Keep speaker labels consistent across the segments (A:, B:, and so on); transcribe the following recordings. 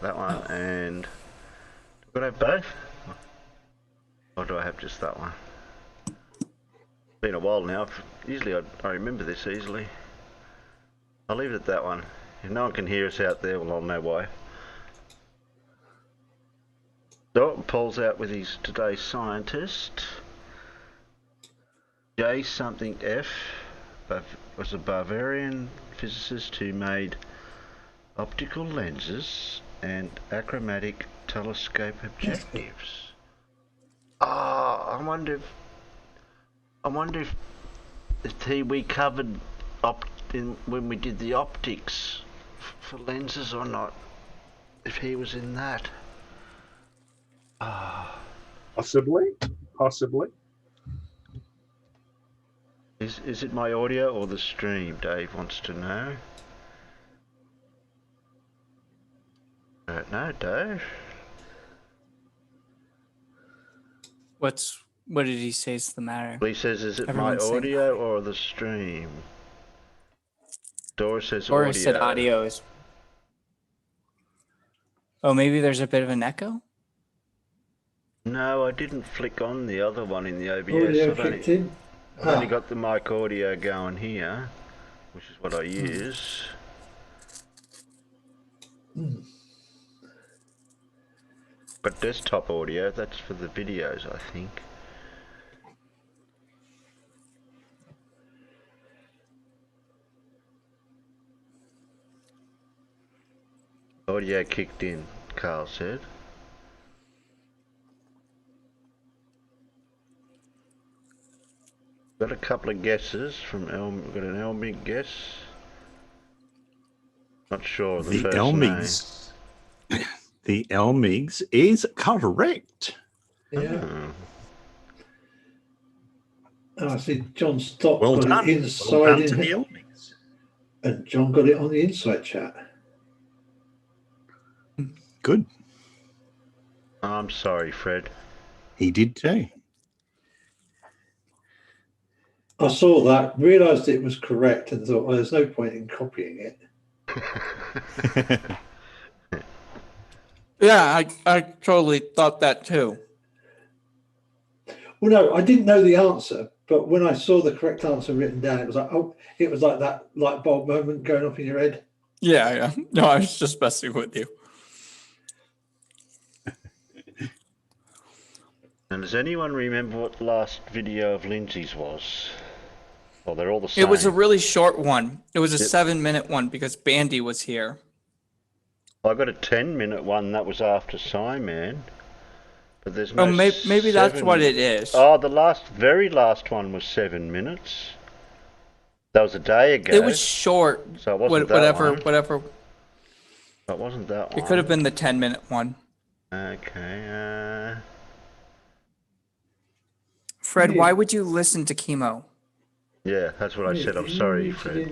A: that one, and do I have both? Or do I have just that one? It's been a while now. Usually I remember this easily. I'll leave it at that one. If no one can hear us out there, well, I'll know why. So, Paul's out with his today's scientist. J something F was a Bavarian physicist who made optical lenses and achromatic telescope objectives. I wonder if we covered when we did the optics for lenses or not. If he was in that.
B: Possibly.
A: Is it my audio or the stream? Dave wants to know. I don't know, Dave.
C: What did he say is the matter?
A: Well, he says, is it
C: Everyone's
A: my
C: saying
A: audio or the stream? Dora says
C: Dora
A: audio.
C: said audio is. Oh, maybe there's a bit of an echo?
A: No, I didn't flick on the other one in the OBS.
D: Audio kicked in.
A: I've only got the mic audio going here, which is what I use. But desktop audio, that's for the videos, I think. Audio kicked in, Carl said. Got a couple of guesses from we've got an Elmig guess. Not sure of the first
B: Elmigs. The Elmigs is correct.
D: Yeah.
A: name.
D: And I see John Stock
B: Well
D: got
B: done.
D: it inside
B: Well done to the
D: in,
B: Elmigs.
D: and John got it on the inside chat.
B: Good.
A: I'm sorry, Fred.
B: He did too.
D: I saw that, realised it was correct, and thought, well, there's no point in copying it.
C: Yeah, I totally thought that too.
D: Well, no, I didn't know the answer, but when I saw the correct answer written down, it was like, oh, it was like that light bulb moment going off in your head.
C: Yeah. No, I was just messing with you.
A: And does anyone remember what the last video of Lindsay's was? Well, they're all the same.
C: It was a really short one. It was a 7-minute one because Bandy was here.
A: I got a 10-minute one that was after Simon, but there's no.
C: Oh, maybe that's what it is.
A: Oh, the very last one was 7 minutes. That was a day ago.
C: It was short.
A: So it wasn't that
C: whatever.
A: one.
C: Whatever.
A: That wasn't that one.
C: It could have been the 10-minute one.
A: Okay.
C: Fred,
D: Yeah.
C: why would you listen to Chemo?
A: Yeah, that's what I said. I'm sorry, Fred.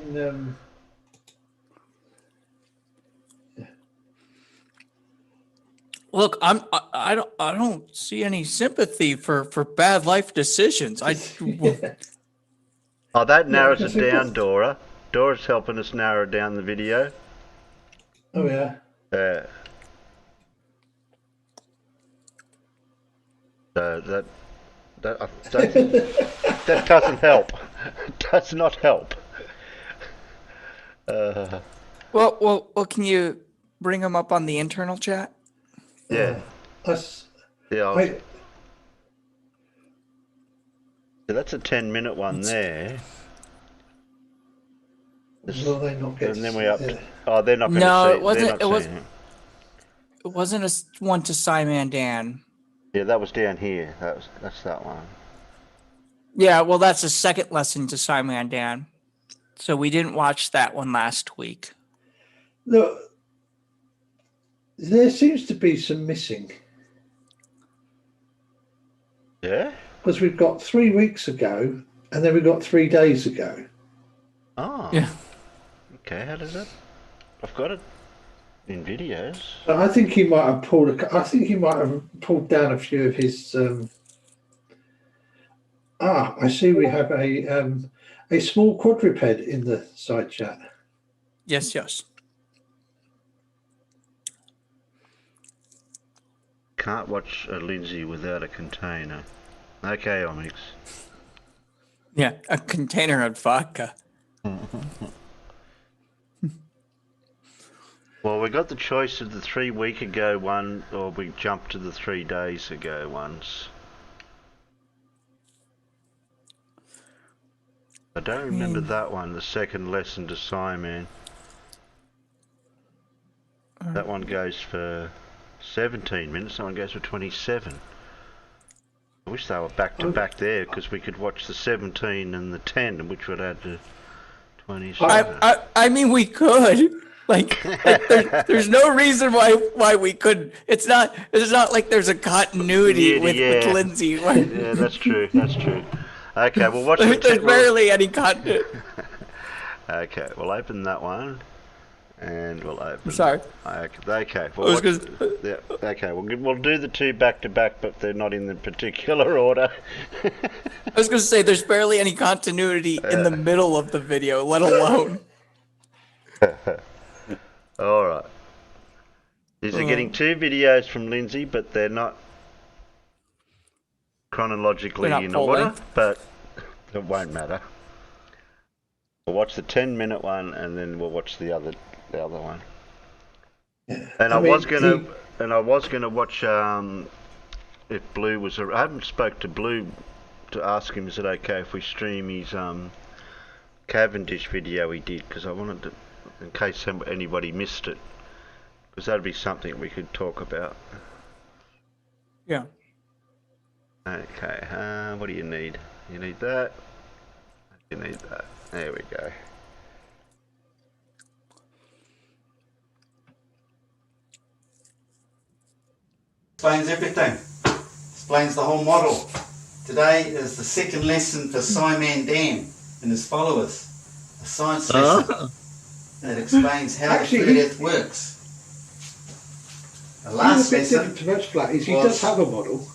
C: Look, I don't see any sympathy for bad life decisions.
A: Oh, that narrows
D: because
A: it
D: it
A: down,
D: does.
A: Dora. Dora's helping us narrow down the video.
D: Oh, yeah.
A: So that doesn't help. Does not help.
C: Well, can you bring them up on the internal chat?
A: Yeah. Yeah, that's a 10-minute one there.
D: Will they not get?
A: And then we up. Oh, they're not going to
C: No,
A: see.
C: it wasn't.
A: They're not seeing
C: It wasn't a one to Simon Dan.
A: Yeah, that was down here. That's that one.
C: Yeah, well, that's a second lesson to Simon Dan. So we didn't watch that one last week.
D: Look, there seems to be some missing.
A: Yeah.
D: Because we've got 3 weeks ago, and then we got 3 days ago.
A: Oh.
C: Yeah.
A: Okay. How does that? I've got it in videos.
D: I think he might have pulled. I think he might have pulled down a few of his. I see. We have a small quadruped in the side chat.
C: Yes.
A: can't watch a Lindsay without a container. Okay, Omix.
C: Yeah, a container of vodka.
A: Well, we got the choice of the 3 week ago one, or we jumped to the 3 days ago ones. I don't remember that one, the second lesson to Simon. That one goes for 17 minutes, that one goes for 27. I wish they were back to back there, because we could watch the 17 and the 10, which would add to 27.
C: I mean, we could. Like there's no reason why we couldn't. It's not like there's a continuity with Lindsay.
A: Yeah, that's true. That's true. Okay, well, watch the.
C: There's barely any continuity.
A: Okay, we'll open that one, and we'll open.
C: I'm sorry.
A: Okay. Well, yeah, okay. We'll do the 2 back to back, but they're not in the particular order.
C: I was going to say there's barely any continuity in the middle of the video, let alone.
A: All right. These are getting 2 videos from Lindsay, but they're not chronologically in order, but it won't matter. We'll watch the 10-minute one, and then we'll watch the other one.
D: Yeah.
A: And I was gonna watch if Blue was. I haven't spoke to Blue to ask him is it okay if we stream his Cavendish video he did, because I wanted to, in case anybody missed it, because that'd be something we could talk about.
C: Yeah.
A: Okay. What do you need? You need that. You need that. There we go.
E: Explains everything. Explains the whole model. Today is the second lesson for Simon Dan and his followers. A science lesson. And it explains how the flat earth works. The last lesson
D: to Red's flat is he does have a model.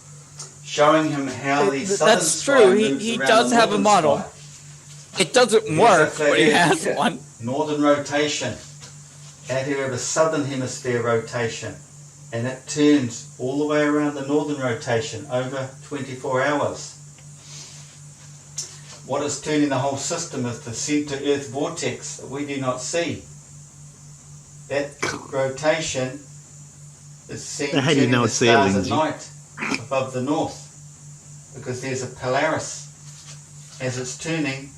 E: Showing him how the southern
C: That's
E: sky
C: true.
E: moves
C: He
E: around
C: does
E: the
C: have a
E: northern
C: model.
E: sky.
C: It doesn't
E: Here's
C: work,
E: a flat
C: but he
E: earth.
C: has one.
E: Northern rotation. Out here we have a southern hemisphere rotation. And it turns all the way around the northern rotation over 24 hours. What is turning the whole system is the centre Earth vortex that we do not see. That rotation is seen
B: How do you
E: turning
B: know
E: the
B: it's there,
E: stars at
B: Lindsay?
E: night above the north. Because there's a Polaris. As it's turning,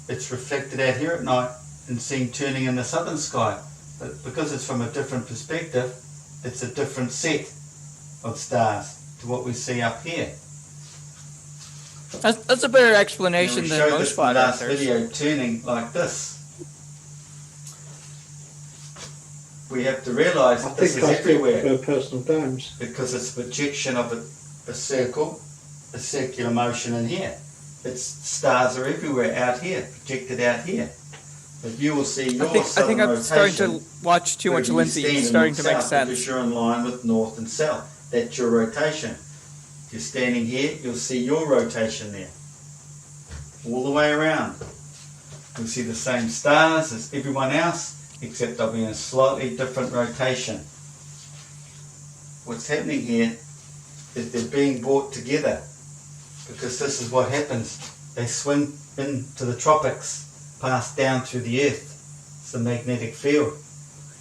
E: it's reflected out here at night and seen turning in the southern sky. But because it's from a different perspective, it's a different set of stars to what we see up here.
C: That's a better explanation
E: And we
C: than
E: showed
C: most
E: this in the
C: flat
E: last
C: earthers.
E: video turning like this. We have to realise
D: I
E: that this
D: think
E: is
D: I speak
E: everywhere
D: for personal times.
E: because it's a projection of a circle, a circular motion in here. It's stars are everywhere out here, projected out here. But you will see your
C: I
E: southern
C: think I'm starting
E: rotation
C: to watch too much
E: wherever you
C: Lindsay.
E: stand
C: It's
E: in
C: starting to make
E: north-south because
C: sense.
E: you're in line with north and south. That's your rotation. If you're standing here, you'll see your rotation there. All the way around. You'll see the same stars as everyone else, except they'll be in a slightly different rotation. What's happening here is they're being brought together because this is what happens. They swing into the tropics, pass down through the earth. It's the magnetic field.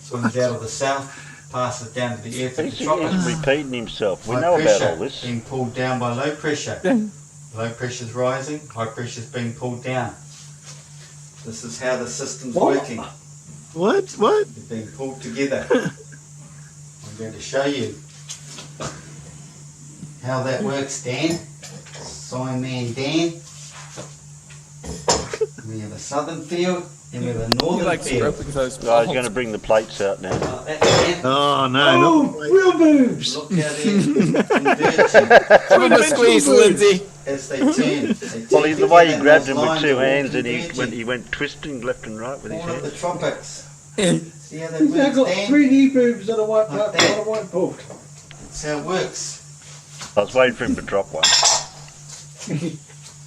E: Swings out of the south, passes down to the earth at the
A: He's
E: tropics.
A: repeating himself. We
E: High
A: know about
E: pressure
A: all this.
E: being pulled down by low pressure. Low pressure's rising, high pressure's being pulled down. This is how the system's working.
B: What?
E: They're being pulled together. I'm going to show you how that works, Dan. Simon Dan. We have a southern field and we have a
C: He
E: northern
C: likes
E: field.
C: stroking those
A: Guys,
C: balls.
A: going to bring the plates out now.
E: That's Dan.
B: Oh no!
D: Oh,
B: not-
D: real boobs!
E: Look how they're converging
C: Give him a squeeze, Lindsay.
E: as they turn. They
A: Well,
E: turn
A: the way he
E: together,
A: grabbed
E: those
A: him with
E: lines
A: 2
E: are all
A: hands, and
E: converging.
A: he went twisting left and right with his
E: All of the
A: hands.
E: tropics. See how that
D: He's now
E: works,
D: got
E: Dan?
D: 3D boobs on a white
E: Like
D: platform,
E: that.
D: on a whiteboard.
E: That's how it works.
A: I was waiting for him to drop one.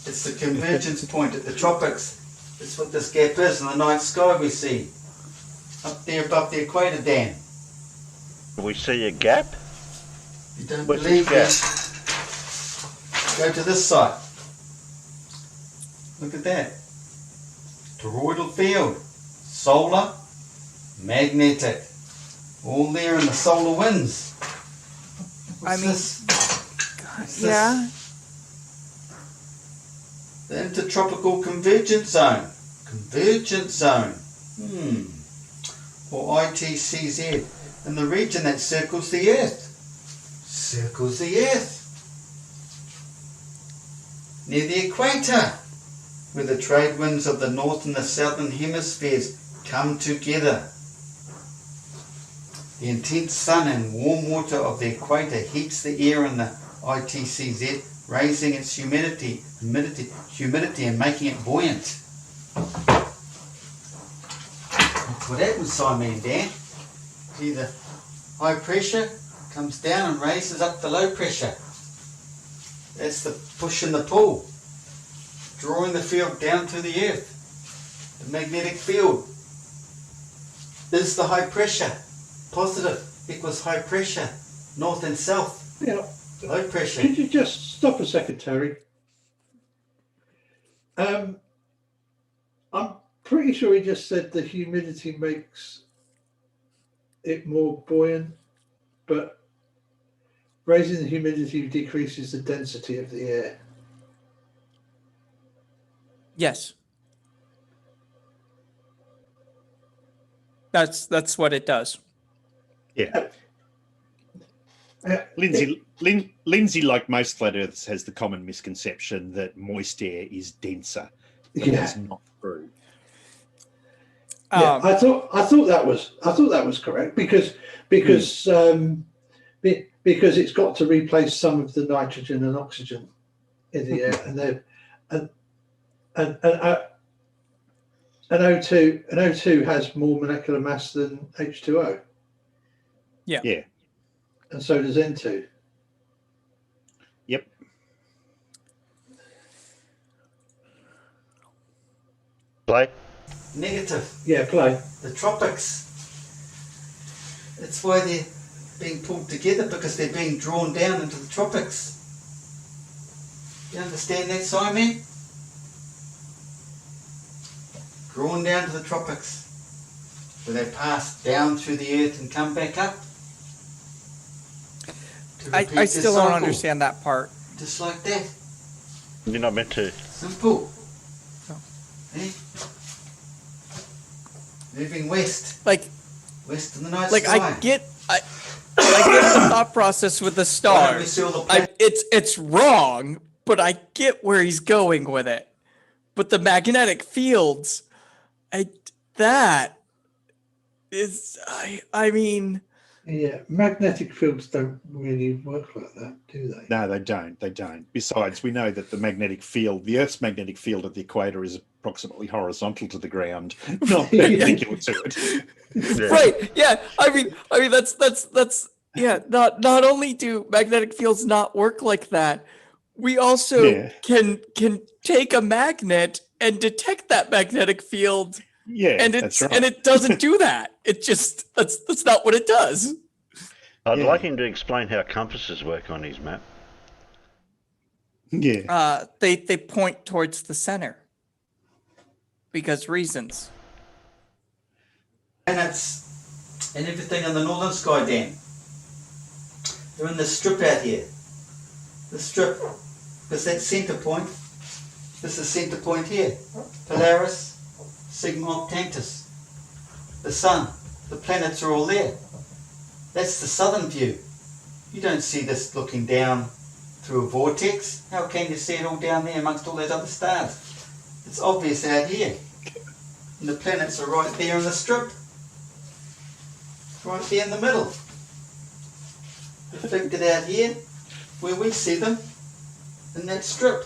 E: It's the convergence point at the tropics. That's what this gap is in the night sky we see. Up there above the equator, Dan.
A: Do we see a gap?
E: You you don't
A: Where's
E: believe
A: the
E: me, go to this side. Look at that. Toroidal field, solar, magnetic, all there in the solar winds. What's this?
C: Yeah.
E: The intertropical convergence zone. Convergent zone. Or ITCZ. In the region that circles the Earth. Circles the Earth. Near the equator, where the trade winds of the north and the southern hemispheres come together. The intense sun and warm water of the equator heats the air in the ITCZ, raising its humidity and making it buoyant. That's what happens, Simon and Dan. See, the high pressure comes down and raises up the low pressure. That's the push and the pull, drawing the field down to the earth. The magnetic field is the high pressure. Positive equals high pressure, north and south.
D: Yeah.
E: Low pressure.
D: Could you just stop a second, Terry? I'm pretty sure he just said the humidity makes it more buoyant, but raising the humidity decreases the density of the air.
C: Yes. That's what it does.
B: Yeah.
D: Yeah.
B: Lindsay, like most flat earthers, has the common misconception that moist air is denser. But
D: Yeah.
B: that's not true.
D: Yeah, I thought that was correct because it's got to replace some of the nitrogen and oxygen in the air, and O2 has more molecular mass than H2O.
B: Yeah.
D: And so does N2.
B: Yep.
A: Play.
E: Negative.
D: Yeah, play.
E: The tropics. That's why they're being pulled together, because they're being drawn down into the tropics. You understand that, Simon? Drawn down to the tropics, where they pass down through the earth and come back up.
C: I still don't understand that part.
E: Just like that.
A: You're not meant to.
E: Simple.
C: Oh.
E: Eh? Moving west.
C: Like
E: West in the night
C: like
E: sky.
C: I get the thought process with the
E: Why don't we
C: stars.
E: see all the planets?
C: It's wrong, but I get where he's going with it. But the magnetic fields, I mean,
D: Yeah, magnetic fields don't really work like that, do they?
B: No, they don't. They don't. Besides, we know that the magnetic field, the Earth's magnetic field at the equator is approximately horizontal to the ground, not perpendicular to it.
A: Yeah.
C: right? Yeah, I mean that's yeah. Not only do magnetic fields not work like that, we also can take a magnet and detect that magnetic field.
B: Yeah,
C: and
B: that's right.
C: and it doesn't do that. It just that's not what it does.
A: I'd like him to explain how compasses work on his map.
B: Yeah.
C: They point towards the center because reasons.
E: Planets and everything in the northern sky, Dan. They're in this strip out here. The strip. Because that centre point, this is centre point here. Polaris, Sigma Octantis. The sun, the planets are all there. That's the southern view. You don't see this looking down through a vortex. How can you see it all down there amongst all those other stars? It's obvious out here. And the planets are right there in the strip. Right there in the middle. Reflected out here, where we see them, in that strip.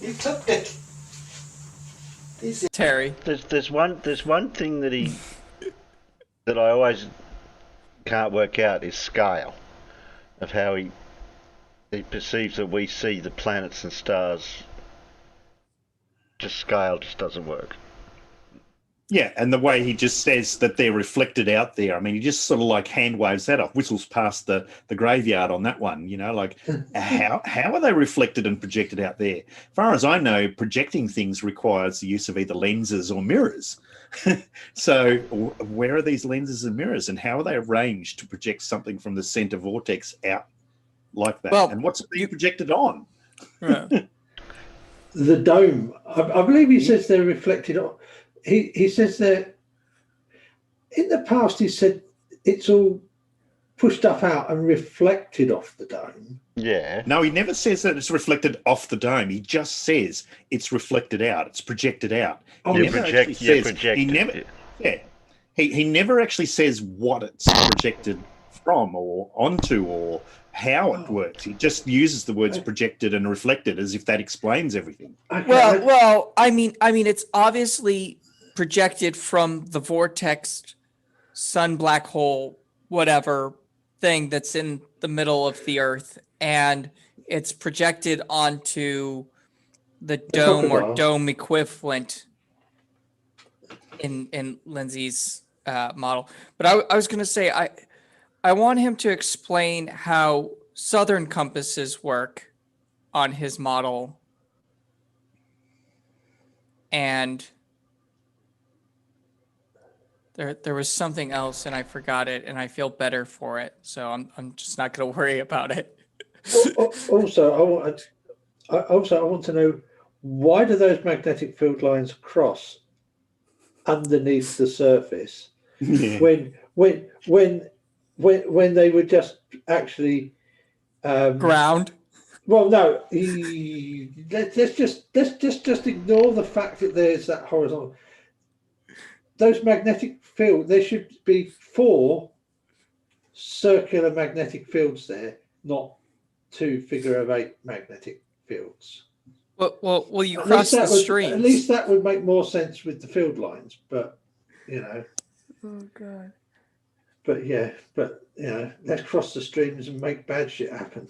E: The ecliptic.
C: Terry.
A: There's one thing that that I always can't work out is scale of how he perceives that we see the planets and stars. Just scale just doesn't work.
B: Yeah, and the way he just says that they're reflected out there. I mean, he just sort of like hand waves that off, whistles past the graveyard on that one, like how are they reflected and projected out there? As far as I know, projecting things requires the use of either lenses or mirrors. So where are these lenses and mirrors, and how are they arranged to project something from the center vortex out like that?
C: Well,
B: and what's it being projected on?
C: Right.
D: The dome. I believe he says they're reflected on. He says that in the past he said it's all pushed up out and reflected off the dome.
A: Yeah.
B: No, he never says that it's reflected off the dome. He just says it's reflected out. It's projected out.
D: Oh,
B: He
A: You
B: never
A: project.
B: actually
A: You
B: says-
A: project.
B: He never. Yeah. He never actually says what it's projected from or onto or how it works. He just uses the words projected and reflected as if that explains everything.
D: Okay,
C: Well, I mean, it's obviously projected from the vortex, sun, black hole, whatever thing that's in the middle of the Earth, and it's projected onto the dome or
D: crocodile.
C: dome equivalent in Lindsay's model. But I was going to say I want him to explain how southern compasses work on his model, and there was something else and I forgot it, and I feel better for it, so I'm just not going to worry about it.
D: Also, I want to know, why do those magnetic field lines cross underneath the surface
B: Yeah.
D: when they were just actually
C: Ground.
D: well, no, let's just ignore the fact that there's that horizontal. Those magnetic field, there should be 4 circular magnetic fields there, not 2 figure-of-8 magnetic fields.
C: Well, you cross the streams.
D: At least that would make more sense with the field lines, but
C: Oh god.
D: But let's cross the streams and make bad shit happen.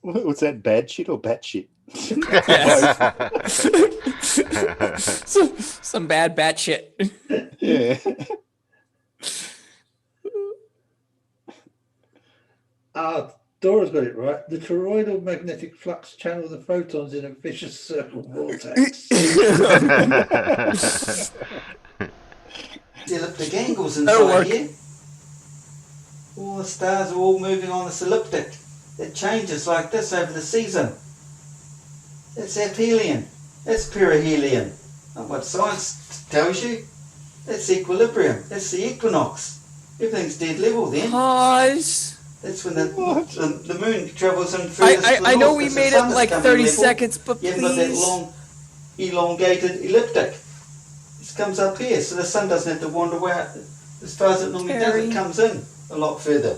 B: What's that, bad shit or bat shit?
C: Some bad bat shit.
B: Yeah.
D: Dora's got it right. The toroidal magnetic flux channel the photons in a vicious circle vortex.
E: The elliptic angles
C: That'll
E: inside
C: work.
E: here. All the stars are all moving on this elliptic. It changes like this over the season. It's aphelion. It's perihelion. And what science tells you, it's equilibrium. It's the equinox. Everything's dead level then.
C: Pause.
E: That's when the moon travels in furthest to the
C: I know
E: north
C: we
E: because the
C: made
E: sun
C: it
E: is
C: like
E: coming
C: 30
E: level.
C: seconds, but
E: You haven't got that
C: please.
E: long, elongated elliptic. It comes up here, so the sun doesn't have to wander out as far as it normally does.
C: Terry.
E: It comes in a lot further.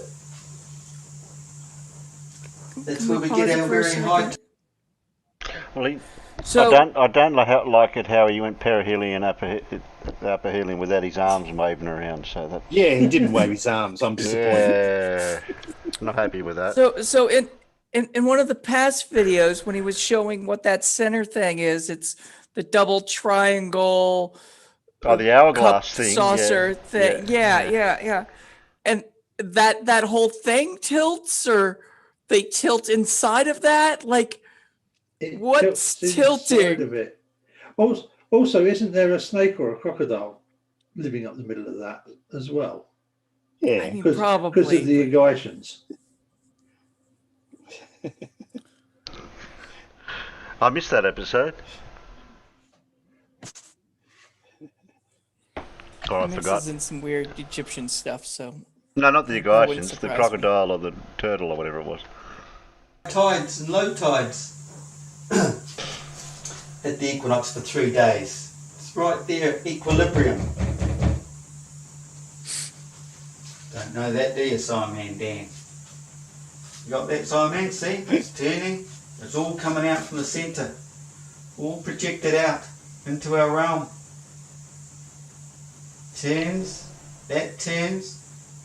E: That's
C: Can
E: where
C: we
E: we
C: pause
E: get
C: it
E: our
C: for a
E: very high.
C: second?
A: Well,
C: So
A: I don't like it how he went perihelion upper helium without his arms waving around. So that
B: Yeah, he didn't wave his arms. I'm disappointed.
A: yeah, not happy with that.
C: So in one of the past videos when he was showing what that center thing is, it's the double triangle
A: Oh, the
C: cup
A: hourglass thing,
C: saucer
A: yeah,
C: thing. Yeah. And that whole thing tilts, or they tilt inside of that? Like,
D: It
C: what's
D: tilts inside
C: tilting?
D: of it. Also, isn't there a snake or a crocodile living up the middle of that as well?
C: I
B: Yeah.
C: mean,
D: Because
C: probably.
D: of the Egyptians.
A: I missed that episode. Oh, I
C: Mixes
A: forgot.
C: in some weird Egyptian stuff, so
A: No, not the
C: That wouldn't
A: Egyptians, the
C: surprise me.
A: crocodile or the turtle or whatever it was.
E: Tides and low tides at the equinox for 3 days. It's right there, equilibrium. Don't know that, do you, Simon Dan? You got that, Simon? See? It's turning. It's all coming out from the centre. All projected out into our realm. Turns. That turns.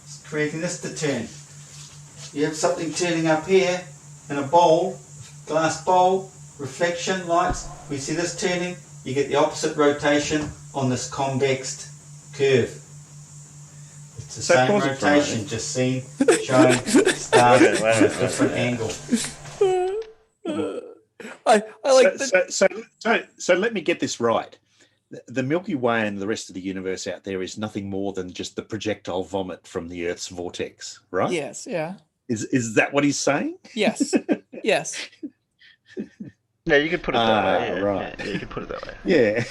E: It's creating this to turn. You have something turning up here in a bowl, glass bowl, reflection lights, we see this turning, you get the opposite rotation on this convex curve. It's the same rotation, just seen, shown, started at a different angle.
C: I like that.
B: So let me get this right. The Milky Way and the rest of the universe out there is nothing more than just the projectile vomit from the Earth's vortex, right?
C: Yes, yeah.
B: Is that what he's saying?
C: Yes. Yes.
A: Yeah, you could put it that way. Yeah,
B: right.
A: yeah, you could put it that way.
B: Yeah.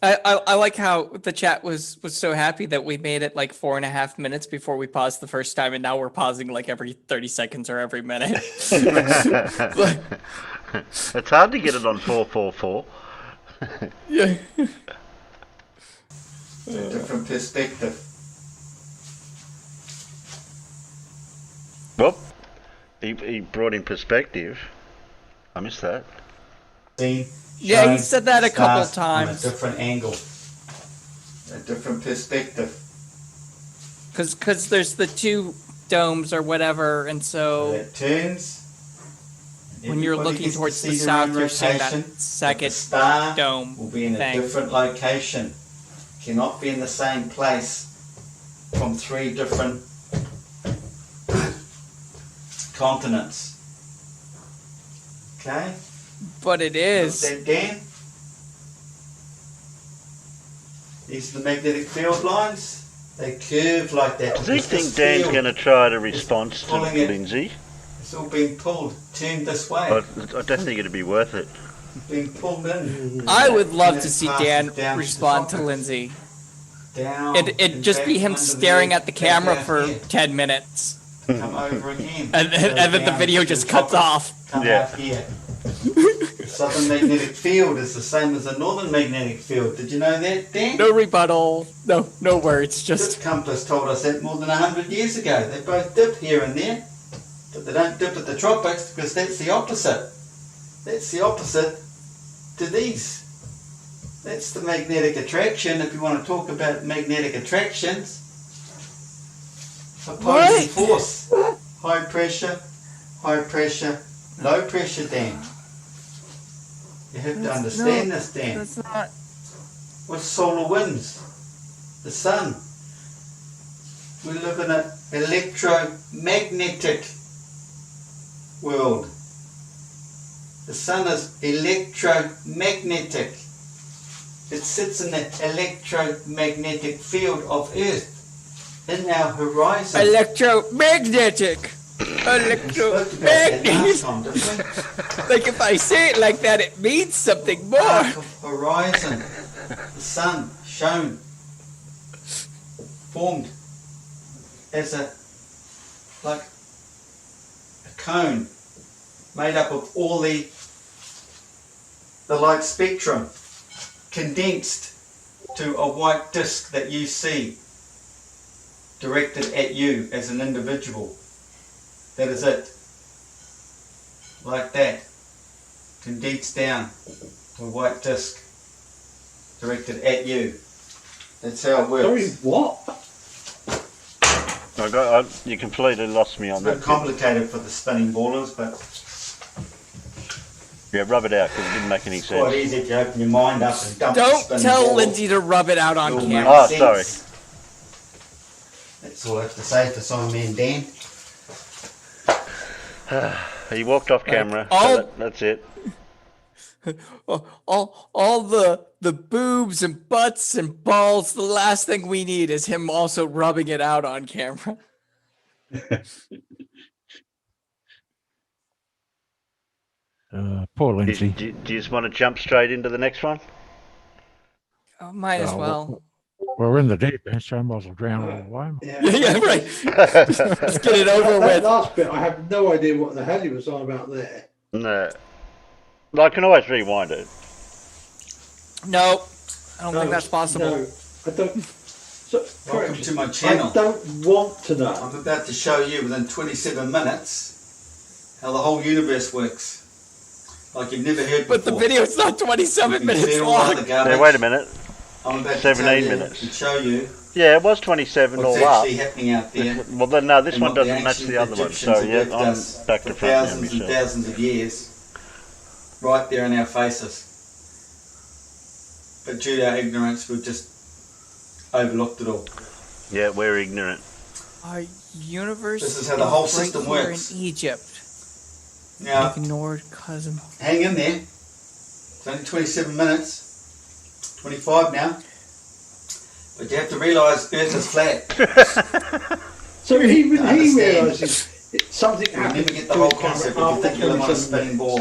C: I like how the chat was so happy that we made it like 4.5 minutes before we paused the first time, and now we're pausing like every 30 seconds or every minute.
A: It's hard to get it on 444.
C: Yeah.
E: A different perspective.
A: Well, he brought in perspective. I missed that.
E: Seen,
C: Yeah,
E: shown,
C: he said that a couple
E: stars on
C: times.
E: a different angle. A different perspective.
C: Because there's the two domes or whatever, and so
E: It turns.
C: when you're
E: Everybody
C: looking
E: gets to
C: towards
E: see
C: the
E: their own
C: south, you're seeing that
E: rotation, but the
C: second
E: star
C: dome
E: will be in a
C: thing.
E: different location. Cannot be in the same place from 3 different continents. Okay?
C: But it is.
E: That, Dan? These are the magnetic field lines. They curve like that.
A: Does he
E: because
A: think
E: this
A: Dan's
E: field
A: going to try to respond to
E: pulling it.
A: Lindsay?
E: It's all being pulled, turned this way.
A: I don't think it'd be worth it.
E: Being pulled in.
C: I would love
E: And
C: to
E: it
C: see
E: passes
C: Dan
E: down
C: respond
E: the
C: to
E: top.
C: Lindsay.
E: Down.
C: It'd just be him staring at the camera for 10 minutes.
E: Come over again.
C: And then the
E: Down
C: video
E: to
C: just
E: the
C: cuts
E: top.
C: off.
E: Come
A: Yeah.
E: out here. The southern magnetic field is the same as the northern magnetic field. Did you know that, Dan?
C: No rebuttal. No words.
E: This
C: Just
E: compass told us that more than 100 years ago. They both dip here and there, but they don't dip at the tropics because that's the opposite. That's the opposite to these. That's the magnetic attraction, if you want to talk about magnetic attractions. Opposing force. High pressure, low pressure, Dan. You have to understand this, Dan.
C: that's not.
E: What's solar winds? The sun. We live in an electromagnetic world. The sun is electromagnetic. It sits in the electromagnetic field of Earth. In our horizon.
C: Electromagnetic.
E: We spoke about that
C: Electromagnetic.
E: last time, didn't we?
C: Like if I say it like that, it means something more.
E: Arc of horizon. The sun shown. Formed as a cone made up of all the light spectrum condensed to a white disk that you see directed at you as an individual. That is it. Like that. Condensed down to a white disk directed at you. That's how it works.
D: Sorry, what?
A: You completely lost me on
E: It's a
A: that.
E: bit complicated for the spinning ballers, but
A: Yeah, rub it out because it didn't make any
E: it's quite
A: sense.
E: easy if you open your mind up and dump the
C: Don't
E: spinning
C: tell
E: ball.
C: Lindsay to rub it out on
E: It'll
C: camera.
E: make
A: Oh,
E: sense.
A: sorry.
E: That's all I have to say for Simon Man Dan.
A: He walked off camera.
C: all-
A: So that's it.
C: All the boobs and butts and balls. The last thing we need is him also rubbing it out on camera.
F: Poor
A: Do,
F: Lindsay.
A: do you just want to jump straight into the next one?
C: Oh, might as
F: Oh,
C: well.
F: We're in the deep end, so I might as well drown all the way.
C: Yeah, right. Let's get it over
D: That
C: with.
D: last bit, I have no idea what the hell he was on about there.
A: No. I can always rewind it.
C: No, I don't think that's possible.
D: No, I don't. So,
E: Welcome
D: correction,
E: to my
D: I
E: channel.
D: don't want to know.
E: I'm about to show you within 27 minutes how the whole universe works. Like you've never heard before.
C: But the video's not 27
E: You can
C: minutes
E: see all the
C: long.
E: other garbage.
A: Hey, wait a minute.
E: I'm about to
A: 17
E: tell you
A: minutes.
E: and show you
A: Yeah, it was 27
E: what's
A: all up.
E: actually happening out there.
A: Well, then, no, this
E: and
A: one
E: what
A: doesn't match the other one.
E: Egyptians
A: So,
E: have
A: yeah,
E: left
A: I'm
E: us
A: back to
E: for
A: front now
E: thousands and
A: myself.
E: thousands of years, right there in our faces. But due to our ignorance, we've just overlooked it all.
A: Yeah, we're ignorant.
C: Our universe
E: This is how the whole
C: right
E: system
C: here
E: works.
C: in Egypt.
E: Now,
C: Ignored cousin.
E: hang in there. It's only 27 minutes. 25 now. But you have to realise Earth is flat.
D: So even he
E: Understand.
D: realises something
E: You
D: happened.
E: never get the
D: to
E: whole
D: his camera
E: concept if you
D: after
E: think you live on a
D: 27
E: spinning ball.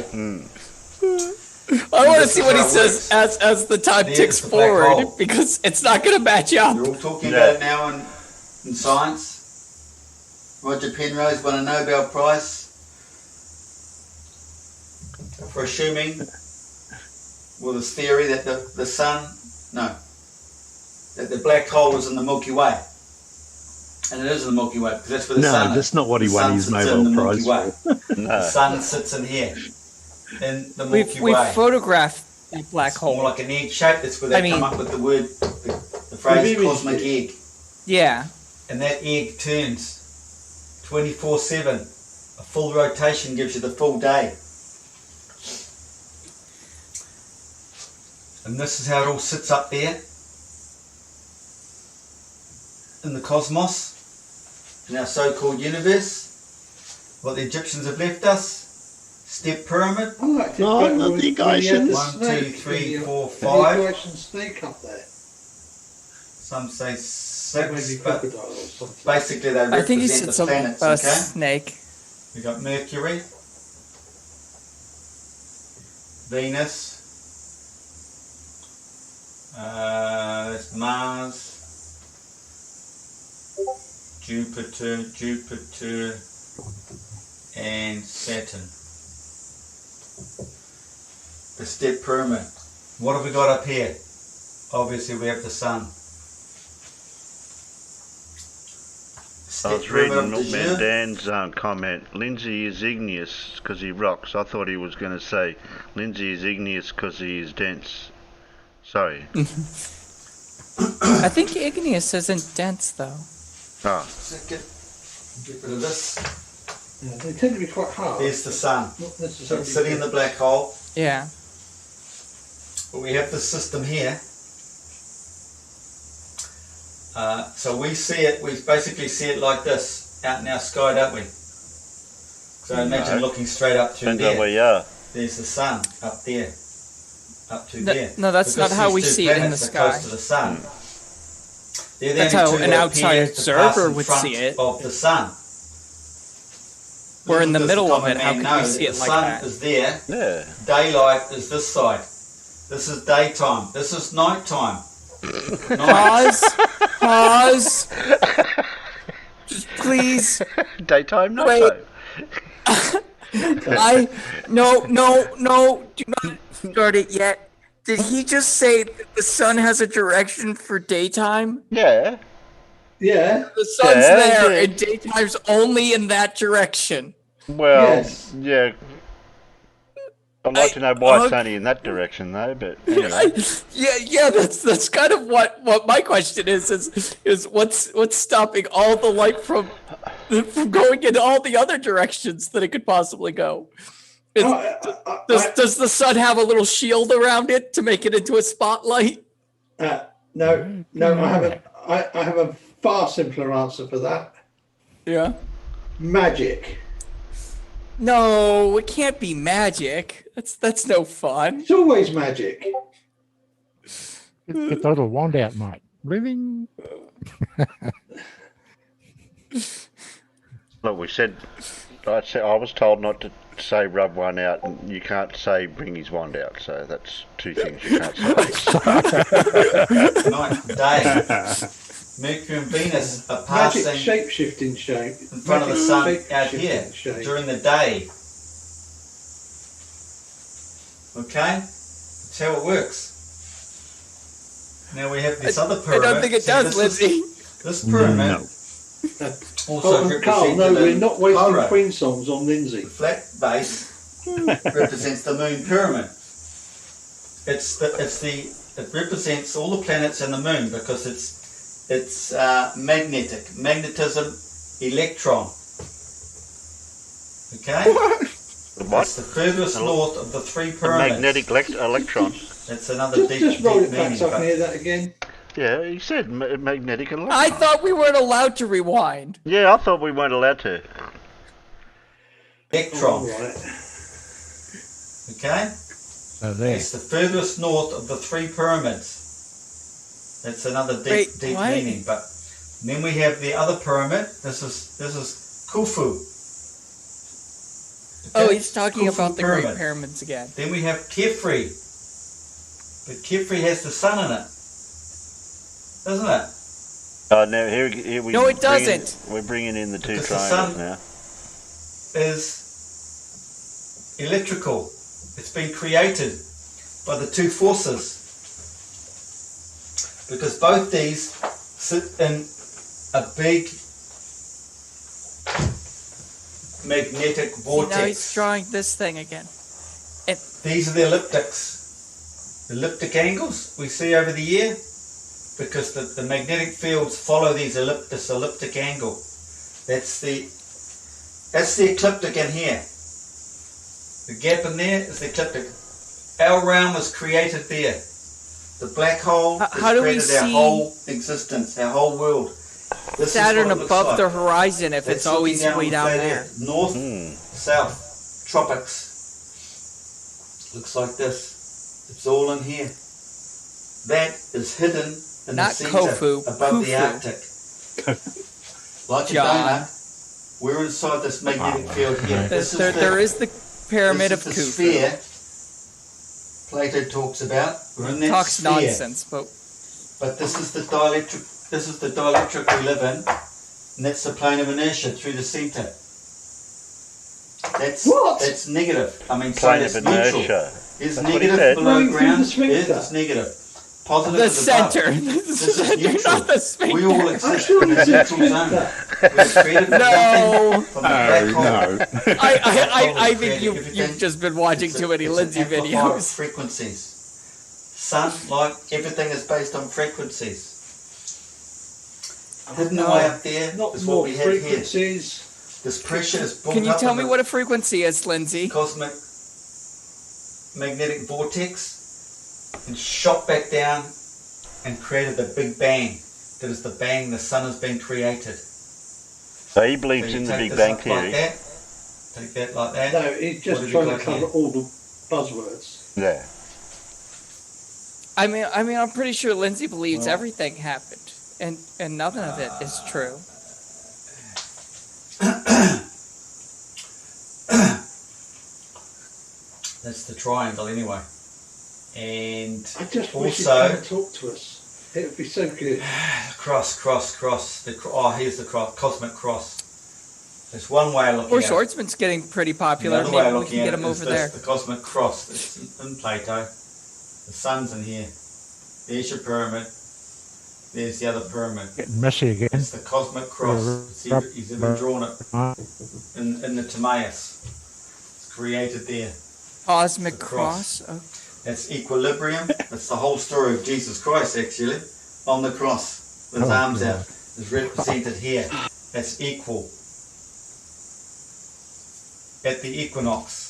C: I want to
E: This
C: see
E: is
C: what he
E: how it
C: says
E: works.
C: as the time
E: There's
C: ticks
E: the black
C: forward,
E: hole.
C: because it's not going to match up.
E: You're all talking
A: Yeah.
E: about it now in science. Roger Penrose won a Nobel Prize for assuming, well, this theory that the sun, that the black hole is in the Milky Way. And it is in the Milky Way, because that's where the sun
B: No,
E: is.
B: that's not what he
E: The
B: won
E: sun
B: his
E: sits in
B: Nobel
E: the
B: Prize
E: Milky Way.
B: for.
E: The
A: No.
E: sun sits in here, in the
C: We've
E: Milky Way.
C: photographed that black
E: It's more
C: hole.
E: like an egg shape. That's where they
C: I mean-
E: come up with the word, the phrase
D: We've imaged
E: cosmic
D: it.
E: egg.
C: Yeah.
E: And that egg turns 24/7. A full rotation gives you the full day. And this is how it all sits up there in the cosmos, in our so-called universe. What the Egyptians have left us. Step pyramid.
D: I liked it
B: No,
D: better
B: not
D: when
B: the
D: you had the
B: Gaetians.
E: 1, 2,
D: snake,
E: 3,
D: when
E: 4,
D: you had
E: 5.
D: the Gaetian snake up there.
E: Some say
D: Maybe
E: 6, but
D: crocodile or something.
E: basically they
C: I think he
E: represent
C: said
E: the
C: something
E: planets,
C: about a
E: okay?
C: snake.
E: We got Mercury, Venus, that's Mars, Jupiter, and Saturn. The step pyramid. What have we got up here? Obviously we have the sun.
A: I was reading Milkman Dan's comment. Lindsay is igneous because he rocks. I thought he was going to say Lindsay is igneous because he is dense. Sorry.
C: I think igneous isn't dense, though.
A: Oh,
E: Second, get rid of this.
D: Yeah, they tend to be quite hard.
E: There's the sun.
D: Not
E: So
D: necessarily
E: it's sitting in the black hole.
C: Yeah.
E: But we have this system here. So we see it, we basically see it like this, out in our sky, don't we? So imagine
A: No.
E: looking straight up through
A: depends on where
E: there.
A: you are.
E: There's the sun up there, up to
C: No-
E: there.
C: no, that's
E: Because
C: not how
E: these
C: we
E: two
C: see it in
E: planets
C: the
E: are close
C: sky.
E: to the sun. They're the
C: That's
E: only
C: how
E: two
C: an
E: that
C: outside
E: appear to
C: observer
E: pass in
C: would
E: front
C: see it.
E: Of the sun.
C: We're in the
E: Does
C: middle of
E: common
C: it, how
E: man
C: could
E: know
C: we see
E: that
C: it
E: the
C: like
E: sun
C: that?
E: is there.
A: Yeah.
E: Daylight is this side. This is daytime. This is nighttime. Night.
C: Pause. Just please.
A: Daytime,
C: Wait.
A: nighttime.
C: No, do not start it yet. Did he just say that the sun has a direction for daytime?
A: Yeah.
D: Yeah.
C: The sun's
A: Yeah,
C: there,
A: yeah.
C: and daytime's only in that direction.
A: Well,
D: Yes.
A: yeah. I'd like to know why it's
C: okay.
A: only in that direction, though. But anyway.
C: Yeah, that's kind of what my question is what's stopping all the light from going in all the other directions that it could possibly go? Does the sun have a little shield around it to make it into a spotlight?
D: No, I have a far simpler answer for that.
C: Yeah.
D: Magic.
C: No, it can't be magic. That's no fun.
D: It's always magic.
F: Get the little wand out, mate. Living.
A: Look, we said. I was told not to say rub one out, and you can't say bring his wand out. So that's two things you can't say.
E: Night, day. Mercury and Venus are
D: Magic
E: passing
D: shape-shifting shape.
E: in front of the sun out here
D: shape.
E: during the day. Okay? That's how it works. Now we have this other
C: I
E: pyramid.
C: don't think it
E: See,
C: does,
E: this
C: Lindsay.
E: This pyramid
B: No.
E: also
D: Carl,
E: represents
D: no,
E: the
D: we're not wasting
E: Torah.
D: Queen songs on Lindsay.
E: The flat base represents the moon pyramid. It represents all the planets and the moon because it's It's magnetic. Magnetism, electron. Okay?
A: What?
E: It's the furthest north of the three
A: A
E: pyramids.
A: magnetic electron.
E: That's another
D: Just roll
E: deep
D: it back
E: meaning.
D: so I can
E: But
D: hear that again.
A: Yeah, he said magnetic electron.
C: I thought we weren't allowed to rewind.
A: Yeah, I thought we weren't allowed to.
E: electron.
D: Right.
E: Okay?
F: So there.
E: It's the furthest north of the three pyramids. That's another deep
C: what?
E: meaning. But then we have the other pyramid. This is Khufu.
C: Oh,
E: Okay?
C: he's talking
E: Khufu
C: about the Great
E: Pyramid.
C: Pyramids again.
E: Then we have Khafre. But Khafre has the sun in it. Doesn't it?
A: Oh, no, here we.
C: No, it doesn't.
A: We're bringing in the two
E: Because the
A: triangles
E: sun-
A: now.
E: Is electrical. It's been created by the two forces. Because both these sit in a big magnetic
C: See, now he's
E: vortex.
C: drawing this thing again.
E: These are the elliptics. The elliptic angles we see over the year, because the magnetic fields follow this elliptic angle. That's the ecliptic in here. The gap in there is the ecliptic. Our realm was created there. The black hole
C: How do we
E: created our
C: see
E: whole existence, our whole world. This
C: Saturn
E: is what it looks
C: above
E: like.
C: the horizon if
E: That's
C: it's always
E: looking
C: way down
E: way
C: there.
E: North,
A: Hmm.
E: south, tropics. Looks like this. It's all in here. That is hidden in
C: Not
E: the center
C: Khufu,
E: above the
C: Khufu.
E: Arctic. Like a
C: John.
E: donut, we're inside this magnetic field here. This
C: There is the Pyramid of
E: this is the
C: Khufu.
E: sphere Plato talks about. We're in that
C: Talks
E: sphere.
C: nonsense, but
E: But this is the dielectric. This is the dielectric we live in, and that's the plane of inertia through the centre. That's negative. I mean,
A: Plane
E: so
A: of
E: that's neutral.
A: inertia.
E: Is
A: That's what he
E: negative
A: said.
E: below
D: Running through
E: ground?
D: the sphincter.
E: Yes, it's negative. Positive
C: the
E: is above.
C: center.
E: This is
C: You're
E: neutral.
C: not the sphincter.
E: We all exist
D: Actually,
E: in a
D: it's
E: neutral zone.
D: that.
E: We're created from nothing,
C: No.
E: from the black hole.
B: No.
C: I think you've just been watching too many Lindsay
E: It's an amplifier of
C: videos.
E: frequencies. Sun, like everything, is based on frequencies. Hidden
C: No.
E: away up there
D: Not
E: is what
D: more
E: we have here.
D: frequencies.
E: This pressure is built
C: Can you
E: up
C: tell
E: in
C: me
E: the
C: what a frequency is, Lindsay?
E: cosmic magnetic vortex and shot back down and created the Big Bang. That is the bang the sun has been created.
A: So he
E: So
A: believes
E: you
A: in the
E: take
A: Big
E: this
A: Bang
E: up
A: Theory.
E: Like that, take that like that.
D: No, he's just
E: What have
D: trying
E: you
D: to
E: got
D: cover
E: here?
D: all the buzzwords.
A: Yeah.
C: I mean, I'm pretty sure Lindsay believes
E: Well-
C: everything happened, and nothing of it is true.
E: That's the triangle anyway. And
D: I just wish he'd
E: also
D: come and talk to us. It would be so good.
E: cross. Here's the cross, cosmic cross. There's one way of looking
C: Or
E: at it.
C: Swordsman's getting pretty popular.
E: Another way
C: Maybe
E: of
C: we
E: looking
C: can get
E: at
C: him
E: it is
C: over
E: this,
C: there.
E: the cosmic cross. It's in Plato. The sun's in here. There's your pyramid. There's the other pyramid.
F: Getting messy again.
E: It's the cosmic cross. He's even drawn it in the Timaeus. It's created there.
C: Cosmic
E: The cross.
C: cross. Oh,
E: That's equilibrium. That's the whole story of Jesus Christ, actually, on the cross. With his
F: Oh,
E: arms
F: God.
E: out. Is represented here. That's equal. At the equinox.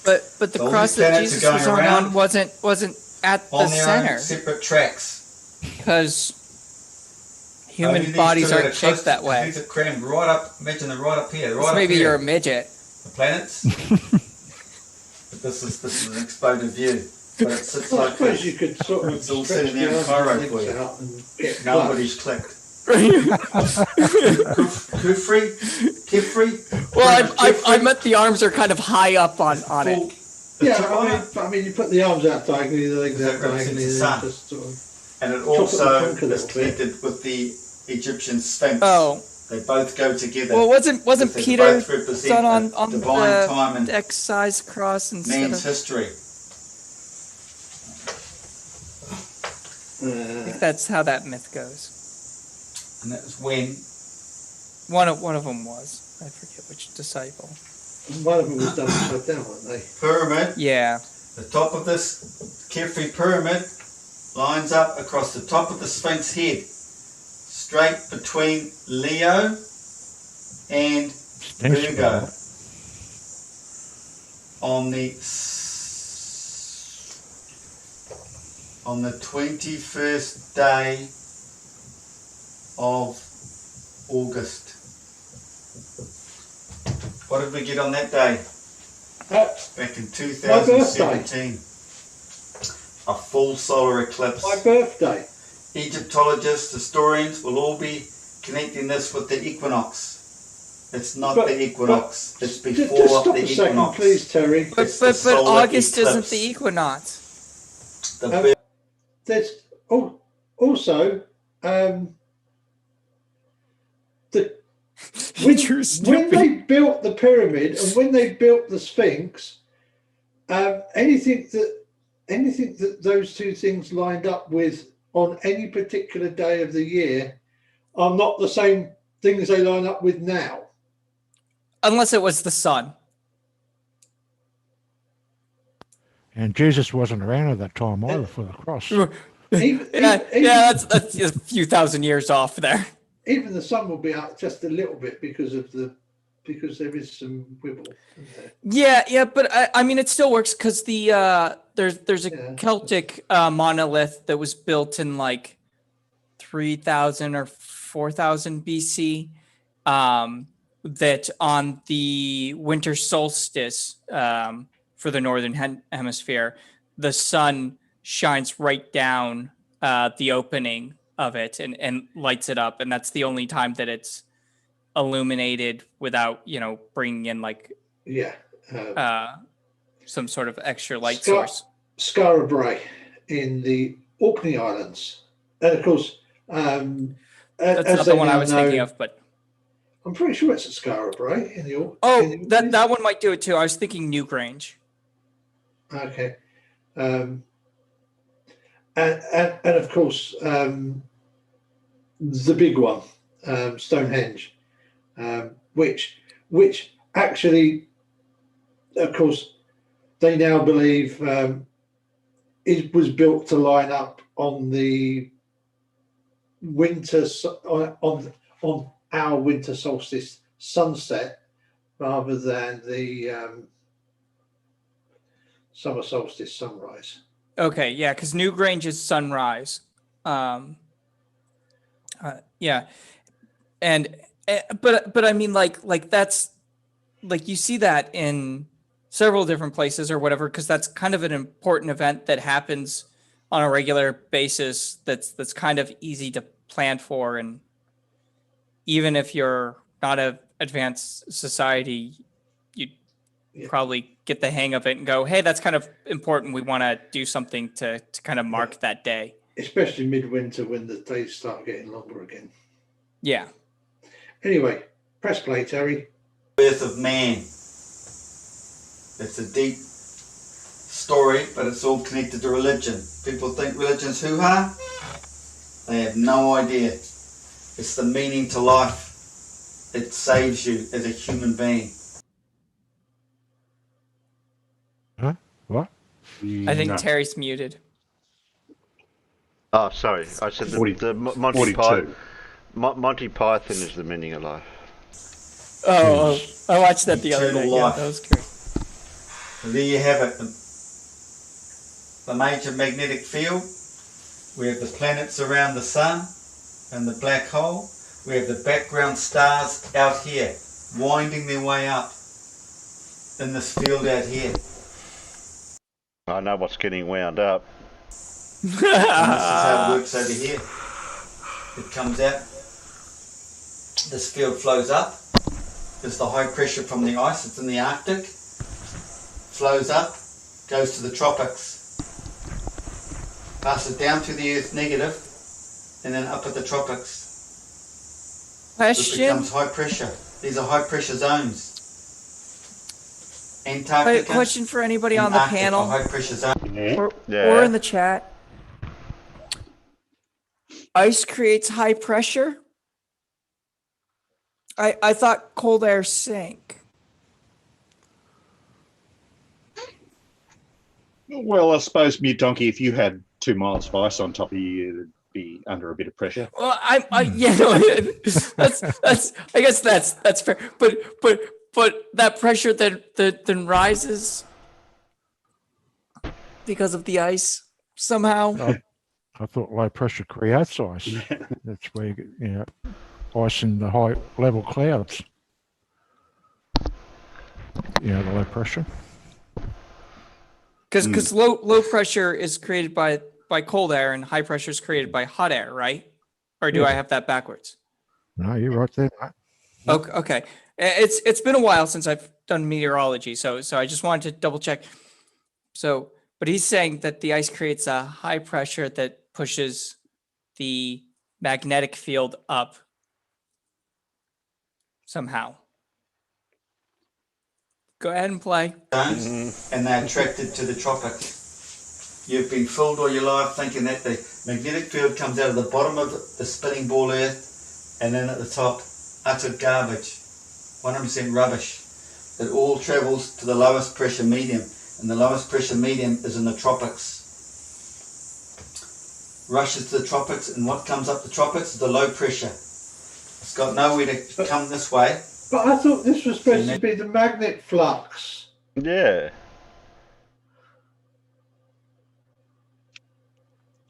C: but the
E: So all
C: cross
E: these
C: that
E: planets are
C: Jesus was
E: going
C: on
E: around
C: wasn't at the
E: On their
C: center
E: own separate tracks.
C: because
E: Only
C: human
E: these
C: bodies
E: two that
C: aren't
E: are
C: shaped
E: close-
C: that way.
E: These are crammed right up. Imagine they're right up here. Right up
C: Maybe
E: here.
C: you're a midget.
E: The planets. But this is an exploded view. But it sits
D: I
E: like
D: suppose
E: this.
D: you could sort of
E: It's all
D: stretch
E: sitting there
D: the
E: in Cairo
D: arms and
E: for
D: legs
E: you.
D: out and get
E: Nobody's clicked. Khafre.
C: Well, I meant the arms are kind of high up on it.
D: Yeah, I mean, you put the arms out diagonally, the legs
E: That
D: out
E: represents
D: diagonally,
E: the
D: and
E: sun.
D: just sort of.
E: And it
D: Chop up the
E: also
D: trunk a
E: is
D: little bit.
E: connected with the Egyptian Sphinx.
C: Oh,
E: They both go together.
C: well, wasn't
E: Because they
C: Peter
E: both represent
C: done on
E: a divine time
C: the
E: and
C: X-size cross instead
E: man's
C: of?
E: history.
C: I think that's how that myth goes.
E: And that was when
C: One of them was. I forget which disciple.
D: One of them was done upside down, weren't they?
E: pyramid,
C: Yeah.
E: the top of this Khafre pyramid, lines up across the top of the Sphinx head, straight between Leo and
F: Stinks
E: Virgo.
F: about.
E: On the 21st day of August. What did we get on that day? Back in 2017. A full solar eclipse.
D: My birthday.
E: Egyptologists, historians will all be connecting this with the equinox. It's not the equinox. It's before
D: just stop
E: the
D: a second,
E: equinox.
D: please, Terry.
C: But
E: It's the
C: but
E: solar
C: August isn't
E: eclipse.
C: the equinox.
E: The
D: There's also when
C: You're stupid.
D: they built the pyramid and when they built the Sphinx, anything that those two things lined up with on any particular day of the year are not the same things they line up with now.
C: Unless it was the sun.
F: And Jesus wasn't around at that time either for the cross.
C: That's a few thousand years off there.
D: Even the sun will be out just a little bit because there is some wibble in there.
C: Yeah, but I mean, it still works because there's a
D: Yeah.
C: Celtic monolith that was built in like 3000 or 4000 BC. That on the winter solstice for the northern hemisphere, the sun shines right down the opening of it and lights it up, and that's the only time that it's illuminated without bringing in like some sort of extra light source.
D: Skara Brae in the Orkney Islands, and of course,
C: that's not the one I was thinking of, but
D: I'm pretty sure it's at Skara Brae in the Orkney.
C: oh, that one might do it too. I was thinking Newgrange.
D: Okay, and of course, the big one, Stonehenge, which actually, of course, they now believe it was built to line up on the winter on our winter solstice sunset rather than the summer solstice sunrise.
C: Okay, yeah, because Newgrange is sunrise. Yeah, and but I mean, like that's like you see that in several different places or whatever, because that's kind of an important event that happens on a regular basis. That's kind of easy to plan for, and even if you're not a advanced society, you probably get the hang of it and go, hey, that's kind of important. We want to do something to kind of mark that day.
D: Especially midwinter when the days start getting longer again.
C: Yeah.
D: Anyway, press play, Terry.
E: Birth of man. It's a deep story, but it's all connected to religion. People think religion's hoo-ha. They have no idea. It's the meaning to life. It saves you as a human being.
F: Huh? What?
C: I think Terry's muted.
A: Oh, sorry. I said the Monty Python. Monty Python is the meaning of life.
C: Oh, I watched that the other day.
E: Eternal
C: Yeah,
E: life.
C: that was great.
E: So there you have it. The major magnetic field. We have the planets around the sun and the black hole. We have the background stars out here, winding their way up in this field out here.
A: I know what's getting wound up.
E: And this is how it works over here. It comes out. This field flows up. There's the high pressure from the ice. It's in the Arctic. Flows up, goes to the tropics. Passes down to the Earth negative, and then up at the tropics. It
C: Question.
E: becomes high pressure. These are high pressure zones. Antarctica.
C: Question for anybody on
E: and
C: the
E: Arctic
C: panel
E: are high pressure zones.
C: or in the chat. Ice creates high pressure. I thought cold air sank.
B: Well, I suppose, Mute Donkey, if you had 2 miles of ice on top of you, it'd be under a bit of pressure.
C: Well, yeah, no, that's. I guess that's fair. But that pressure then rises because of the ice somehow.
F: I thought low pressure creates ice. That's where you get, ice in the high level clouds. The low pressure.
C: Because low pressure is created by cold air and high pressure is created by hot air, right? Or do I have that backwards?
F: No, you're right there, mate.
C: Okay. It's been a while since I've done meteorology, so I just wanted to double check. So, but he's saying that the ice creates a high pressure that pushes the magnetic field up somehow. Go ahead and play.
E: And they're attracted to the tropics. You've been fooled all your life thinking that the magnetic field comes out of the bottom of the spinning ball Earth and then at the top, utter garbage, 100% rubbish. It all travels to the lowest pressure medium, and the lowest pressure medium is in the tropics. Rushes to the tropics, and what comes up the tropics is the low pressure. It's got nowhere to come this way.
D: But I thought this was supposed to be the magnet flux.
A: Yeah.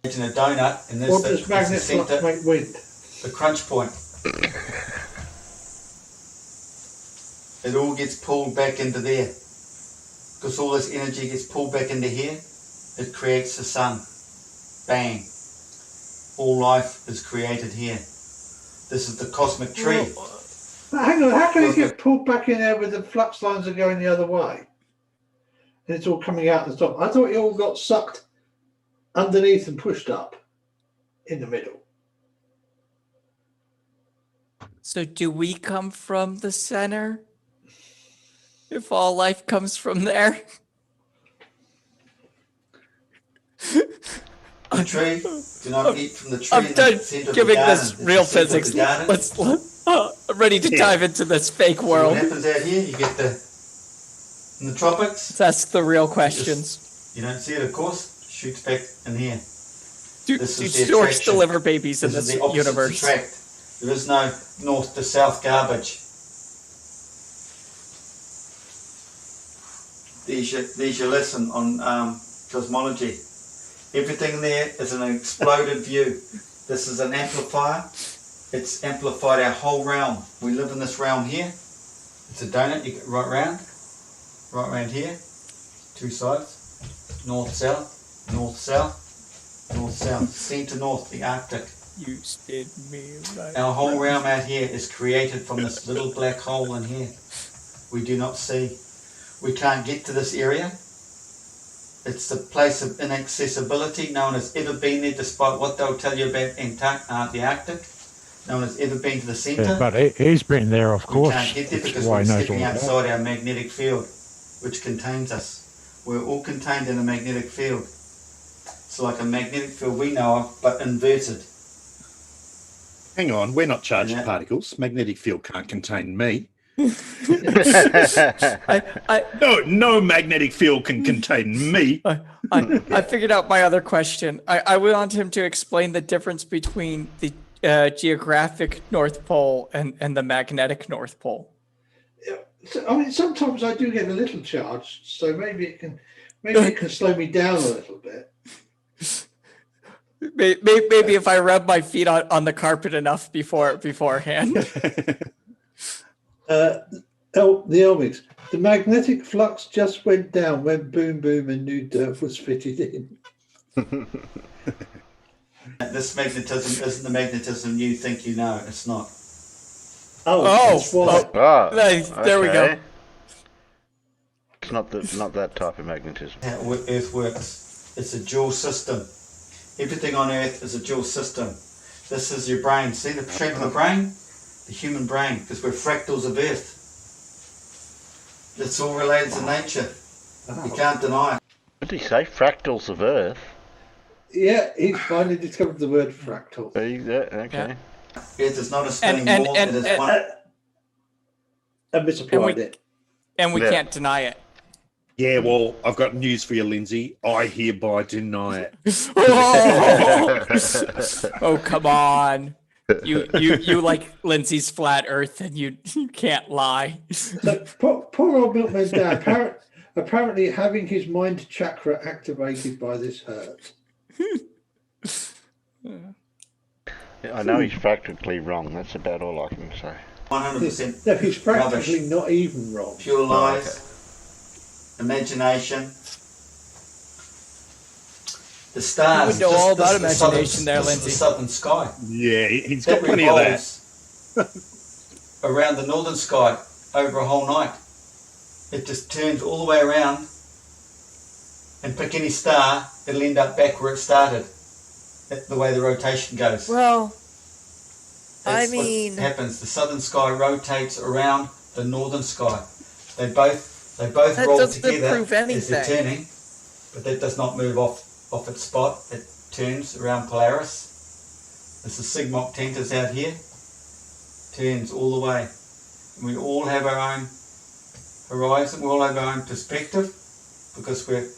E: Imagine a donut, and
D: What
E: there's
D: does
E: the
D: magnet flux
E: centre,
D: make wind?
E: the crunch point. It all gets pulled back into there. Because all this energy gets pulled back into here, it creates the sun. Bang. All life is created here. This is the cosmic tree.
D: But hang on, how can it get pulled back in there with the flux lines are going the other way? And it's all coming out the top. I thought it all got sucked underneath and pushed up in the middle.
C: So do we come from the center? If all life comes from there?
E: The tree, do not eat from the tree.
C: I'm
E: in
C: done
E: the centre of
C: giving
E: the garden.
C: this
E: It's
C: real
E: the centre of
C: physics.
E: the garden.
C: I'm ready to dive into this fake
E: So
C: world.
E: what happens out here, you get in the tropics,
C: That's the real questions.
E: you don't see it of course, shoots back in here.
C: Do
E: This is the
C: storks
E: attraction.
C: deliver babies in
E: This is
C: this
E: the opposites
C: universe?
E: attract. There is no north to south garbage. There's your lesson on cosmology. Everything there is an exploded view. This is an amplifier. It's amplified our whole realm. We live in this realm here. It's a donut. You get right round here. 2 sides. North, south, north, south, north, south. Centre, north, the Arctic.
C: You spin me right.
E: Our whole realm out here is created from this little black hole in here. We do not see. We can't get to this area. It's the place of inaccessibility. No one has ever been there, despite what they'll tell you about the Arctic. No one has ever been to the centre.
F: Yeah, but he's been there, of
E: We
F: course.
E: can't get there
F: That's
E: because
F: why
E: we're
F: he knows
E: stepping
F: all about it.
E: outside our magnetic field, which contains us. We're all contained in a magnetic field. It's like a magnetic field we know of, but inverted.
B: Hang on, we're not charged
E: Yeah.
B: particles. Magnetic field can't contain me.
C: I
B: No magnetic field can contain me.
C: I figured out my other question. I want him to explain the difference between the geographic North Pole and the magnetic North Pole.
D: So, I mean, sometimes I do get a little charged, so maybe it can slow me down a little bit.
C: Maybe if I rub my feet on the carpet enough beforehand.
D: The Elmix. The magnetic flux just went down when Boom Boom and New Derp was fitted in.
E: This magnetism isn't the magnetism you think you know. It's not.
D: That's why.
C: There we go.
A: Okay. It's not that type of magnetism.
E: How Earth works. It's a dual system. Everything on Earth is a dual system. This is your brain. See the shape of the brain? The human brain, because we're fractals of Earth. It's all related to nature. You can't deny it.
A: What did he say? Fractals of Earth?
D: Yeah, he finally discovered the word fractal.
A: Okay.
E: Earth is not a spinning
C: And-
E: ball.
C: and-
E: it is
C: and-
E: one.
D: I misapplied
C: And
D: it.
C: And we
A: Yeah.
C: can't deny it.
B: Yeah, well, I've got news for you, Lindsay. I hereby deny it.
C: Oh, come on. You like Lindsay's flat earth and you can't lie.
D: So poor old Milkman's dad, apparently having his mind chakra activated by this hurt.
A: I know he's practically wrong. That's about all I can say.
E: 100%
D: No, he's practically
E: rubbish.
D: not even wrong.
E: Pure lies, imagination. The stars.
C: You would know all about
E: the southern-
C: imagination there,
E: this is
C: Lindsay.
E: the southern sky.
B: Yeah, he's
E: That
B: got plenty of that.
E: revolves around the northern sky over a whole night. It just turns all the way around, and pick any star, it'll end up back where it started. That's the way the rotation goes.
C: Well,
E: That's what happens. The southern sky rotates around the northern sky. They both
C: That
E: roll
C: doesn't
E: together
C: prove
E: as they're
C: anything.
E: turning, but that does not move off its spot. It turns around Polaris. There's the Sigma Octantis out here. Turns all the way. And we all have our own horizon. We all have our own perspective, because we're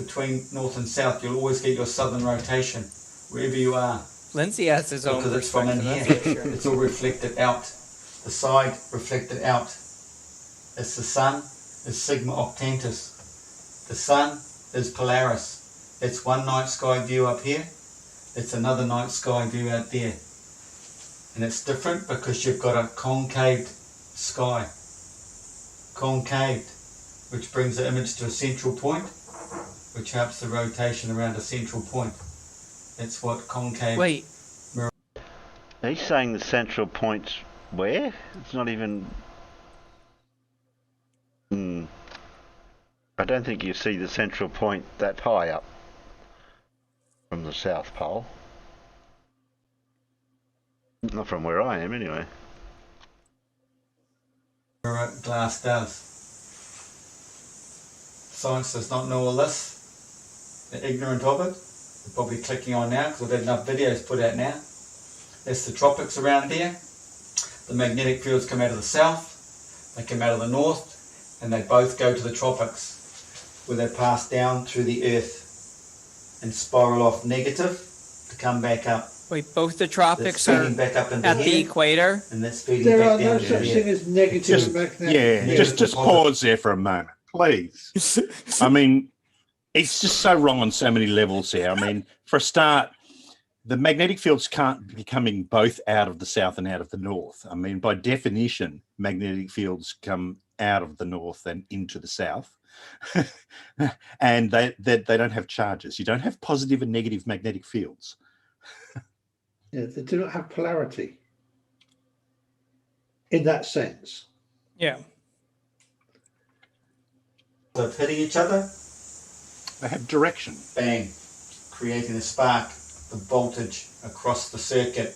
E: between north and south. You'll always get your southern rotation wherever you are,
C: Lindsay has his own
E: because it's from in
C: perspective.
E: here.
C: That's for sure.
E: It's all reflected out. The side reflected out. It's the sun is Sigma Octantis. The sun is Polaris. It's one night sky view up here. It's another night sky view out there. And it's different because you've got a concaved sky. Concaved, which brings the image to a central point, which helps the rotation around a central point. That's what concave.
C: Wait,
A: He's saying the central point's where? It's not even... I don't think you see the central point that high up from the South Pole. Not from where I am, anyway.
E: Glass does. Science does not know all this. They're ignorant of it. They're probably clicking on now because we've had enough videos put out now. There's the tropics around there. The magnetic fields come out of the south, they come out of the north, and they both go to the tropics, where they pass down through the earth and spiral off negative to come back up.
C: wait, both the
E: That's
C: tropics are
E: feeding back up into
C: at the
E: here,
C: equator?
E: and that's feeding
D: There
E: back
D: are
E: down
D: no
E: into
D: such
E: here.
D: thing as negative
B: Just,
D: magnetic.
B: yeah,
E: Yeah,
B: just
E: it's a
B: pause there for a moment, please. I mean, it's just so wrong on so many levels here. I mean, for a start, the magnetic fields can't be coming both out of the south and out of the north. I mean, by definition, magnetic fields come out of the north and into the south. And they don't have charges. You don't have positive and negative magnetic fields.
D: Yeah, they do not have polarity in that sense.
C: Yeah.
E: So hitting each other,
B: They have direction.
E: bang, creating a spark, the voltage across the circuit.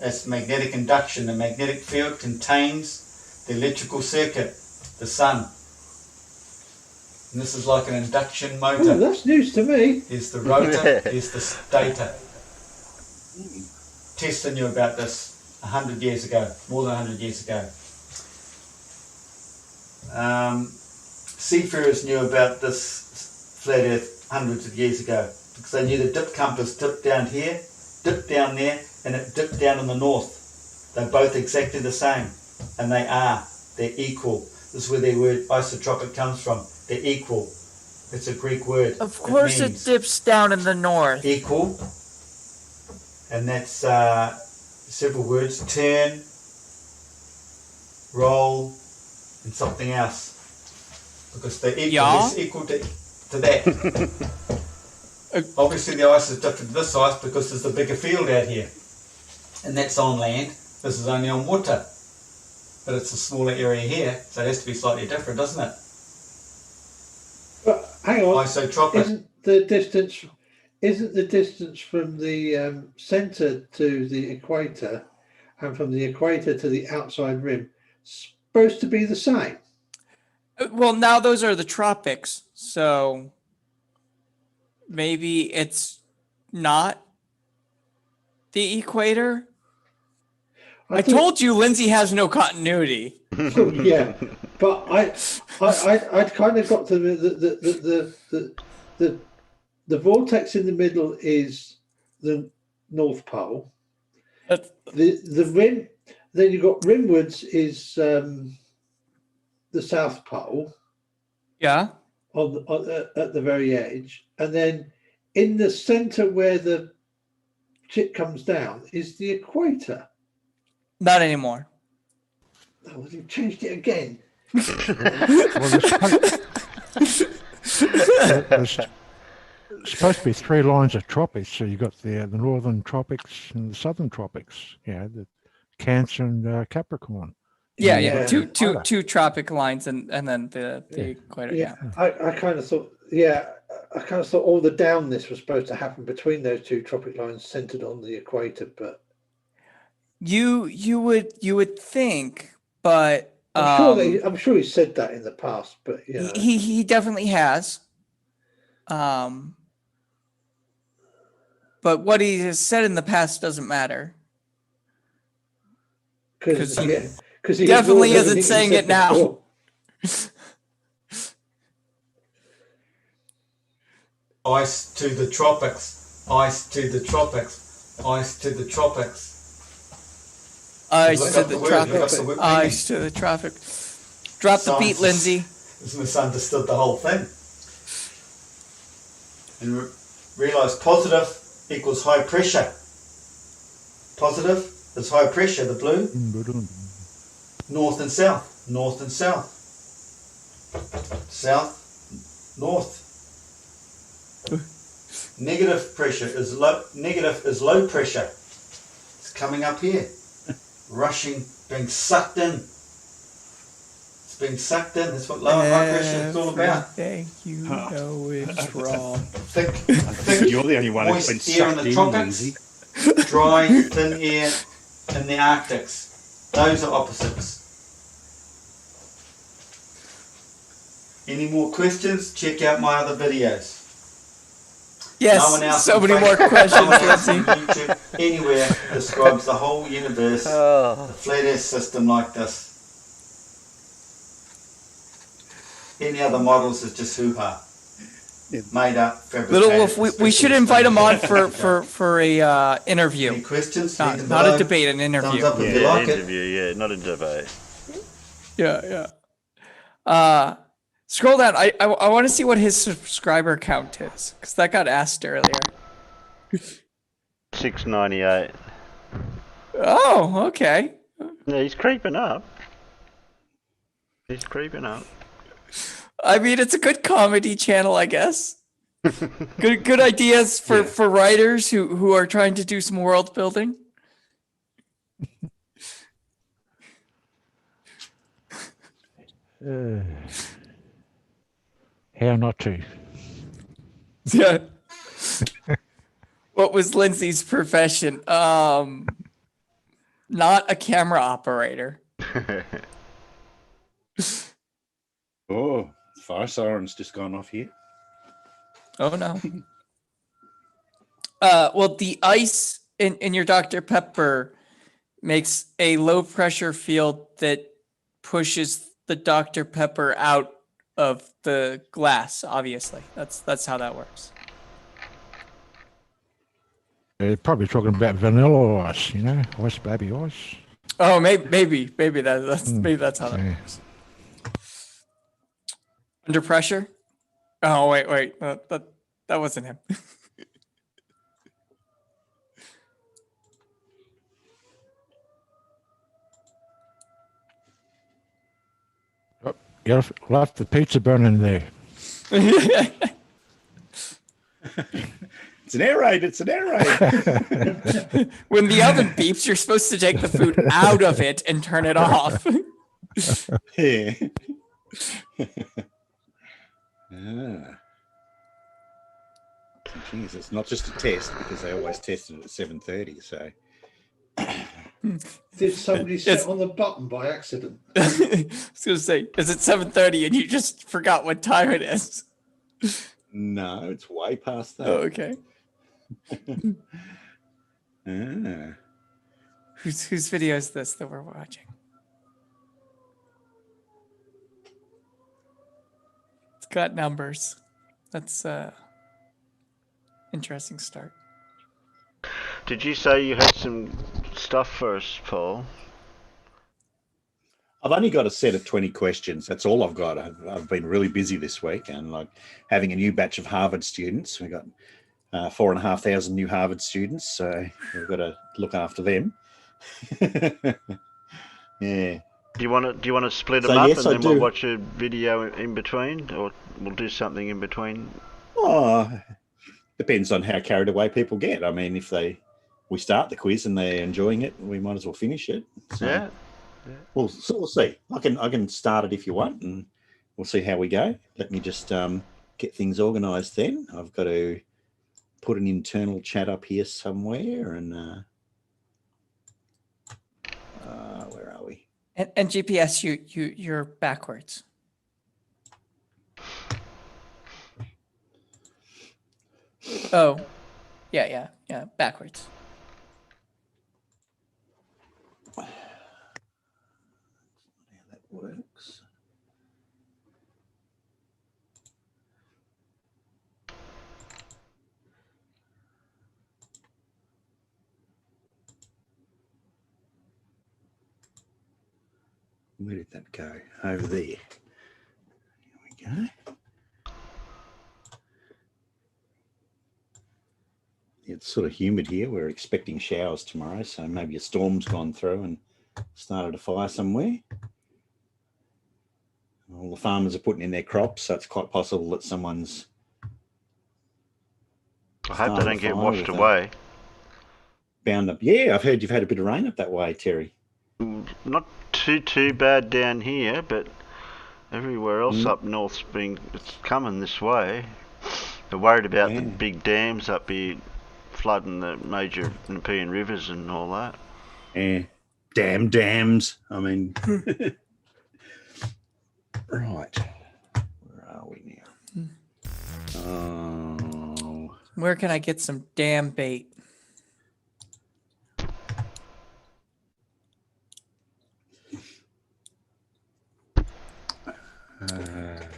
E: That's magnetic induction. The magnetic field contains the electrical circuit, the sun. And this is like an induction
D: Oh,
E: motor.
D: that's news to me.
E: Here's the rotor, here's the stator. Tesla knew about this 100 years ago, more than 100 years ago. Seafarers knew about this flat earth hundreds of years ago, because they knew the dip compass dipped down here, dipped down there, and it dipped down in the north. They're both exactly the same, and they're equal. This is where their word isotropic comes from. They're equal. It's a Greek word.
C: Of course it
E: means
C: dips down in the north.
E: equal, and that's several words: turn, roll, and something else, because they're equal.
C: Yeah.
E: It's equal to that. Obviously the ice is different to this ice because there's a bigger field out here, and that's on land. This is only on water, but it's a smaller area here, so it has to be slightly different, doesn't it?
D: But hang on,
E: Isotropic.
D: isn't the distance from the centre to the equator and from the equator to the outside rim supposed to be the same?
C: Well, now those are the tropics, so maybe it's not the equator. I
D: thought-
C: told you Lindsay has no continuity.
D: Yeah, But I'd kind of got to the vortex in the middle is the North Pole. The rim, then you've got rimwards is the South Pole.
C: Yeah.
D: At the very edge, and then in the center where the chip comes down is the equator.
C: Not anymore.
D: Oh, you've changed it again.
F: There's supposed to be 3 lines of tropics. So you've got the northern tropics and the southern tropics. Yeah, the Cancer and Capricorn.
C: Yeah. Two tropic lines and then the equator. Yeah.
D: I kind of thought. I kind of thought all the downness was supposed to happen between those two tropic lines centered on the equator, but
C: you would think, but
D: I'm sure he said that in the past, but yeah,
C: he definitely has. But what he has said in the past doesn't matter
D: because he
C: definitely isn't saying it now.
E: Ice to the tropics, ice to the tropics, ice to the tropics.
C: Ice to the tropics, ice to the tropics. Drop the beat, Lindsay.
E: Has misunderstood the whole thing. And realise positive equals high pressure. Positive is high pressure, the blue. North and south, north and south. South, north. Negative pressure is low. Negative is low pressure. It's coming up here, rushing, being sucked in. It's being sucked in. That's what low and high pressure is all about.
C: You know it's wrong.
E: Thick,
B: I think you're the only one who's been
E: moist air in
B: sucked
E: the
B: in,
E: tropics,
B: Lindsay.
E: dry, thin air in the Arctics. Those are opposites. Any more questions? Check out my other videos.
C: Yes,
E: No one else
C: so
E: on
C: many more
E: Facebook,
C: questions,
E: no one else on
C: Lindsay.
E: YouTube, anywhere describes the whole universe, the flat Earth system like this. Any other models is just hoo-ha. Made up, fabricated.
C: Little Wolf, we should invite him on for a interview.
E: Any questions?
C: Not a debate, an interview.
E: Thumbs up if you like it.
A: Interview, yeah, not a debate.
C: Yeah. Scroll down. I want to see what his subscriber count is, because that got asked earlier.
A: 698.
C: Oh, okay.
A: Yeah, he's creeping up. He's creeping up.
C: I mean, it's a good comedy channel, I guess. Good ideas for writers who are trying to do some world building.
F: How not to?
C: Yeah. What was Lindsay's profession? Not a camera operator.
B: Oh, fire siren's just gone off here.
C: Oh no. Well, the ice in your Dr. Pepper makes a low pressure field that pushes the Dr. Pepper out of the glass, obviously. That's how that works.
F: They're probably talking about vanilla ice, ice baby ice.
C: Oh, maybe that's how that works. Under pressure? Oh wait, that wasn't him.
F: You left the pizza burning there.
B: It's an air raid. It's an air raid.
C: When the oven beeps, you're supposed to take the food out of it and turn it off.
B: Yeah. Jeez, it's not just a test because they always test it at 7:30. So,
D: did somebody sit on the button by accident?
C: I was gonna say, is it 7:30 and you just forgot what time it is?
B: No, it's way past that.
C: Oh, okay.
B: Ah.
C: Whose video is this that we're watching? got numbers. That's interesting start.
A: Did you say you had some stuff for us, Paul?
B: I've only got a set of 20 questions. That's all I've got. I've been really busy this week and like having a new batch of Harvard students. We got 4,500 new Harvard students, so we've got to look after them. Yeah.
A: Do you want to split them
B: So,
A: up
B: yes,
A: and
B: I
A: then we'll
B: do.
A: watch a video in between, or we'll do something in between?
B: Oh, depends on how carried away people get. I mean, if we start the quiz and they're enjoying it, we might as well finish it. So,
A: Yeah.
B: we'll see. I can start it if you want, and we'll see how we go. Let me just get things organised. Then I've got to put an internal chat up here somewhere, and where are we?
C: And GPS, you're backwards. Oh, yeah, backwards.
B: How that works. Where did that go? Over there. Here we go. It's sort of humid here. We're expecting showers tomorrow, so maybe a storm's gone through and started a fire somewhere. All the farmers are putting in their crops, so it's quite possible that someone's...
A: I hope they don't get washed away.
B: Bound up. Yeah, I've heard you've had a bit of rain up that way, Terry.
A: Not too bad down here, but everywhere else up north's it's coming this way. They're worried about the big dams up here flooding the major Nepean rivers and all that.
B: Yeah, damn dams. I mean, right. Where are we now? Oh,
C: Where can I get some damn bait?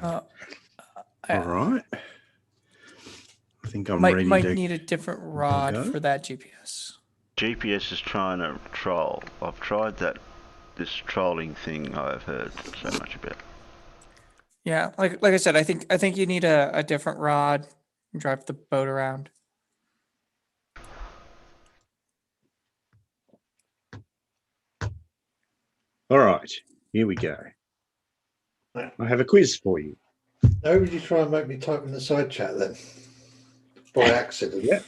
B: all right. I think I'm
C: Might
B: ready
C: need a different rod for that GPS.
A: GPS is trying to troll. I've tried this trolling thing I've heard so much about.
C: Yeah, like I said, I think you need a different rod and drive the boat around.
B: All right, here we go. I have a quiz for you.
D: How would you try and make me type in the side chat then? By accident.
B: Yeah.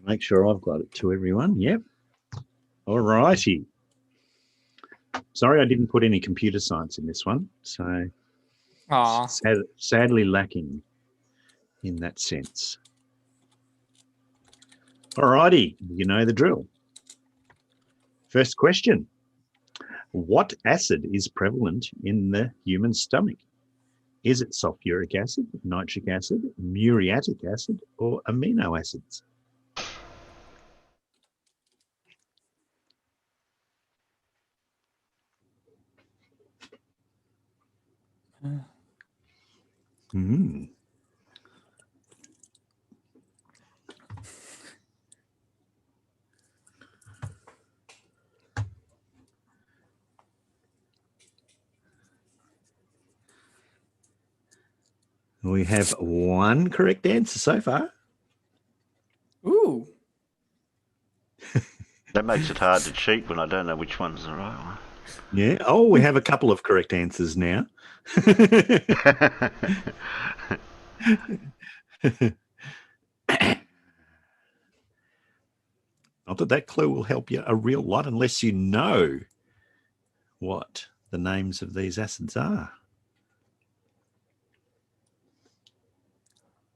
B: Make sure I've got it to everyone. Yep. All righty. Sorry, I didn't put any computer science in this one, so sadly lacking in that sense. All righty, you know the drill. First question. What acid is prevalent in the human stomach? Is it sulfuric acid, nitric acid, muriatic acid, or amino acids? We have one correct answer so far.
C: Ooh.
A: That makes it hard to cheat when I don't know which one's the right one.
B: Yeah. Oh, we have a couple of correct answers now. Not that clue will help you a real lot unless you know what the names of these acids are.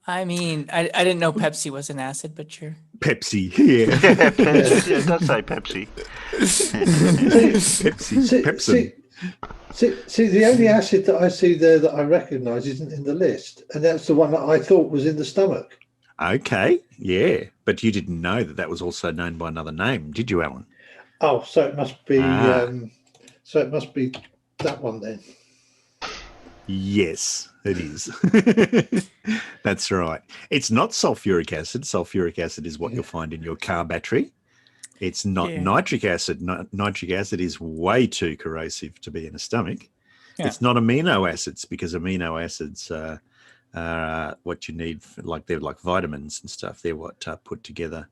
C: I mean, I didn't know Pepsi was an acid, but sure.
B: Pepsi, yeah.
A: Pepsi. It does say Pepsi.
B: Pepsi.
D: See, the only acid that I see there that I recognise isn't in the list, and that's the one that I thought was in the stomach.
B: Okay, yeah, but you didn't know that was also known by another name, did you, Alan?
D: Oh, so it must be. So it must be that one then.
B: Yes, it is. That's right. It's not sulfuric acid. Sulfuric acid is what you'll find in your car battery. It's not nitric acid. Nitric acid is way too corrosive to be in a stomach.
C: Yeah.
B: It's not amino acids, because amino acids are what you need they're like vitamins and stuff. They're what put together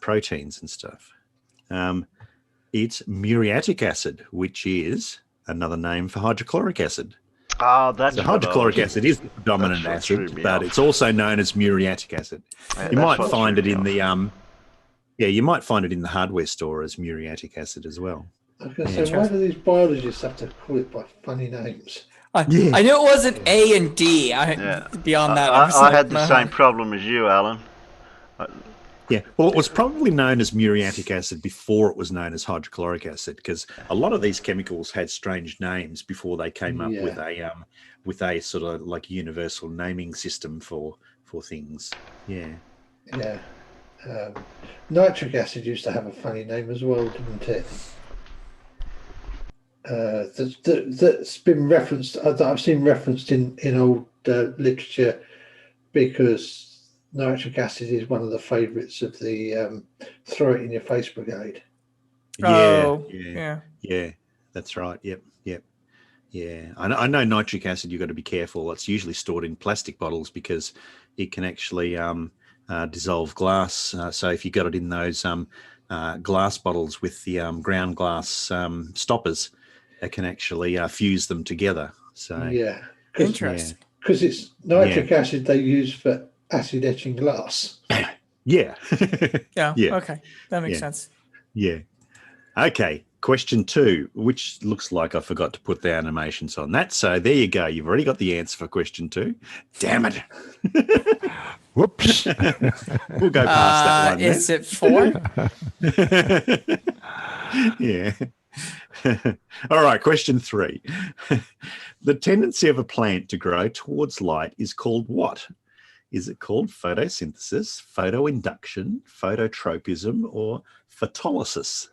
B: proteins and stuff. It's muriatic acid, which is another name for hydrochloric acid.
A: Oh, that's
B: so hydrochloric acid is the predominant acid, but it's also known as muriatic acid.
A: Yeah,
B: you might find it in the you might find it in the hardware store as muriatic acid as well.
D: I was going to say, why do these biologists have to call it by funny names?
C: I knew it wasn't A and D. Beyond that,
A: I had the same problem as you, Alan.
B: Yeah, well, it was probably known as muriatic acid before it was known as hydrochloric acid, because a lot of these chemicals had strange names before they came up with a sort of like universal naming system for things. Yeah.
D: Yeah. Nitric acid used to have a funny name as well, didn't it? That's been referenced. That I've seen referenced in old literature, because nitric acid is one of the favourites of the throw it in your face brigade.
B: Yeah, that's right. Yep. Yeah, I know nitric acid. You've got to be careful. It's usually stored in plastic bottles because it can actually dissolve glass. So if you got it in those glass bottles with the ground glass stoppers, it can actually fuse them together. So
D: yeah,
C: interesting.
D: Because it's nitric acid they use for acid etching glass.
B: Yeah.
C: Okay, that makes sense.
B: Yeah. Okay. Question 2, which looks like I forgot to put the animations on that. So there you go. You've already got the answer for question 2. Damn it.
F: Whoops.
B: We'll go past that one.
C: Is it 4?
B: Yeah. All right. Question 3. The tendency of a plant to grow towards light is called what? Is it called photosynthesis, photoinduction, phototropism, or photolysis?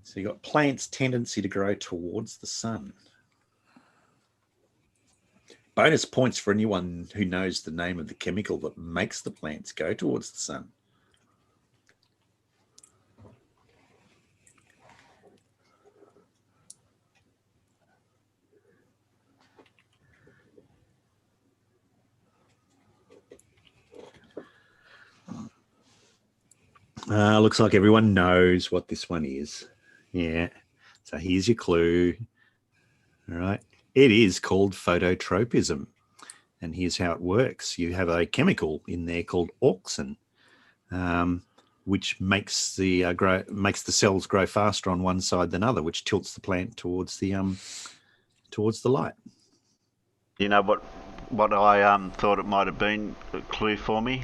B: So you've got plants' tendency to grow towards the sun. Bonus points for anyone who knows the name of the chemical that makes the plants go towards the sun. Looks like everyone knows what this one is. Yeah. So here's your clue. All right. It is called phototropism. And here's how it works. You have a chemical in there called auxin, which makes the cells grow faster on one side than other, which tilts the plant towards the light.
A: You know what I thought it might have been a clue for me?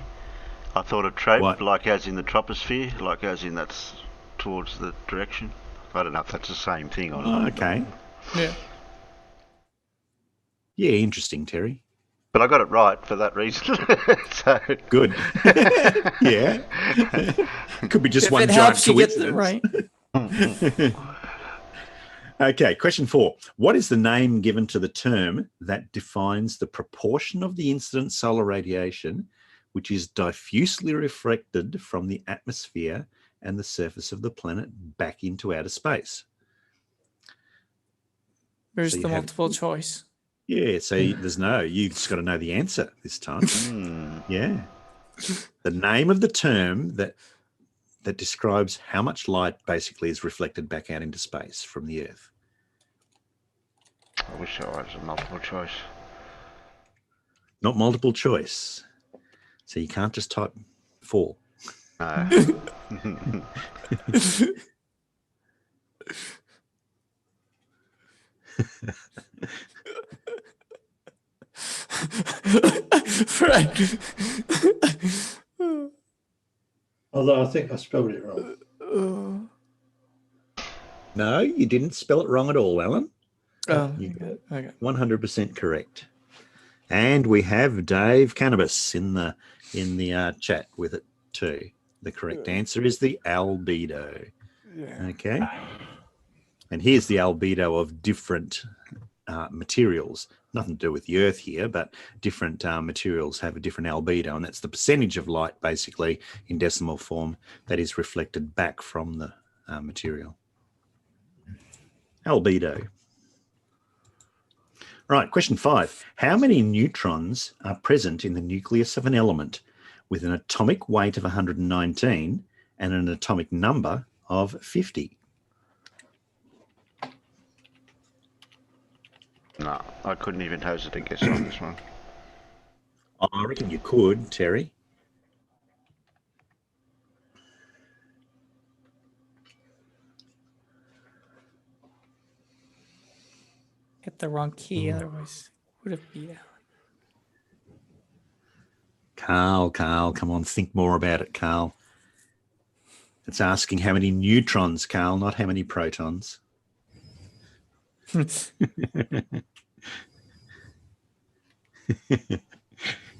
A: I thought a trope, like as in the troposphere, like as in that's towards the direction. I don't know if that's the same thing or not.
B: Okay.
C: Yeah.
B: Yeah, interesting, Terry.
A: But I got it right for that reason. So
B: good. Yeah. Could be just
C: if
B: one
C: it
B: giant
C: helps you
B: coincidence.
C: Get it right.
B: Okay, question 4. What is the name given to the term that defines the proportion of the incident solar radiation which is diffusely reflected from the atmosphere and the surface of the planet back into outer space?
C: There's the multiple choice.
B: Yeah, so there's you've just got to know the answer this time. Yeah. The name of the term that describes how much light basically is reflected back out into space from the Earth.
A: I wish I was a multiple choice.
B: Not multiple choice. So you can't just type 4.
A: No.
C: Fred.
D: Although I think I spelled it wrong.
B: No, you didn't spell it wrong at all, Alan.
C: Oh,
B: You
C: okay.
B: 100% correct. And we have Dave Cannabis in the chat with it too. The correct answer is the albedo.
C: Yeah.
B: Okay. And here's the albedo of different materials. Nothing to do with the Earth here, but different materials have a different albedo, and that's the percentage of light, basically, in decimal form that is reflected back from the material. Albedo. Right, question 5. How many neutrons are present in the nucleus of an element with an atomic weight of 119 and an atomic number of 50?
A: No, I couldn't even hazard a guess on this one.
B: I reckon you could, Terry.
C: Hit the wrong key, otherwise would have beat out.
B: Carl, come on, think more about it, Carl. It's asking how many neutrons, Carl, not how many protons.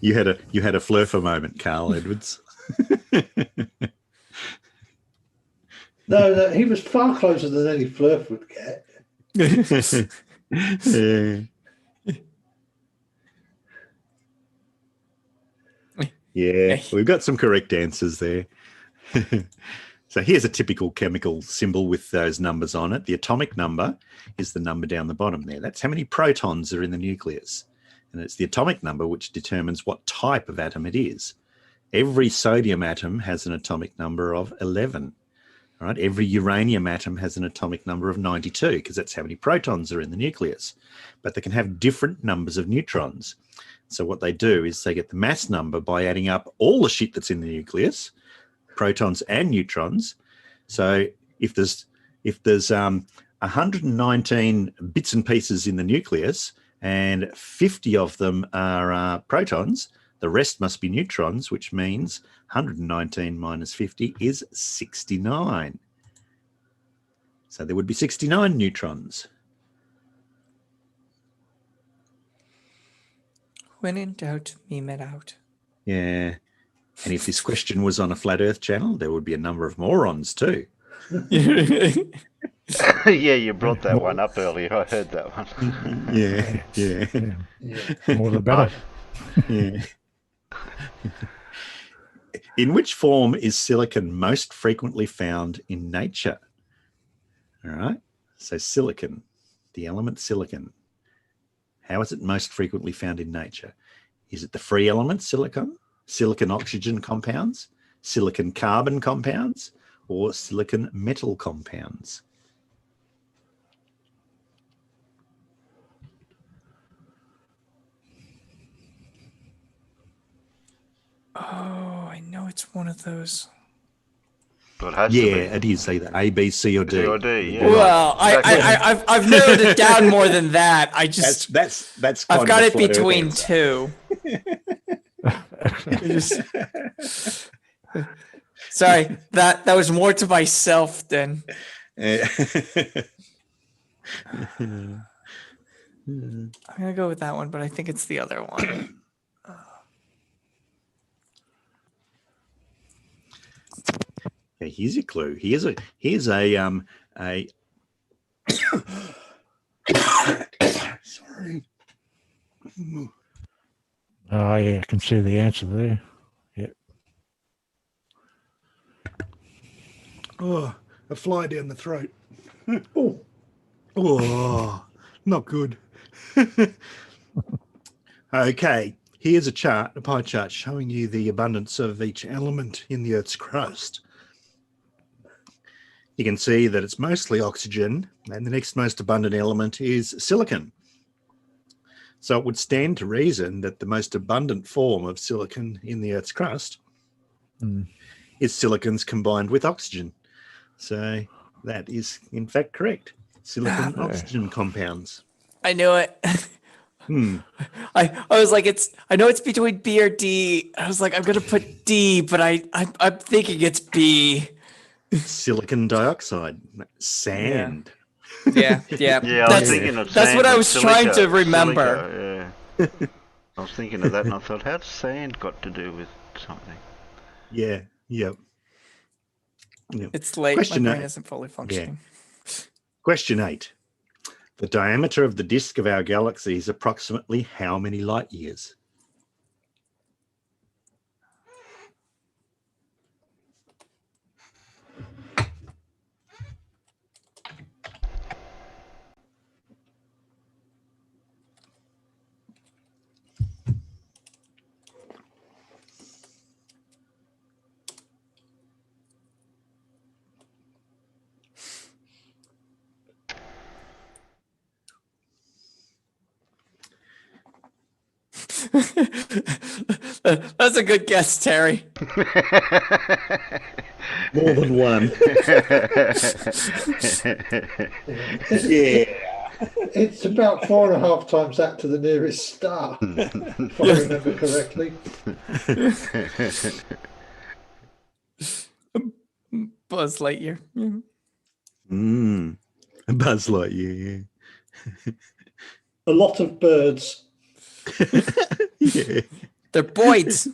B: You had a flurfer moment, Carl Edwards.
D: No, he was far closer than any Flurf would get.
B: Yeah, we've got some correct answers there. So here's a typical chemical symbol with those numbers on it. The atomic number is the number down the bottom there. That's how many protons are in the nucleus. And it's the atomic number which determines what type of atom it is. Every sodium atom has an atomic number of 11. All right? Every uranium atom has an atomic number of 92 because that's how many protons are in the nucleus. But they can have different numbers of neutrons. So what they do is they get the mass number by adding up all the shit that's in the nucleus, protons and neutrons. So if there's 119 bits and pieces in the nucleus and 50 of them are protons, the rest must be neutrons, which means 119 minus 50 is 69. So there would be 69 neutrons.
C: When in doubt, meme it out.
B: Yeah. And if this question was on a flat Earth channel, there would be a number of morons too.
A: Yeah, you brought that one up earlier. I heard that one.
B: Yeah.
F: More the better.
B: Yeah. In which form is silicon most frequently found in nature? All right. So silicon, the element silicon. How is it most frequently found in nature? Is it the free element silicon, silicon oxygen compounds, silicon carbon compounds, or silicon metal compounds?
C: Oh, I know it's one of those.
A: But it has
B: Yeah,
A: to be.
B: it is either A, B, C, or D.
A: C or D, yeah.
C: Well,
A: Exactly.
C: I've narrowed it down more than that. I just
B: That's
C: I've
B: kind
C: got
B: of
C: it
B: a flat Earth
C: between
B: answer.
C: two. Sorry, that was more to myself than. I'm gonna go with that one, but I think it's the other one.
B: Yeah, here's a clue. Here's a sorry.
F: Oh, yeah, I can see the answer there. Yep.
B: Oh, a fly down the throat. Oh, not good. Okay, here's a chart, a pie chart showing you the abundance of each element in the Earth's crust. You can see that it's mostly oxygen, and the next most abundant element is silicon. So it would stand to reason that the most abundant form of silicon in the Earth's crust is silicons combined with oxygen. So that is, in fact, correct. Silicon oxygen compounds.
C: I knew it. I was like, I know it's between B or D. I was like, I'm gonna put D, but I'm thinking it's B.
B: Silicon dioxide, sand.
C: Yeah.
A: Yeah, I was thinking of
C: That's
A: sand
C: what I
A: with
C: was trying to remember.
A: Silica, yeah. I was thinking of that and I thought, how's sand got to do with something?
B: Yeah.
C: It's late.
B: Question
C: My brain
B: eight.
C: isn't fully functioning.
B: Question 8. The diameter of the disk of our galaxy is approximately how many light years?
C: That's a good guess, Terry.
B: More than one. Yeah.
D: It's about 4.5 times that to the nearest star, if I remember correctly.
C: Buzz Lightyear.
B: Buzz Lightyear, yeah.
D: A lot of birds.
B: Yeah.
C: They're boids.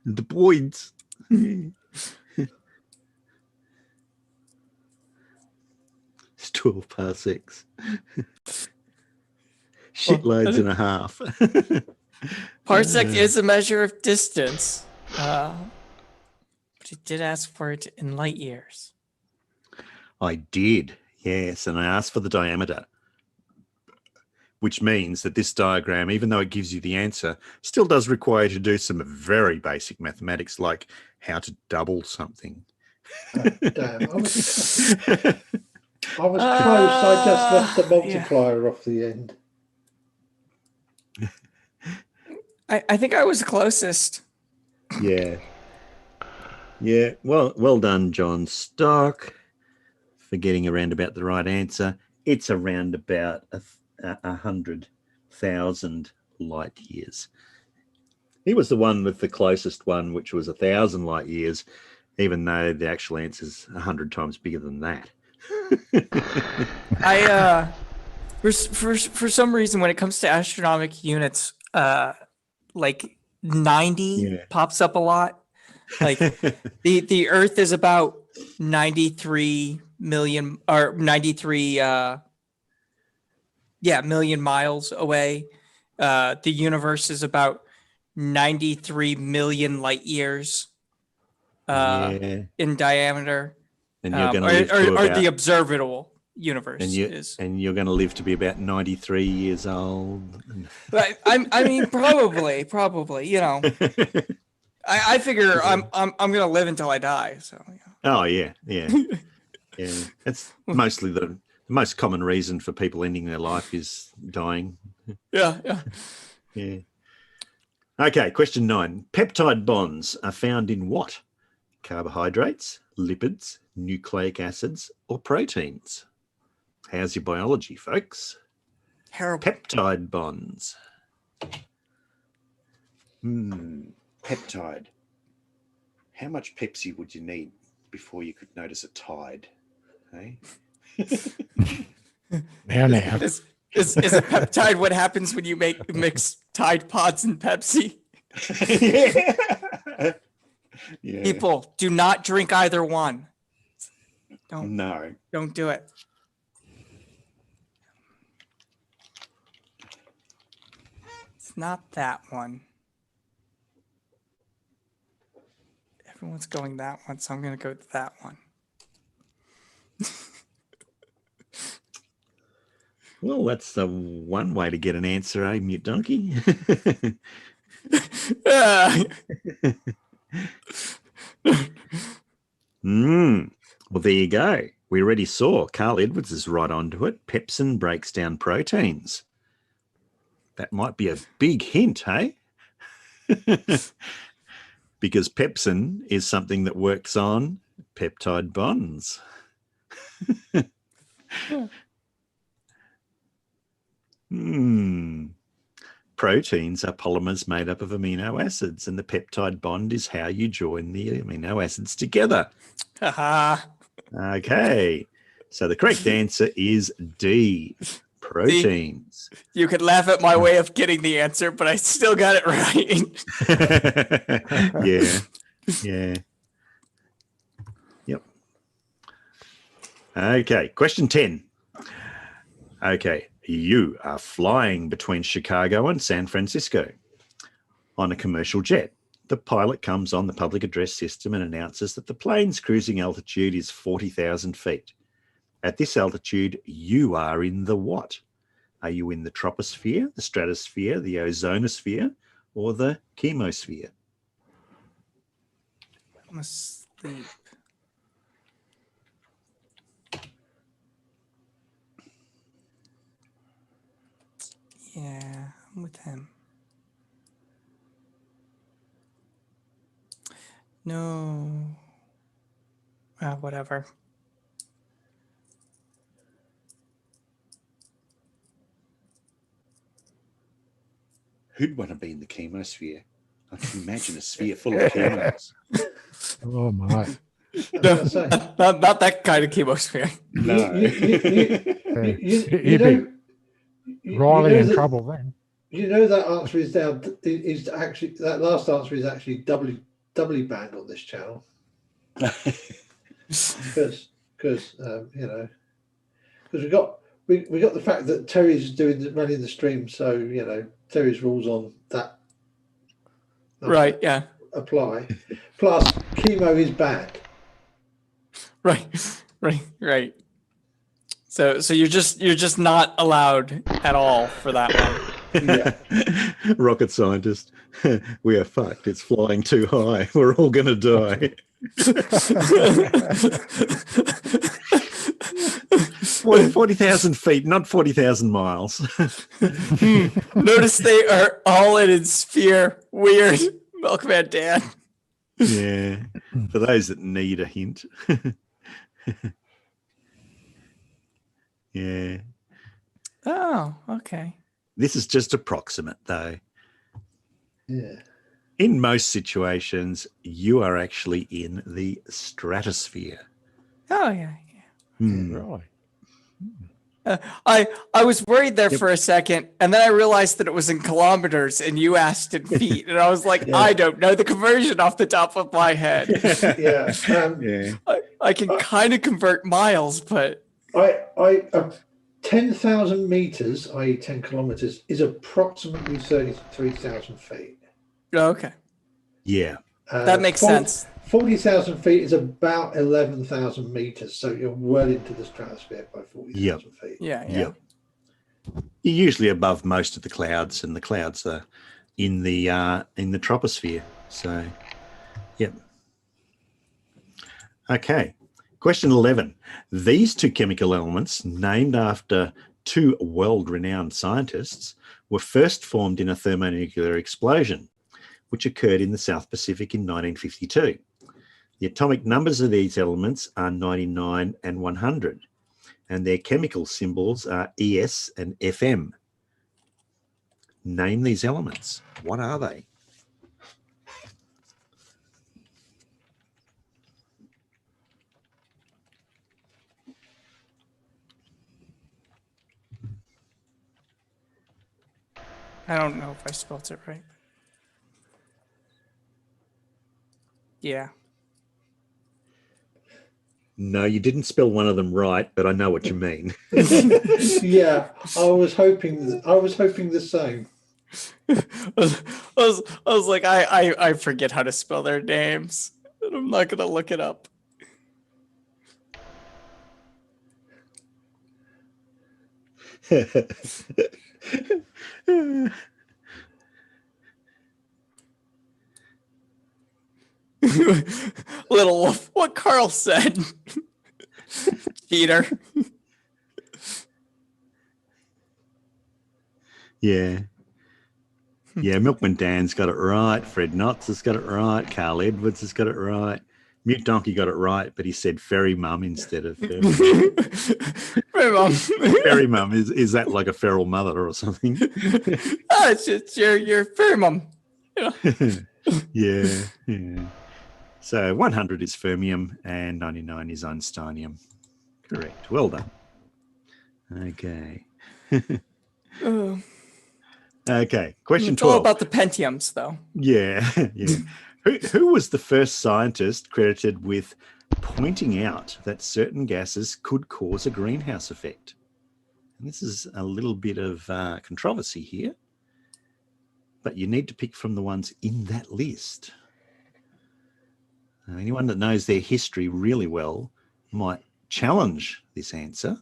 B: The boids. It's 12 parsecs. Shitloads and a half.
C: Parsec is a measure of distance, but it did ask for it in light years.
B: I did, yes, and I asked for the diameter, which means that this diagram, even though it gives you the answer, still does require you to do some very basic mathematics, like how to double something.
D: Damn, I was close. I just left the multiplier off the end.
C: I think I was closest.
B: Yeah. Yeah. Well done, John Stock, for getting around about the right answer. It's around about 100,000 light years. He was the one with the closest one, which was 1,000 light years, even though the actual answer is 100 times bigger than that.
C: For some reason, when it comes to astronomical units, like 90 pops up a lot. Like the Earth is about 93 million or 93 million miles away. The universe is about 93 million light years in diameter.
B: And you're going to live to
C: or
B: about,
C: the observable universe
B: and you're going to live to be about 93 years old.
C: I mean, probably, you know. I figure I'm going to live until I die. So. Yeah.
B: Oh yeah. That's mostly the most common reason for people ending their life is dying.
C: Yeah.
B: Okay, question 9. Peptide bonds are found in what? Carbohydrates, lipids, nucleic acids, or proteins? How's your biology, folks?
C: Terrible.
B: Peptide bonds. Peptide. How much Pepsi would you need before you could notice a tide? Hey?
F: Now.
C: Is a peptide what happens when you mix Tide Pods and Pepsi?
B: Yeah.
C: People, do not drink either one. Don't do it. It's not that one. Everyone's going that one, so I'm going to go with that one.
B: Well, that's the one way to get an answer, eh, mute donkey? Well, there you go. We already saw Carl Edwards is right onto it. Pepsin breaks down proteins. That might be a big hint, hey? Because pepsin is something that works on peptide bonds. Proteins are polymers made up of amino acids, and the peptide bond is how you join the amino acids together. Okay, so the correct answer is D, proteins.
C: You could laugh at my way of getting the answer, but I still got it right.
B: Yeah. Yep. Okay, question 10. Okay, you are flying between Chicago and San Francisco on a commercial jet. The pilot comes on the public address system and announces that the plane's cruising altitude is 40,000 feet. At this altitude, you are in the what? Are you in the troposphere, the stratosphere, the ozonosphere, or the chemosphere?
C: I'm asleep. Yeah, I'm with him. No. Whatever.
B: Who'd want to be in the chemosphere? I can imagine a sphere full of chemos.
F: Oh my.
C: No, not that kind of chemosphere.
B: No.
F: You'd be Riley in trouble then.
D: You know that answer is down. Is actually that last answer is actually doubly banned on this channel because you know, because we got the fact that Terry's running the stream, so you know Terry's rules on that.
C: Right. Yeah.
D: Apply. Plus, chemo is bad.
C: Right. So you're just not allowed at all for that one.
D: Yeah.
B: Rocket scientist, we are fucked. It's flying too high. We're all going to die. 40,000 feet, not 40,000 miles.
C: Notice they are all in its sphere. Weird. Milkman Dan.
B: Yeah. For those that need a hint. Yeah.
C: Oh, okay.
B: This is just approximate, though.
D: Yeah.
B: In most situations, you are actually in the stratosphere.
C: Oh, yeah.
F: Really?
C: I was worried there for a second, and then I realized that it was in kilometers, and you asked in feet, and I was like,
D: Yeah.
C: I don't know the conversion off the top of my head.
D: Yeah.
B: Yeah.
C: I can kind of convert miles, but
D: 10,000 meters, i.e., 10 kilometers, is approximately 33,000 feet.
C: okay,
B: Yeah.
C: that makes sense.
D: 40,000 feet is about 11,000 meters, so you're well into the stratosphere by 40,000 feet.
C: Yeah.
B: Yep. You're usually above most of the clouds, and the clouds are in the troposphere. So, yep. Okay. Question 11. These two chemical elements, named after two world-renowned scientists, were first formed in a thermonuclear explosion, which occurred in the South Pacific in 1952. The atomic numbers of these elements are 99 and 100, and their chemical symbols are ES and FM. Name these elements. What are they?
C: I don't know if I spelled it right. Yeah.
B: No, you didn't spell one of them right, but I know what you mean.
D: Yeah, I was hoping the same.
C: I was like, I forget how to spell their names, and I'm not gonna look it up. Little Wolf, what Carl said. Peter.
B: Yeah. Yeah, Milkman Dan's got it right. Fred Knotts has got it right. Carl Edwards has got it right. Mute Donkey got it right, but he said fairy mum instead of fairy mum.
C: Fairy mum.
B: Fairy mum, is that like a feral mother or something?
C: Oh, it's your fairy mum. You know?
B: Yeah. So 100 is fermium and 99 is einsteinium. Correct. Well done. Okay. Okay. Question
C: It's
B: 12.
C: all about the Pentiums, though.
B: Yeah. Who was the first scientist credited with pointing out that certain gases could cause a greenhouse effect? And this is a little bit of controversy here, but you need to pick from the ones in that list. Now, anyone that knows their history really well might challenge this answer.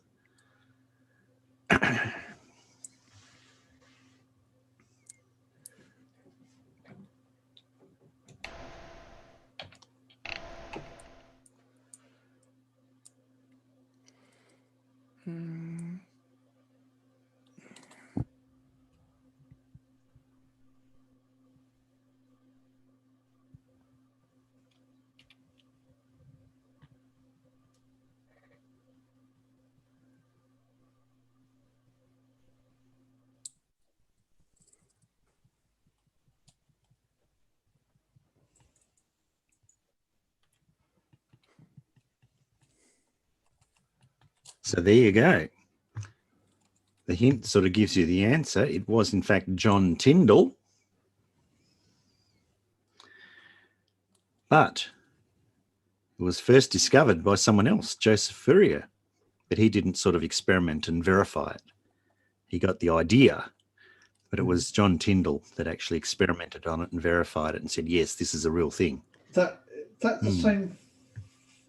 B: So there you go. The hint sort of gives you the answer. It was, in fact, John Tyndall. But it was first discovered by someone else, Joseph Fourier. But he didn't sort of experiment and verify it. He got the idea, but it was John Tyndall that actually experimented on it and verified it and said, yes, this is a real thing.
D: That the same.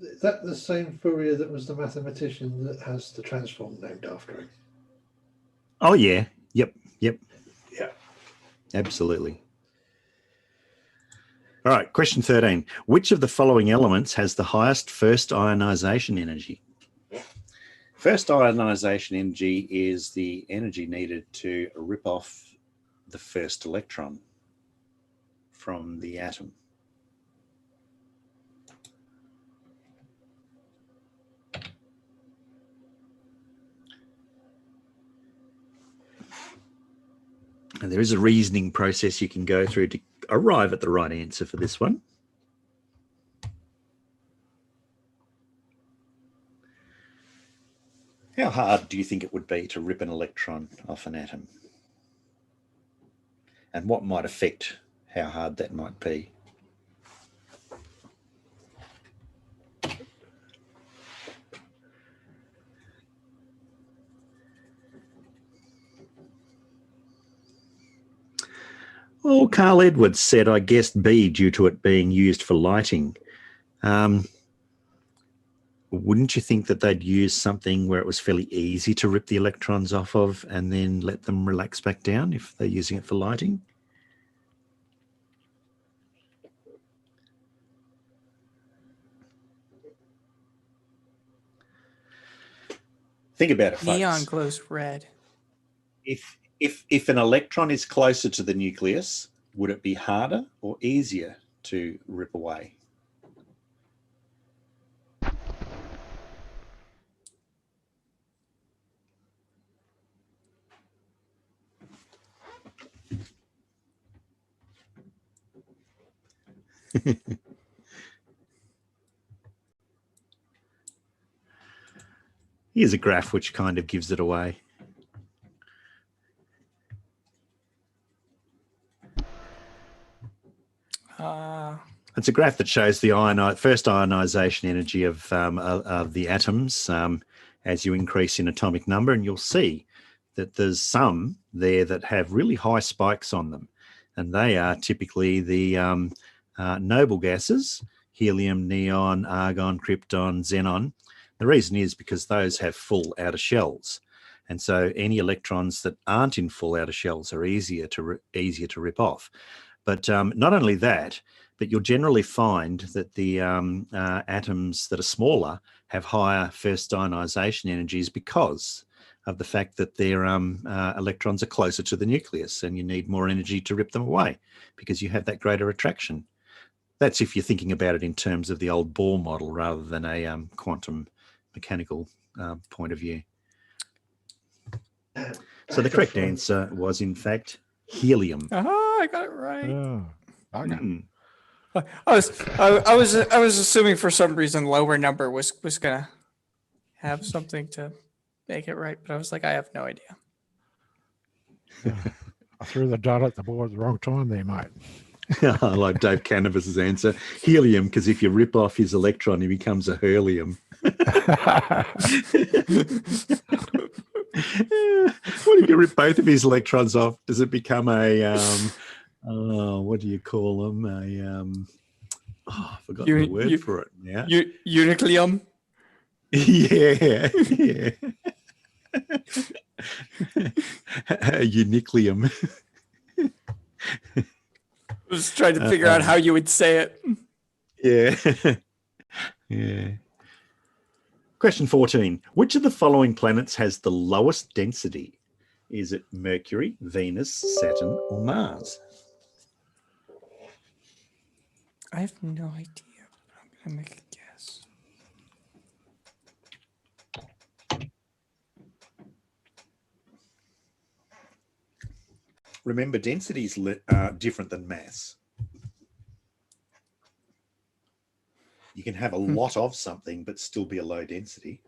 D: Is that the same Fourier that was the mathematician that has the transform named after him?
B: Oh, yeah. Yep.
D: Yeah.
B: Absolutely. All right, question 13. Which of the following elements has the highest first ionization energy? First ionization energy is the energy needed to rip off the first electron from the atom. And there is a reasoning process you can go through to arrive at the right answer for this one. How hard do you think it would be to rip an electron off an atom? And what might affect how hard that might be? Well, Carl Edwards said, I guessed B due to it being used for lighting. Wouldn't you think that they'd use something where it was fairly easy to rip the electrons off of and then let them relax back down if they're using it for lighting? Think about it, folks.
C: Neon glows red.
B: If an electron is closer to the nucleus, would it be harder or easier to rip away? Here's a graph which kind of gives it away. It's a graph that shows the first ionization energy of the atoms as you increase in atomic number, and you'll see that there's some there that have really high spikes on them, and they are typically the noble gases: helium, neon, argon, krypton, xenon. The reason is because those have full outer shells, and so any electrons that aren't in full outer shells are easier to rip off. But not only that, but you'll generally find that the atoms that are smaller have higher first ionization energies because of the fact that their electrons are closer to the nucleus, and you need more energy to rip them away because you have that greater attraction. That's if you're thinking about it in terms of the old Bohr model rather than a quantum mechanical point of view. So the correct answer was, in fact, helium.
C: Oh, I got it right.
F: Oh, I got it.
C: I was assuming for some reason lower number was gonna have something to make it right, but I was like, I have no idea.
F: I threw the dot at the board at the wrong time there, mate.
B: I like Dave Cannabis's answer. Helium, because if you rip off his electron, he becomes a helium. What if you rip both of his electrons off? Does it become a what do you call them? I forgot the word for it now.
C: Uniclium.
B: Yeah. A uniclium.
C: I was trying to figure out how you would say it.
B: Yeah. Yeah. Question 14. Which of the following planets has the lowest density? Is it Mercury, Venus, Saturn, or Mars?
C: I have no idea. I'm going to make a guess.
B: Remember, densities are different than mass. You can have a lot of something, but still be a low density.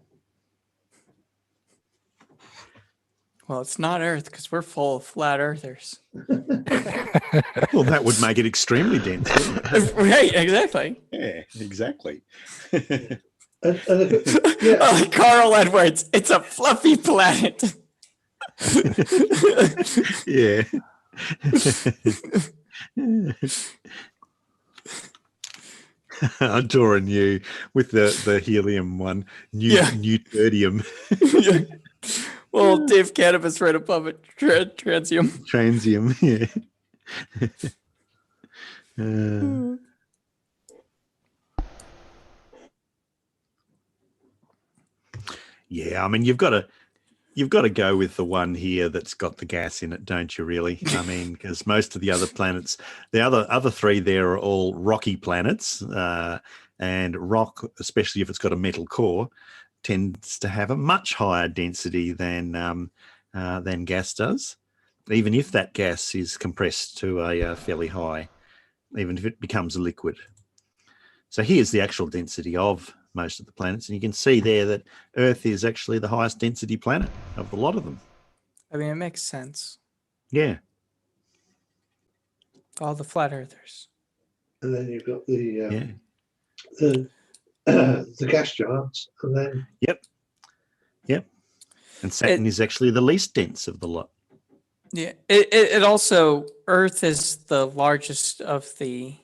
C: Well, it's not Earth because we're full of flat earthers.
B: Well, that would make it extremely dense.
C: Right, exactly.
B: Yeah, exactly.
C: Carl Edwards, it's a fluffy planet.
B: Yeah. I'm drawing you with the helium one, Neuterdium.
C: Yeah. Well, Dave Cannabis right above it, transium.
B: Transium, yeah. Yeah, I mean, you've got to go with the one here that's got the gas in it, don't you? Really? I mean, because most of the other planets, the other three there are all rocky planets, and rock, especially if it's got a metal core, tends to have a much higher density than gas does, even if that gas is compressed to a fairly high, even if it becomes a liquid. So here's the actual density of most of the planets, and you can see there that Earth is actually the highest density planet of a lot of them.
C: I mean, it makes sense.
B: Yeah.
C: All the flat earthers.
D: And then you've got the gas giants, and then
B: Yep. And Saturn is actually the least dense of the lot.
C: Yeah. It also, Earth is the largest of the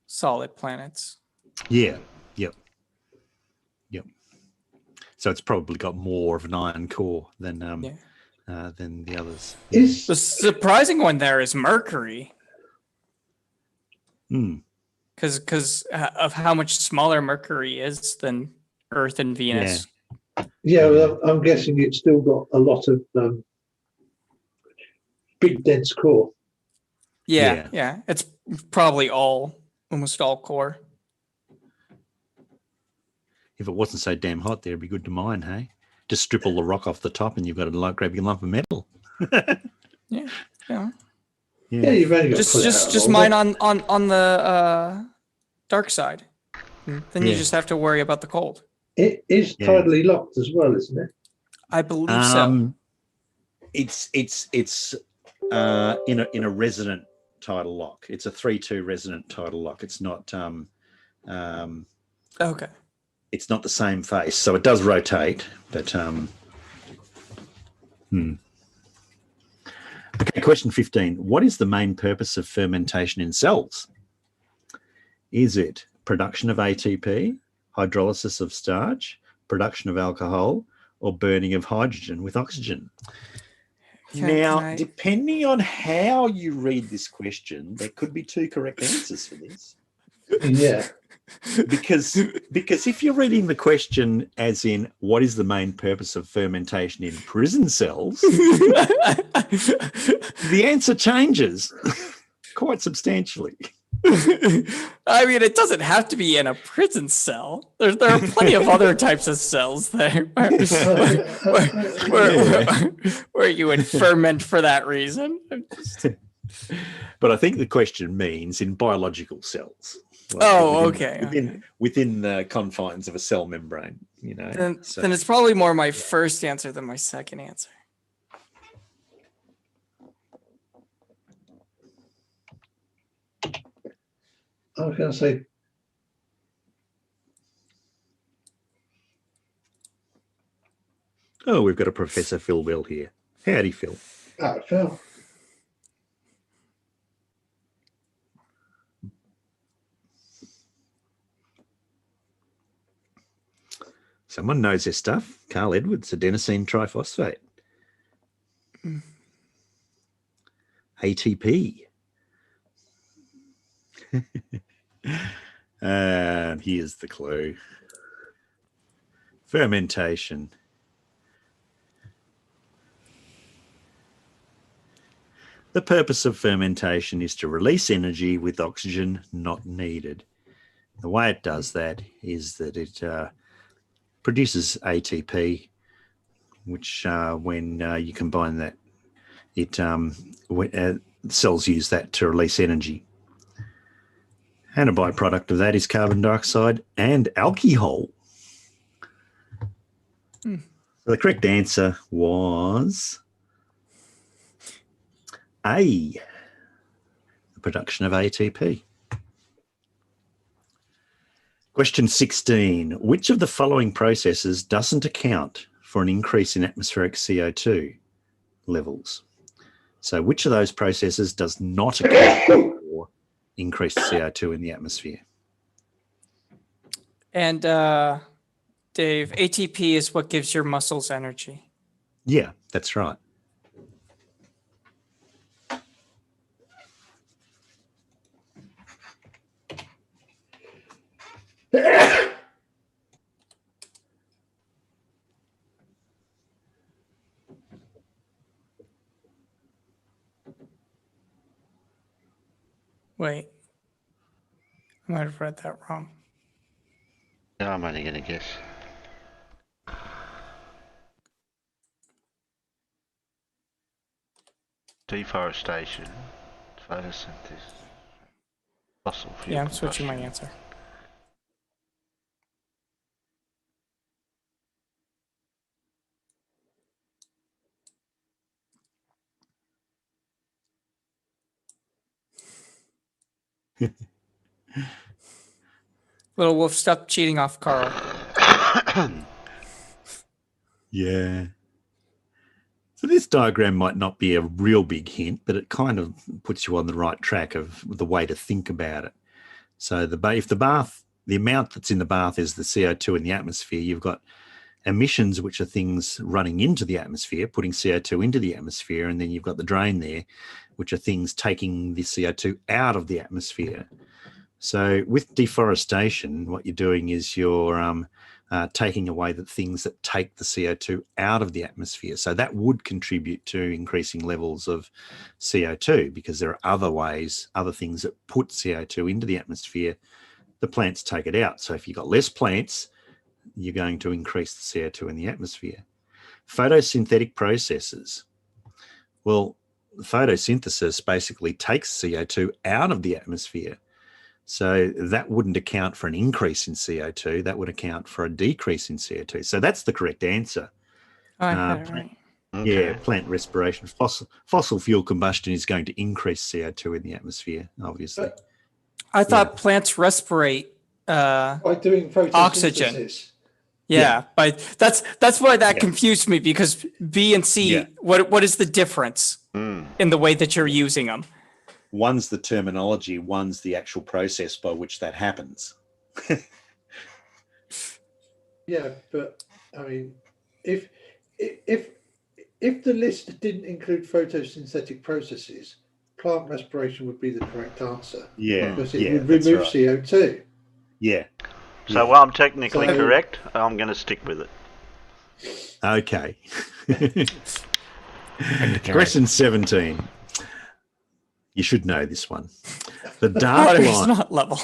C: solid planets.
B: Yeah. Yep. So it's probably got more of an iron core than the others.
C: The surprising one there is Mercury. Because of how much smaller Mercury is than Earth and Venus.
D: Yeah, well, I'm guessing it's still got a lot of big dense core.
C: Yeah. It's probably almost all core.
B: If it wasn't so damn hot there, it'd be good to mine, hey? Just strip all the rock off the top and you've got a great big lump of metal.
C: Yeah.
D: You've only got
C: just mine on the dark side. Then you just have to worry about the cold.
D: It is tidally locked as well, isn't it?
C: I believe so.
B: It's in a resonant tidal lock. It's a 3-2 resonant tidal lock. It's not
C: okay.
B: It's not the same face, so it does rotate, but Okay, question 15. What is the main purpose of fermentation in cells? Is it production of ATP, hydrolysis of starch, production of alcohol, or burning of hydrogen with oxygen? Depending on how you read this question, there could be 2 correct answers for this.
D: Yeah.
B: Because if you're reading the question as in what is the main purpose of fermentation in prison cells, the answer changes quite substantially.
C: I mean, it doesn't have to be in a prison cell. There are plenty of other types of cells there where you would ferment for that reason.
B: But I think the question means in biological cells. Within the confines of a cell membrane, you know.
C: Then it's probably more my first answer than my second answer.
D: I was going to say
B: Oh, we've got a Professor Phil Bell here. Howdy, Phil.
D: Phil.
B: Someone knows their stuff. Carl Edwards, adenosine triphosphate. ATP. And here's the clue. Fermentation. The purpose of fermentation is to release energy with oxygen not needed. The way it does that is that it produces ATP, which when you combine that, cells use that to release energy. And a byproduct of that is carbon dioxide and alcohol. So the correct answer was A, the production of ATP. Question 16. Which of the following processes doesn't account for an increase in atmospheric CO2 levels? So which of those processes does not account for increased CO2 in the atmosphere?
C: And Dave, ATP is what gives your muscles energy.
B: Yeah, that's right.
C: Wait, I might have read that wrong.
A: No, I'm only going to guess. Deforestation, photosynthesis, fossil fuel.
C: Yeah, I'm switching my
A: combustion.
C: answer. Little Wolf, stop cheating off Carl.
B: Yeah. So this diagram might not be a real big hint, but it kind of puts you on the right track of the way to think about it. So if the amount that's in the bath is the CO2 in the atmosphere, you've got emissions, which are things running into the atmosphere, putting CO2 into the atmosphere, and then you've got the drain there, which are things taking the CO2 out of the atmosphere. So with deforestation, what you're doing is you're taking away the things that take the CO2 out of the atmosphere. So that would contribute to increasing levels of CO2 because there are other things that put CO2 into the atmosphere. The plants take it out. So if you've got less plants, you're going to increase the CO2 in the atmosphere. Photosynthetic processes. Well, photosynthesis basically takes CO2 out of the atmosphere. So that wouldn't account for an increase in CO2. That would account for a decrease in CO2. So that's the correct answer.
C: Oh, I had it right.
A: Okay.
B: Yeah, plant respiration. Fossil fuel combustion is going to increase CO2 in the atmosphere, obviously.
C: I thought plants respirate
D: By doing photosynthesis.
C: oxygen. Yeah, but that's why that confused me, because B and C, what is the difference in the way that you're using them?
B: One's the terminology, one's the actual process by which that happens.
D: Yeah, but I mean, if the list didn't include photosynthetic processes, plant respiration would be the correct answer.
B: Yeah,
D: because it would
B: that's
D: remove
B: right.
D: CO2.
B: Yeah.
A: So while I'm technically
D: So-
A: correct, I'm going to stick with it.
B: Okay. Question 17. You should know this one. The dark
C: Water is
B: line.
C: not level.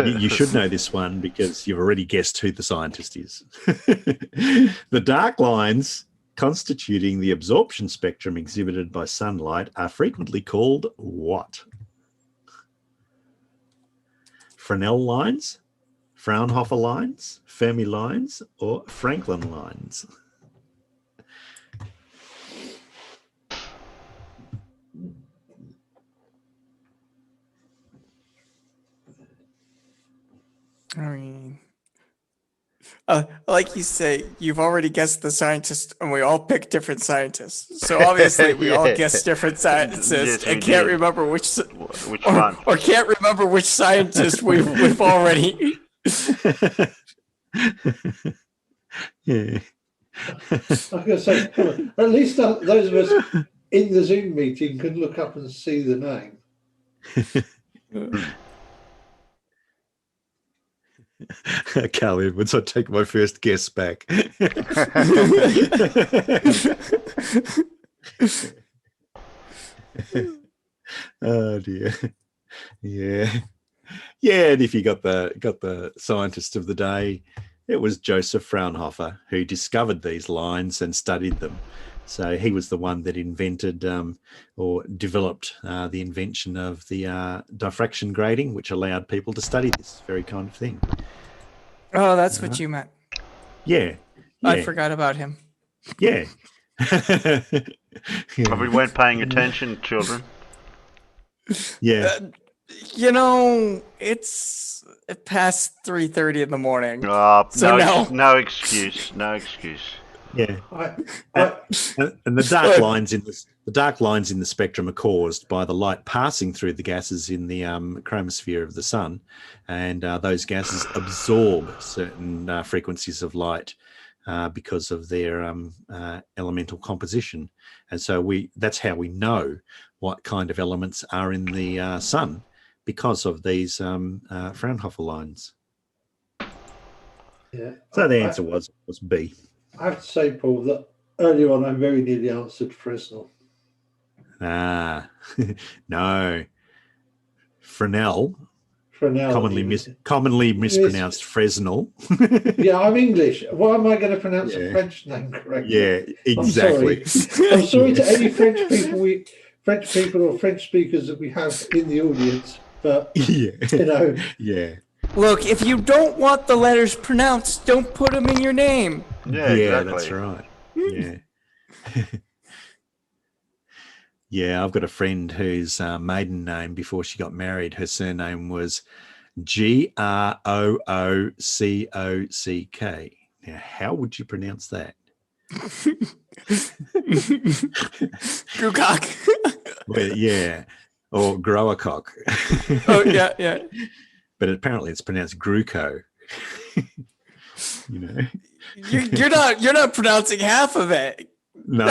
B: You should know this one because you've already guessed who the scientist is. The dark lines constituting the absorption spectrum exhibited by sunlight are frequently called what? Fresnel lines, Fraunhofer lines, Fermi lines, or Franklin lines?
C: I mean, Like you say, you've already guessed the scientist, and we all picked different scientists. So obviously, we all
A: Yeah.
C: guessed different scientists,
A: Yes, we
C: and can't
A: did.
C: remember which
A: one?
C: or can't remember which scientist we've already.
B: Yeah.
D: I was going to say, come on, at least those of us in the Zoom meeting can look up and see the name.
B: Carl Edwards, I take my first guess back. Oh dear. Yeah. Yeah, and if you got the scientist of the day, it was Joseph Fraunhofer, who discovered these lines and studied them. So he was the one that invented or developed the invention of the diffraction grating, which allowed people to study this very kind of thing.
C: Oh, that's what you meant.
B: Yeah.
C: I forgot about him.
B: Yeah.
A: We weren't paying attention, children.
B: Yeah.
C: You know, it's past 3:30 in the morning.
A: So
C: no.
A: No excuse. No excuse.
B: Yeah.
D: I,
B: And the dark lines in the spectrum are caused by the light passing through the gases in the chromosphere of the sun, and those gases absorb certain frequencies of light because of their elemental composition, and so that's how we know what kind of elements are in the sun, because of these Fraunhofer lines.
D: yeah.
B: So the answer was B.
D: I have to say, Paul, that earlier on I very nearly answered Fresnel.
B: No, Fresnel, commonly mispronounced Fresnel.
D: Yeah, I'm English. Why am I going to pronounce a French name correctly?
B: Yeah, exactly.
D: I'm sorry to any French people or French speakers that we have in the audience, but
B: Yeah.
D: you know,
B: Yeah.
C: Look, if you don't want the letters pronounced, don't put them in your name.
A: Yeah, exactly.
B: That's right. Yeah. Yeah, I've got a friend whose maiden name before she got married, her surname was Groocock. Now, how would you pronounce that?
C: Groocock.
B: Well, yeah, or Growercock.
C: Oh yeah.
B: But apparently it's pronounced Gruco. You know.
C: You're not pronouncing half of it.
B: No.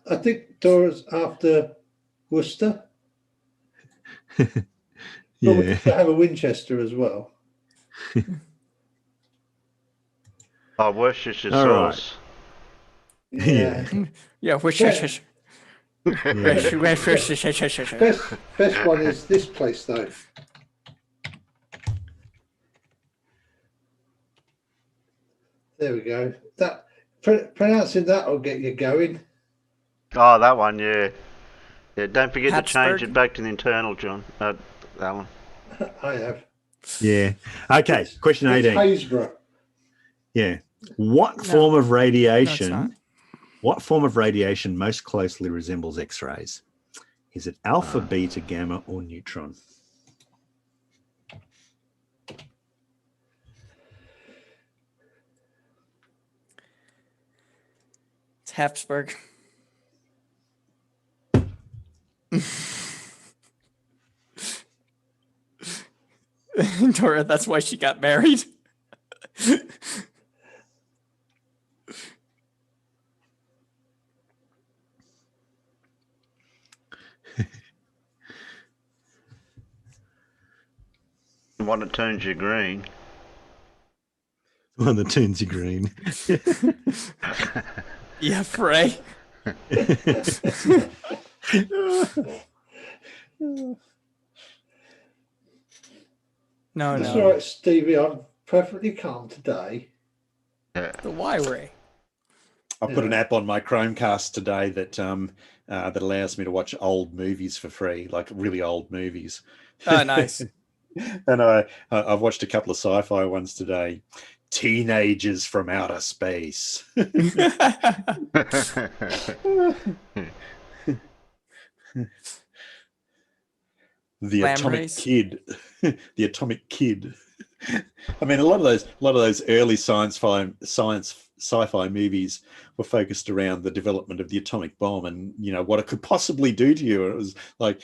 D: I think Dora's after Worcester.
B: Yeah.
D: But we have a Winchester as well.
A: Oh, Worcestershire
B: All right.
A: sauce.
D: Yeah.
C: Yeah, which
D: Best one is this place though. There we go. That pronouncing that will get you going.
A: Oh, that one, yeah. Yeah, don't forget to change
C: Habsburg.
A: it back to the internal, John. That one.
D: I have.
B: Yeah. Okay. Question
D: It's
B: 18.
D: Haysborough.
B: Yeah. What form of
C: No, it's
B: radiation?
C: not.
B: What form of radiation most closely resembles X-rays? Is it alpha, beta, gamma, or neutron?
C: It's Habsburg. Dora, that's why she got married.
A: The one that turns you green.
B: One that turns you green.
C: Yeah, Frey. No,
D: That's
C: no.
D: all right, Stevie. I'm perfectly calm today.
C: The Y ray.
B: I've put an app on my Chromecast today that that allows me to watch old movies for free, like really old movies.
C: Oh, nice.
B: And I've watched a couple of sci-fi ones today. Teenagers from Outer Space. The
C: Lamb
B: Atomic
C: race?
B: Kid. The Atomic Kid. I mean, a lot of those early sci-fi movies were focused around the development of the atomic bomb and what it could possibly do to you. It was like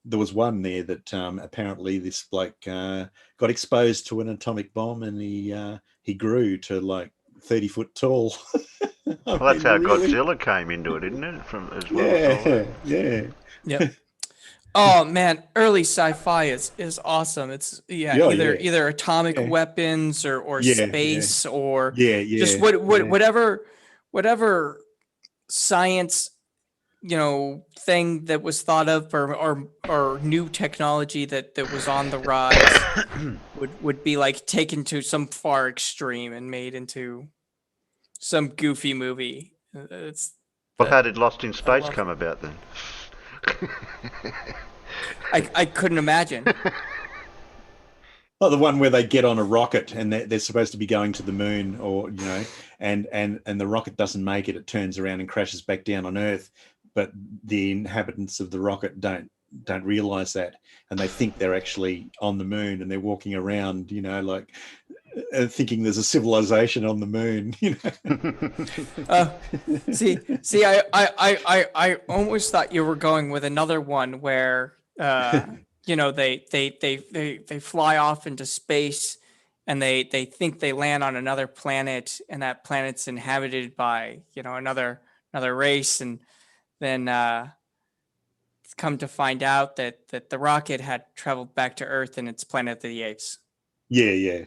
B: there was one there that apparently this bloke got exposed to an atomic bomb and he grew to like 30 foot tall.
A: Well, that's how Godzilla came into it, isn't it? From as well.
B: Yeah.
C: Yep. Oh man, early sci-fi is awesome. It's either atomic weapons or space or just whatever science thing that was thought of or new technology that was on the rise would be like taken to some far extreme and made into some goofy movie.
A: Well, how did Lost in Space come about then?
C: I couldn't imagine.
B: Well, the one where they get on a rocket and they're supposed to be going to the moon, or and the rocket doesn't make it. It turns around and crashes back down on Earth, but the inhabitants of the rocket don't realize that, and they think they're actually on the moon, and they're walking around, like thinking there's a civilization on the moon.
C: See, I almost thought you were going with another one where they fly off into space and they think they land on another planet, and that planet's inhabited by another race, and then it's come to find out that the rocket had traveled back to Earth and it's Planet of the Apes.
B: Yeah.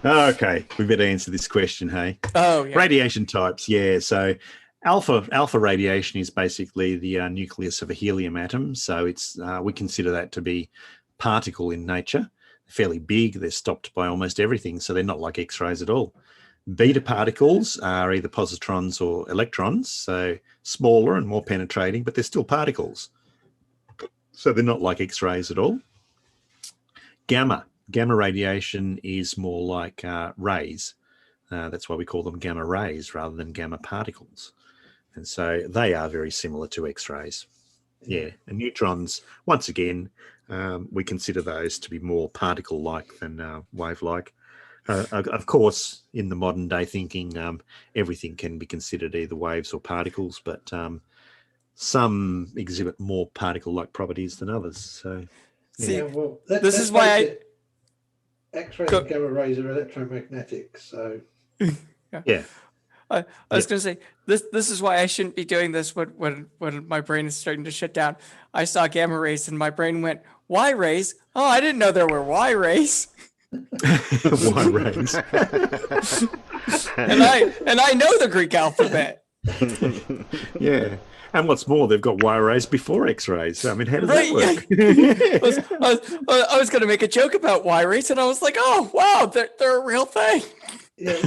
B: Okay, we better answer this question, hey?
C: Oh, yeah.
B: Radiation types, yeah. So alpha radiation is basically the nucleus of a helium atom. So it's we consider that to be particle in nature. Fairly big. They're stopped by almost everything, so they're not like X-rays at all. Beta particles are either positrons or electrons, so smaller and more penetrating, but they're still particles. So they're not like X-rays at all. Gamma radiation is more like rays. That's why we call them gamma rays rather than gamma particles. And so they are very similar to X-rays. Yeah, and neutrons, once again, we consider those to be more particle-like than wave-like. Of course, in the modern day thinking, everything can be considered either waves or particles, but some exhibit more particle-like properties than others. So,
C: see,
D: this is why X-rays and gamma rays are electromagnetic. So,
B: yeah.
C: I was going to say this is why I shouldn't be doing this when my brain is starting to shut down. I saw gamma rays and my brain went, Y rays? Oh, I didn't know there were Y rays.
B: Y rays.
C: and I know the Greek alphabet.
B: Yeah. And what's more, they've got Y rays before X rays. I mean, how does that work?
C: Yeah. I was going to make a joke about Y rays, and I was like, oh, wow, they're a real thing.
D: Yeah,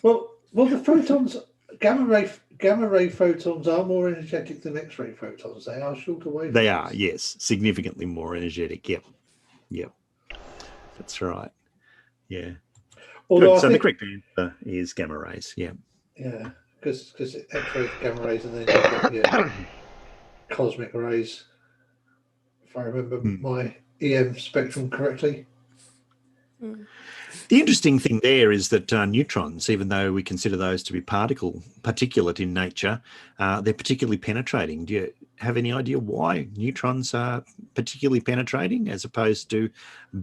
D: well, the photons, gamma ray photons are more energetic than X-ray photons. They are shorter wavelengths.
B: They are, yes, significantly more energetic. Yep. That's right. Yeah. So the correct answer is gamma rays. Yeah.
D: Yeah, because X-rays, gamma rays, and then you've got cosmic rays. If I remember my EM spectrum correctly.
B: The interesting thing there is that neutrons, even though we consider those to be particulate in nature, they're particularly penetrating. Do you have any idea why neutrons are particularly penetrating as opposed to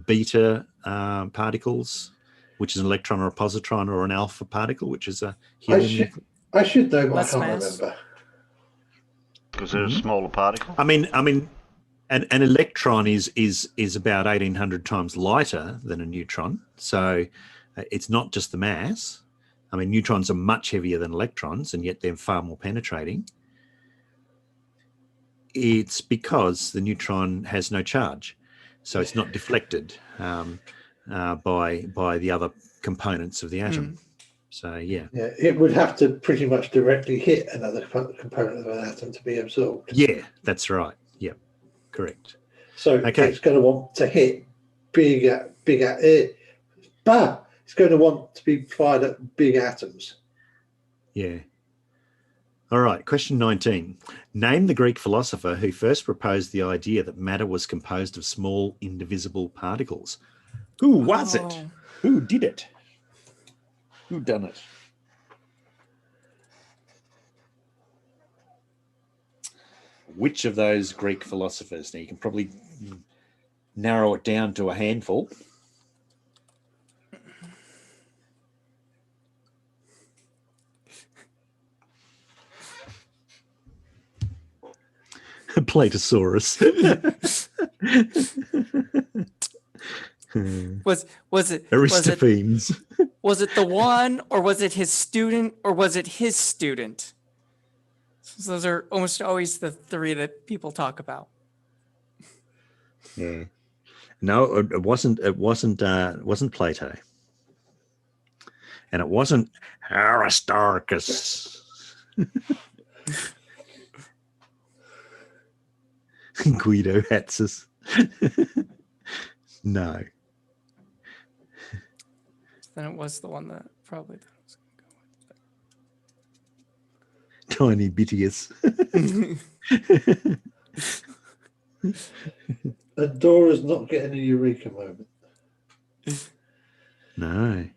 B: beta particles, which is an electron or a positron, or an alpha particle, which is a helium?
D: I should know, but I can't remember.
A: Because they're a smaller particle?
B: I mean, an electron is about 1,800 times lighter than a neutron. So it's not just the mass. I mean, neutrons are much heavier than electrons, and yet they're far more penetrating. It's because the neutron has no charge. So it's not deflected by the other components of the atom. So, yeah. Yeah,
D: it would have to pretty much directly hit another component of an atom to be absorbed.
B: Yeah, that's right. Yeah. Correct.
D: So it's going to want to hit but it's going to want to be fired at big atoms.
B: Yeah. All right, question 19. Name the Greek philosopher who first proposed the idea that matter was composed of small, indivisible particles. Who was it?
C: Oh.
B: Who did it? Who done it? Which of those Greek philosophers? Now, you can probably narrow it down to a handful. Platosaurus.
C: Was it
B: Aristophanes.
C: Was it the one, or was it his student, or was it his student? So those are almost always the three that people talk about.
B: Yeah. No, it wasn't. It wasn't Plato, and it wasn't Aristarchus. Guido Hatzis. No.
C: Then it was the one that probably.
B: Tiny Bitius.
D: Dora's not getting a eureka moment.
B: No.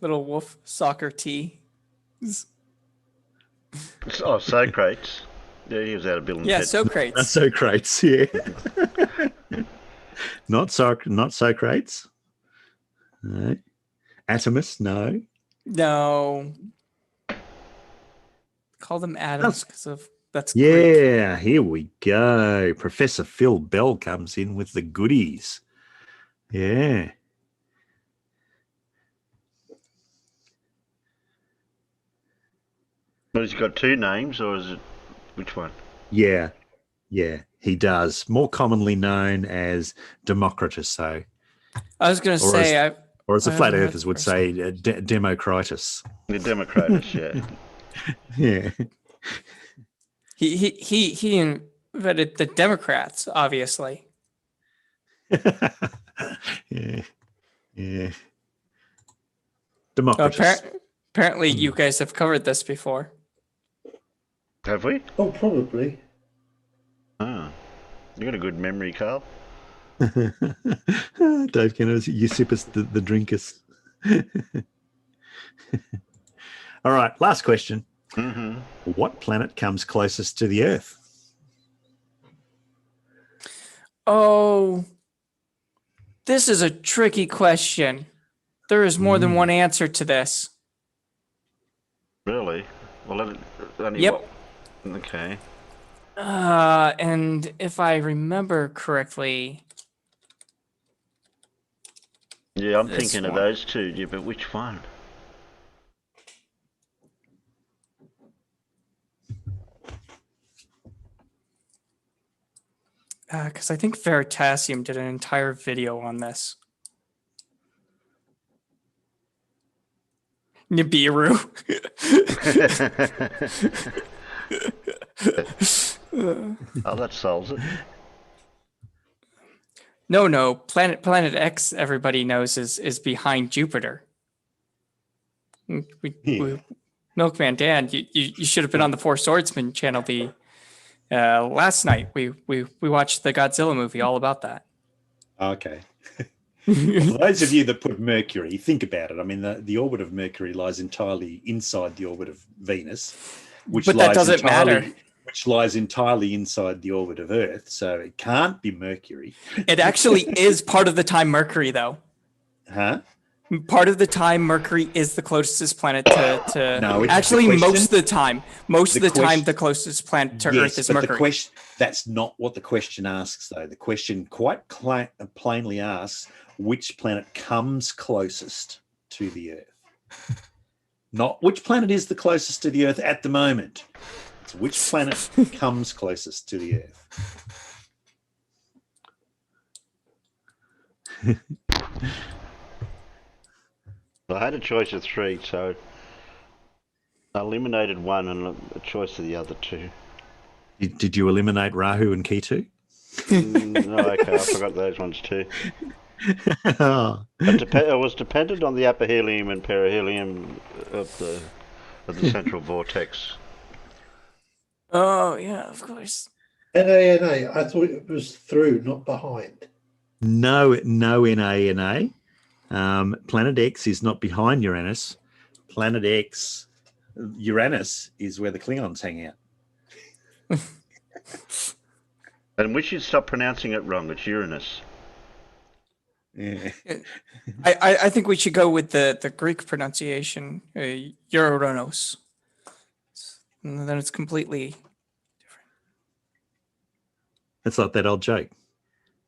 C: Little wolf soccer tee.
A: Oh, Socrates. Yeah, he was out of building.
C: Yeah,
A: pet.
C: Socrates.
B: Not Socrates, yeah. not Socrates. No. Atomus, no.
C: No. Call them atoms because of that's Greek.
B: Yeah, here we go. Professor Phil Bell comes in with the goodies. Yeah.
A: But he's got two names, or is it which one?
B: Yeah. Yeah, he does. More commonly known as Democritus, though.
C: I was going to say,
B: or as the
C: I
B: flat
C: don't know
B: earthers
C: the
B: would say, Democritus.
A: The Democritus, yeah.
B: Yeah.
C: he invented the Democrats, obviously.
B: Yeah. Yeah. Democritus.
C: Apparently, you guys have covered this before.
A: Have we?
D: Oh, probably.
A: Oh, you got a good memory, Carl.
B: Dave Kennedy, Eusebius the drinkers. All right, last question.
A: Mm-hmm.
B: What planet comes closest to the Earth?
C: Oh, this is a tricky question. There is more than one answer to this.
A: Really? Well, only
C: Yep.
A: what? Okay.
C: And if I remember correctly,
A: Yeah, I'm
C: This
A: thinking of
C: one.
A: those two. Yeah, but which one?
C: because I think Veritasium did an entire video on this. Nibiru.
A: Oh, that solves it.
C: No. Planet X, everybody knows, is behind Jupiter. Milkman Dan, you should have been on the Four Swordsmen channel last night. We watched the Godzilla movie all about that.
B: Okay. For those of you that put Mercury, think about it. I mean, the orbit of Mercury lies entirely inside the orbit of Venus,
C: But that doesn't matter.
B: Which lies entirely inside the orbit of Earth, so it can't be Mercury.
C: It actually is part of the time Mercury, though.
B: Huh?
C: Part of the time Mercury is the closest planet to
B: No, it's
C: actually
B: the question-
C: most of the time. Most of the time,
B: question-
C: the closest planet to Earth is
B: but
C: Mercury.
B: That's not what the question asks, though. The question quite plainly asks which planet comes closest to the Earth. Not which planet is the closest to the Earth at the moment. It's which planet comes closest to the Earth.
A: I had a choice of three, so I eliminated one and a choice of the other two.
B: Did you eliminate Rahu and Ketu?
A: No, okay, I forgot those ones too.
B: Oh.
A: It was dependent on the upper helium and perihelium of the of the central vortex.
C: Oh yeah, of course.
D: NA. I thought it was through, not behind.
B: No, NA. Planet X is not behind Uranus. Planet X, Uranus, is where the Klingons hang out.
A: And we should stop pronouncing it wrong. It's Uranus.
B: Yeah.
C: I think we should go with the Greek pronunciation, Uranus. And then it's completely.
B: It's like that old joke.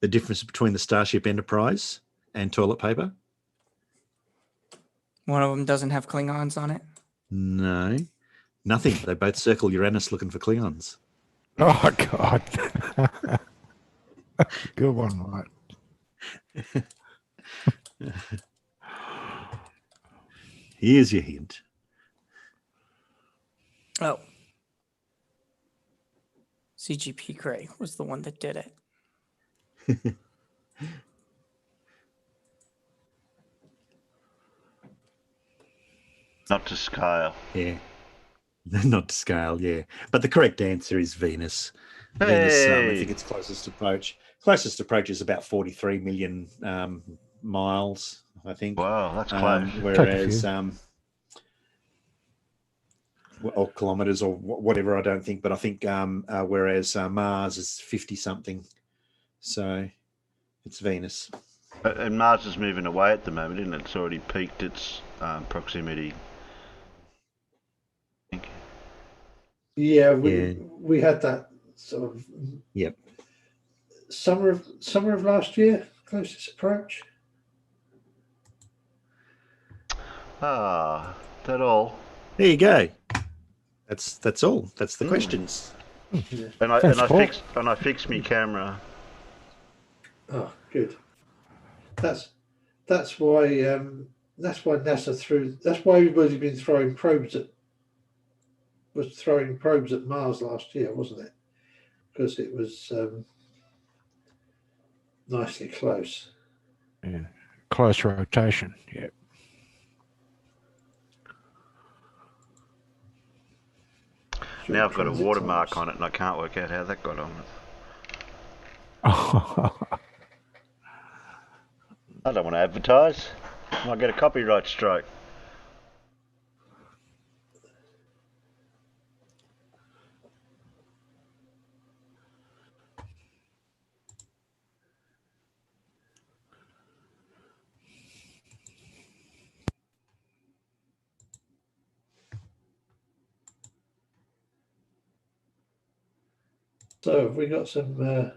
B: The difference between the Starship Enterprise and toilet paper?
C: One of them doesn't have Klingons on it.
B: No, nothing. They both circle Uranus looking for Klingons.
F: Oh, God. Good one, mate.
B: Here's your hint.
C: Oh. CGP Grey was the one that did it.
A: Not to scale.
B: Yeah. Not to scale, yeah. But the correct answer is Venus.
A: Hey!
B: Venus, I think its closest approach. Closest approach is about 43 million miles, I think.
A: Wow, that's close.
B: Whereas, or kilometers or whatever, I don't think. But I think whereas Mars is 50 something. So it's Venus.
A: And Mars is moving away at the moment, isn't it? It's already peaked its proximity. I think.
D: Yeah, we had that sort of summer of last year, closest approach.
A: Ah, that all.
B: There you go. That's all. That's the questions.
A: And I fixed my camera.
D: Oh, good. That's why NASA threw. That's why everybody's been throwing probes at Mars last year, wasn't it? Because it was nicely close.
F: Yeah. Close rotation. Yeah.
A: Now I've got a watermark on it, and I can't work out how that got on it. I don't want to advertise. I might get a copyright strike.
D: So have we got some.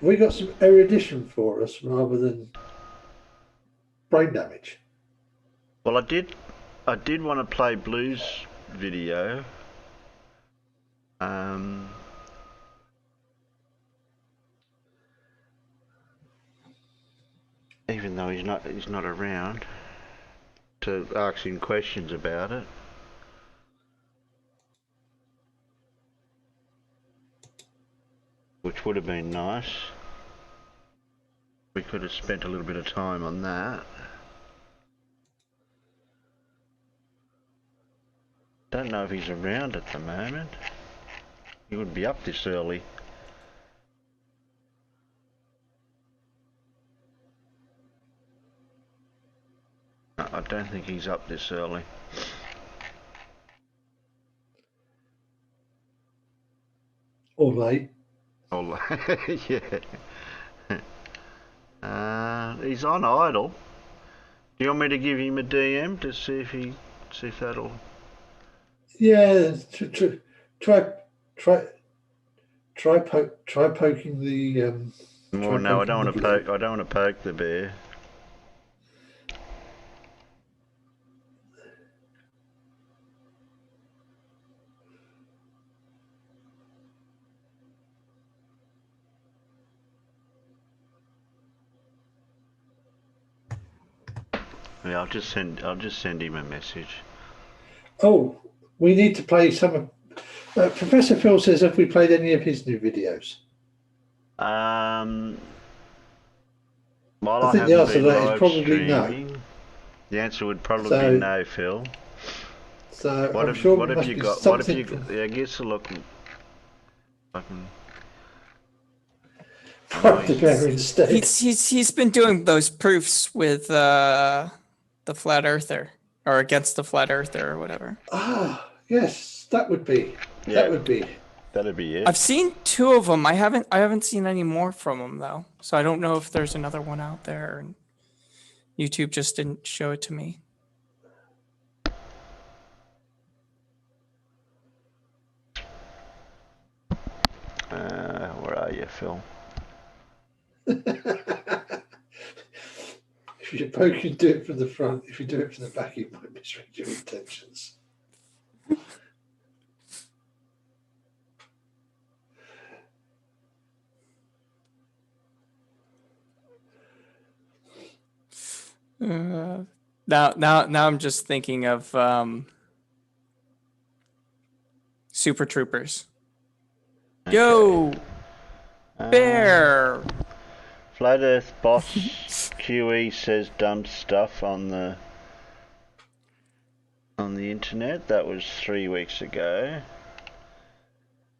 D: We got some erudition for us rather than brain damage.
A: Well, I did want to play Blue's video. Even though he's not around to ask him questions about it. Which would have been nice. We could have spent a little bit of time on that. Don't know if he's around at the moment. He wouldn't be up this early. No, I don't think he's up this early.
D: Or late.
A: Oh, yeah. He's on idle. Do you want me to give him a DM to see if that'll?
D: Yeah, try poking the.
A: Oh no, I don't want to poke. I don't want to poke the bear. Yeah, I'll just send him a message.
D: Oh, we need to play some of. Professor Phil says, have we played any of his new videos?
A: Well,
D: I think the answer to that is probably no.
A: The answer would probably
D: So-
A: be no, Phil.
D: So
A: What
D: I'm
A: have,
D: sure
A: what
D: it
A: have
D: must
A: you
D: be
A: got? What have
D: something
A: you
D: from-
A: got? Yeah, I guess a look. Fucking
D: from the bear instead.
C: He's been doing those proofs with the flat earther or against the flat earther or whatever.
D: Ah, yes, that would be.
A: Yeah.
D: That would be.
A: that'd be it.
C: I've seen 2 of them. I haven't seen any more from him though. So I don't know if there's another one out there. And YouTube just didn't show it to me.
A: Where are you, Phil?
D: If you both can do it from the front, if you do it from the back, you might misread your intentions.
C: Now I'm just thinking of Super Troopers. Yo, bear.
A: Flat Earth Boss QE says dumb stuff on the internet. That was 3 weeks ago.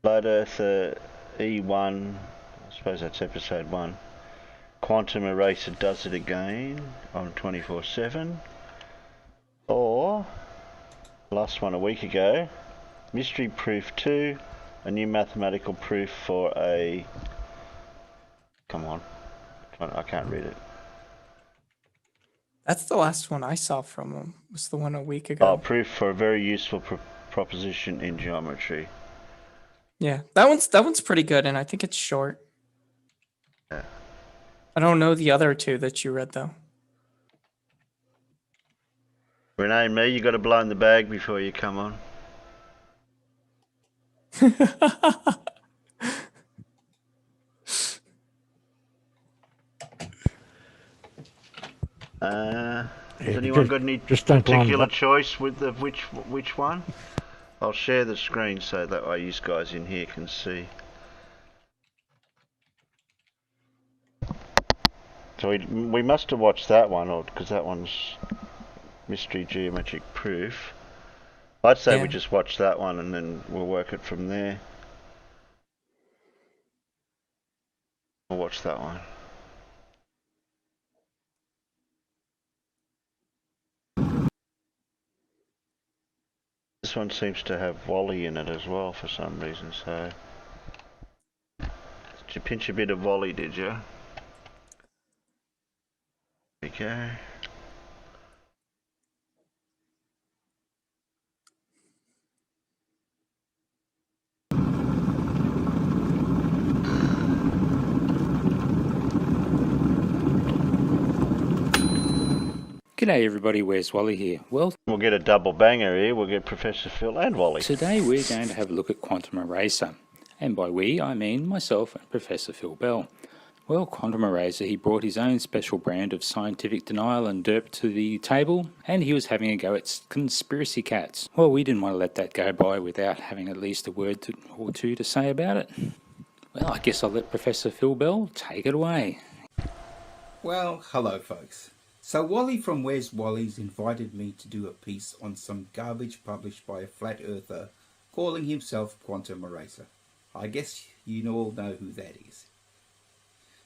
A: Flat Earther E1, I suppose that's episode 1. Quantum Eraser does it again on 24/7. Or last one a week ago. Mystery Proof 2, a new mathematical proof for a. Come on. I can't read it.
C: That's the last one I saw from him. Was the one a week ago.
A: Oh, proof for a very useful proposition in geometry.
C: Yeah, that one's pretty good, and I think it's short.
A: Yeah.
C: I don't know the other 2 that you read though.
A: Renee and me, you got to blow in the bag before you come on. Has anyone got any
F: just don't blind
A: particular
F: that.
A: choice with the which one? I'll share the screen so that way you guys in here can see. So we must have watched that one, or because that one's mystery geometric proof. I'd say we
C: Yeah.
A: just watch that one and then we'll work it from there. We'll watch that one. This one seems to have Wally in it as well for some reason, so... Did you pinch a bit of Wally, did you? Okay.
G: G'day everybody, where's Wally here? Well,
A: We'll get a double banger here. We'll get Professor Phil and Wally.
G: today we're going to have a look at Quantum Eraser. And by we, I mean myself and Professor Phil Bell. Well, Quantum Eraser, he brought his own special brand of scientific denial and derp to the table, and he was having a go at conspiracy cats. Well, we didn't want to let that go by without having at least a word or two to say about it. Well, I guess I'll let Professor Phil Bell take it away.
H: Well, hello folks. So Wally from Where's Wally's invited me to do a piece on some garbage published by a flat earther calling himself Quantum Eraser. I guess you all know who that is.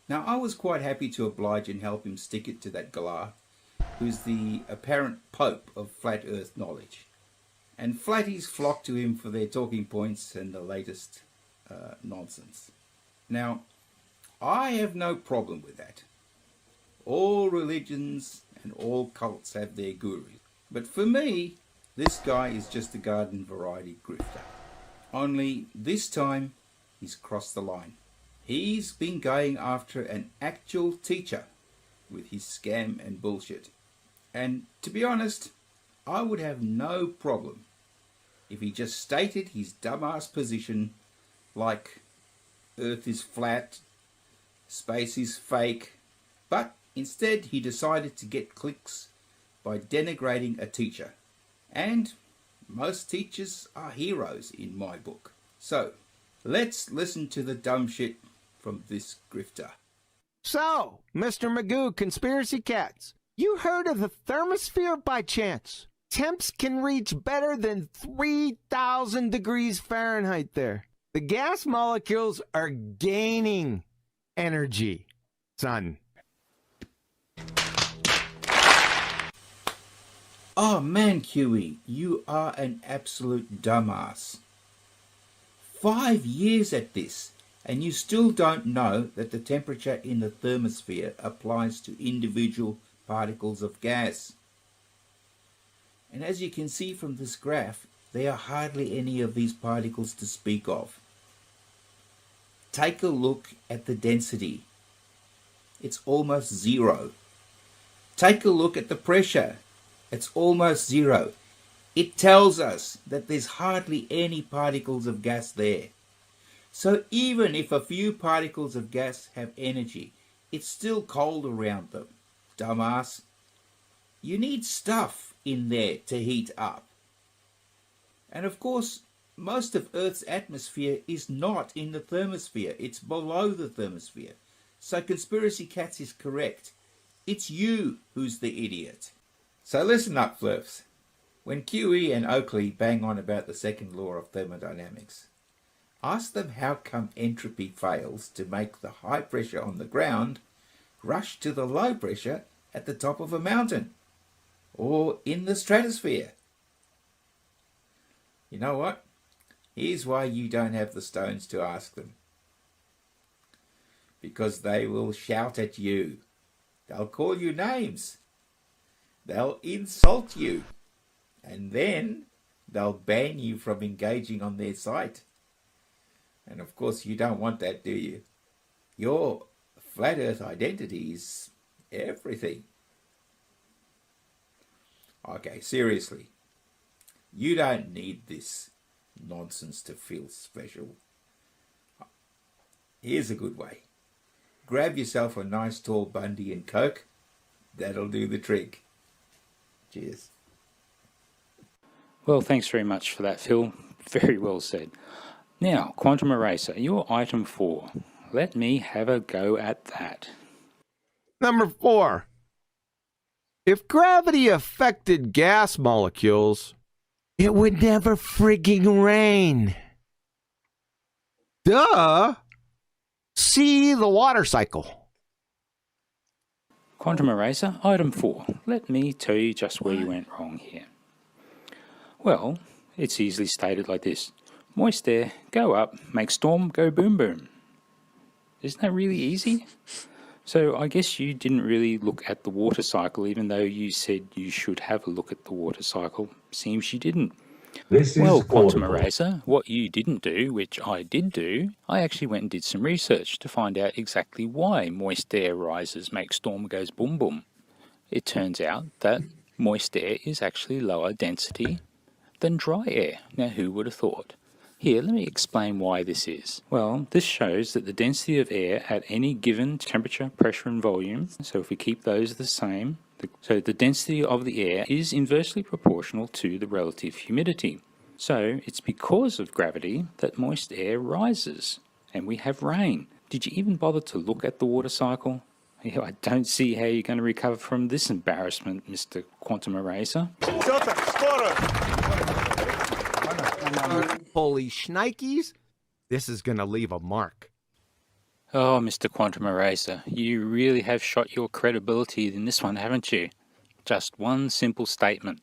H: Now I was quite happy to oblige and help him stick it to that galah, who's the apparent pope of flat earth knowledge. And flatties flock to him for their talking points and the latest nonsense. Now, I have no problem with that. All religions and all cults have their gurus. But for me, this guy is just a garden variety grifter. Only this time, he's crossed the line. He's been going after an actual teacher with his scam and bullshit. And to be honest, I would have no problem if he just stated his dumbass position like Earth is flat, space is fake, but instead he decided to get clicks by denigrating a teacher. And most teachers are heroes in my book. So, let's listen to the dumb shit from this grifter.
I: So, Mr. Magoo Conspiracy Cats, You heard of the thermosphere by chance? Temps can reach better than 3,000 degrees Fahrenheit there. The gas molecules are gaining energy, son.
H: Oh man, Huey, you are an absolute dumbass. 5 years at this, and you still don't know that the temperature in the thermosphere applies to individual particles of gas. And as you can see from this graph, there are hardly any of these particles to speak of. Take a look at the density. It's almost zero. Take a look at the pressure. It's almost zero. It tells us that there's hardly any particles of gas there. So even if a few particles of gas have energy, it's still cold around them, dumbass. You need stuff in there to heat up. And of course, most of Earth's atmosphere is not in the thermosphere. It's below the thermosphere. So Conspiracy Cats is correct. It's you who's the idiot. So listen up, Flurfs. When QE and Oakley bang on about the second law of thermodynamics, ask them how come entropy fails to make the high pressure on the ground rush to the low pressure at the top of a mountain or in the stratosphere. You know what? Here's why you don't have the stones to ask them. Because they will shout at you. They'll call you names. They'll insult you. And then they'll ban you from engaging on their site. And of course you don't want that, do you? Your flat earth identity is everything. Okay, seriously. You don't need this nonsense to feel special. Here's a good way. Grab yourself a nice tall Bundy and Coke. That'll do the trick. Cheers.
G: Well, thanks very much for that, Phil. Very well said. Now, Quantum Eraser, your item 4. Let me have a go at that.
I: Number 4. If gravity affected gas molecules, it would never frigging rain. Duh! See the water cycle.
G: Quantum Eraser, item 4. Let me tell you just where you went wrong here. Well, it's easily stated like this. Moist air, go up, make storm, go boom boom. Isn't that really easy? So I guess you didn't really look at the water cycle, even though you said you should have a look at the water cycle. Seems you didn't. Well, Quantum Eraser, what you didn't do, which I did do, I actually went and did some research to find out exactly why moist air rises, make storm, goes boom boom. It turns out that moist air is actually lower density than dry air. Now, who would have thought? Here, let me explain why this is. Well, this shows that the density of air at any given temperature, pressure and volume, so if we keep those the same, so the density of the air is inversely proportional to the relative humidity. So it's because of gravity that moist air rises, and we have rain. Did you even bother to look at the water cycle? Yeah, I don't see how you're going to recover from this embarrassment, Mr. Quantum Eraser.
I: Holy shnikes, this is going to leave a mark.
G: Oh, Mr. Quantum Eraser, you really have shot your credibility in this one, haven't you? Just one simple statement.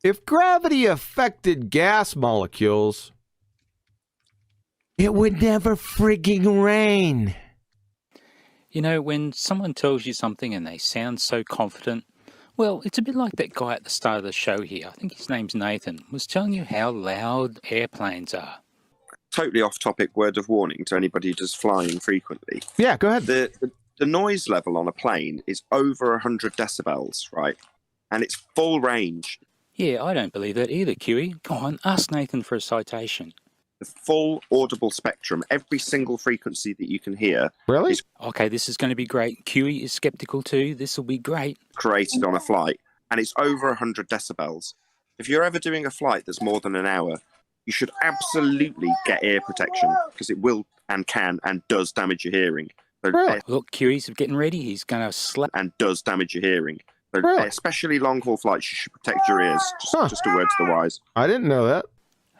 I: If gravity affected gas molecules, it would never frigging rain.
G: You know, when someone tells you something and they sound so confident, well, it's a bit like that guy at the start of the show here, I think his name's Nathan, was telling you how loud airplanes are.
J: Totally off-topic word of warning to anybody who does flying frequently.
I: Yeah, go ahead.
J: The noise level on a plane is over 100 decibels, right? And it's full range.
G: Yeah, I don't believe that either, QE. Go on, ask Nathan for a citation.
J: The full audible spectrum, every single frequency that you can hear.
I: Really?
J: Is
G: Okay, this is going to be great. QE is skeptical too. This will be great.
J: created on a flight, and it's over 100 decibels. If you're ever doing a flight that's more than an hour, you should absolutely get ear protection, because it will and can and does damage your hearing. So
I: Really?
G: Look, Curie's getting ready. He's going to slap.
J: and does damage your hearing. So
I: Really?
J: especially long haul flights, you should protect your ears. Just a word to the wise.
I: I didn't know that.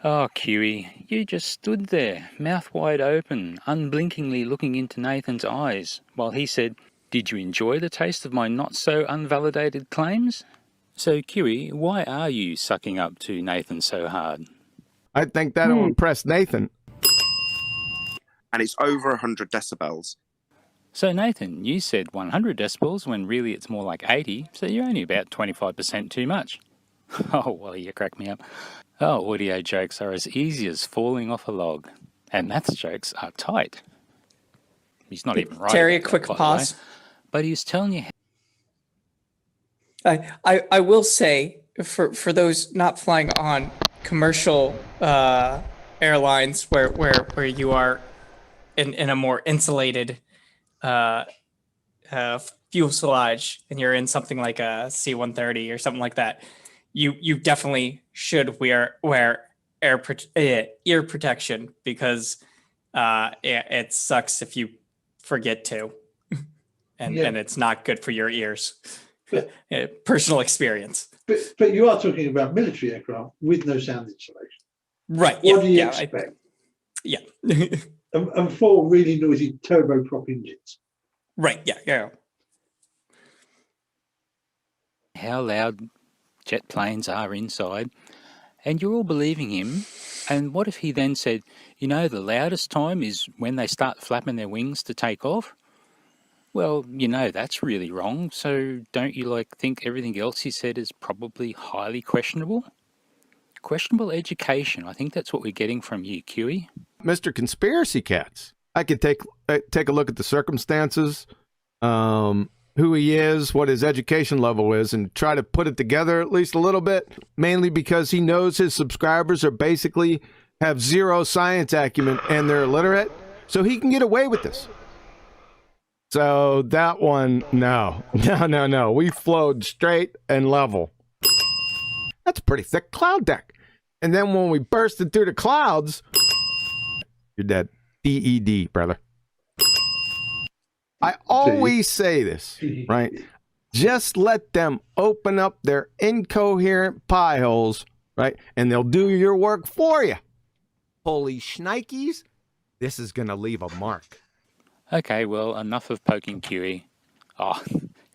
G: Oh, Curie, you just stood there, mouth wide open, unblinkingly looking into Nathan's eyes, while he said, "Did you enjoy the taste of my not-so-unvalidated claims?" So, Curie, why are you sucking up to Nathan so hard?
I: I think that'll impress Nathan.
J: And it's over 100 decibels.
G: So, Nathan, you said 100 decibels when really it's more like 80, so you're only about 25% too much. Oh, well, you crack me up. Oh, audio jokes are as easy as falling off a log, and maths jokes are tight. He's not even right.
C: Terry, a
G: about
C: quick
G: that, by the
C: pause.
G: way. But he's telling you.
C: I will say for those not flying on commercial airlines where you are in a more insulated fuselage and you're in something like a C-130 or something like that, you definitely should wear ear protection because it sucks if you forget to, and it's not good for your ears. Personal experience.
D: But you are talking about military aircraft with no sound insulation.
C: Right.
D: What do you expect? And four really noisy turboprop engines.
C: Right. Yeah.
G: How loud jet planes are inside, and you're all believing him. And what if he then said, you know, the loudest time is when they start flapping their wings to take off? Well, you know, that's really wrong. So don't you think everything else he said is probably highly questionable? Questionable education. I think that's what we're getting from you, Curie.
I: Mr. Conspiracy Cats. I could take a look at the circumstances, who he is, what his education level is, and try to put it together at least a little bit, mainly because he knows his subscribers are basically have zero science acumen and they're illiterate, so he can get away with this. So that one, no. We flowed straight and level. That's a pretty thick cloud deck. And then when we bursted through the clouds, you're dead. DED, brother. I always say this, right? Just let them open up their incoherent pie holes, right? And they'll do your work for you. Holy shnikes, this is going to leave a mark.
G: Okay, well, enough of poking Curie. Oh,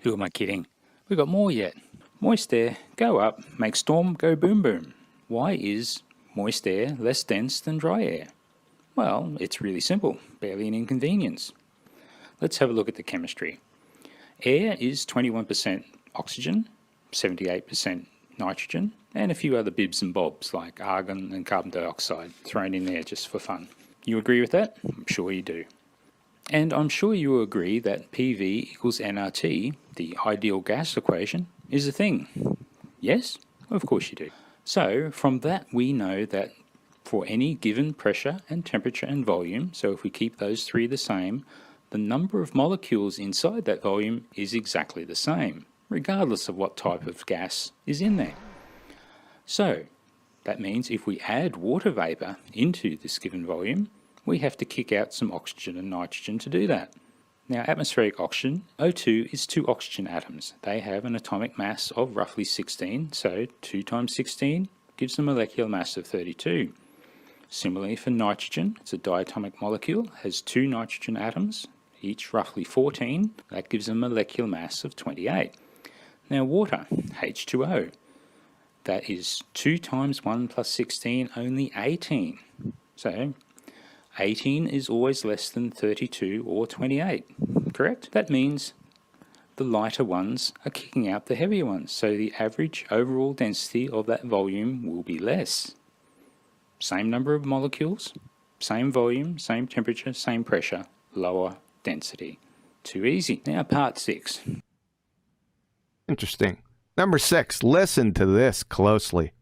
G: who am I kidding? We've got more yet. Moist air, go up, make storm, go boom boom. Why is moist air less dense than dry air? Well, it's really simple, barely an inconvenience. Let's have a look at the chemistry. Air is 21% oxygen, 78% nitrogen, and a few other bibs and bobs like argon and carbon dioxide thrown in there just for fun. You agree with that? I'm sure you do. And I'm sure you will agree that PV equals nRT, the ideal gas equation, is a thing. Yes? Of course you do. So from that we know that for any given pressure and temperature and volume, so if we keep those three the same, the number of molecules inside that volume is exactly the same, regardless of what type of gas is in there. So that means if we add water vapour into this given volume, we have to kick out some oxygen and nitrogen to do that. Now, atmospheric oxygen, O2, is 2 oxygen atoms. They have an atomic mass of roughly 16, so 2 times 16 gives a molecular mass of 32. Similarly for nitrogen, it's a diatomic molecule, has 2 nitrogen atoms, each roughly 14. That gives a molecular mass of 28. Now water, H2O, that is 2 times 1 plus 16, only 18. So 18 is always less than 32 or 28, correct? That means the lighter ones are kicking out the heavier ones, so the average overall density of that volume will be less. Same number of molecules, same volume, same temperature, same pressure, lower density. Too easy. Now part 6.
I: Interesting. Number 6, listen to this closely.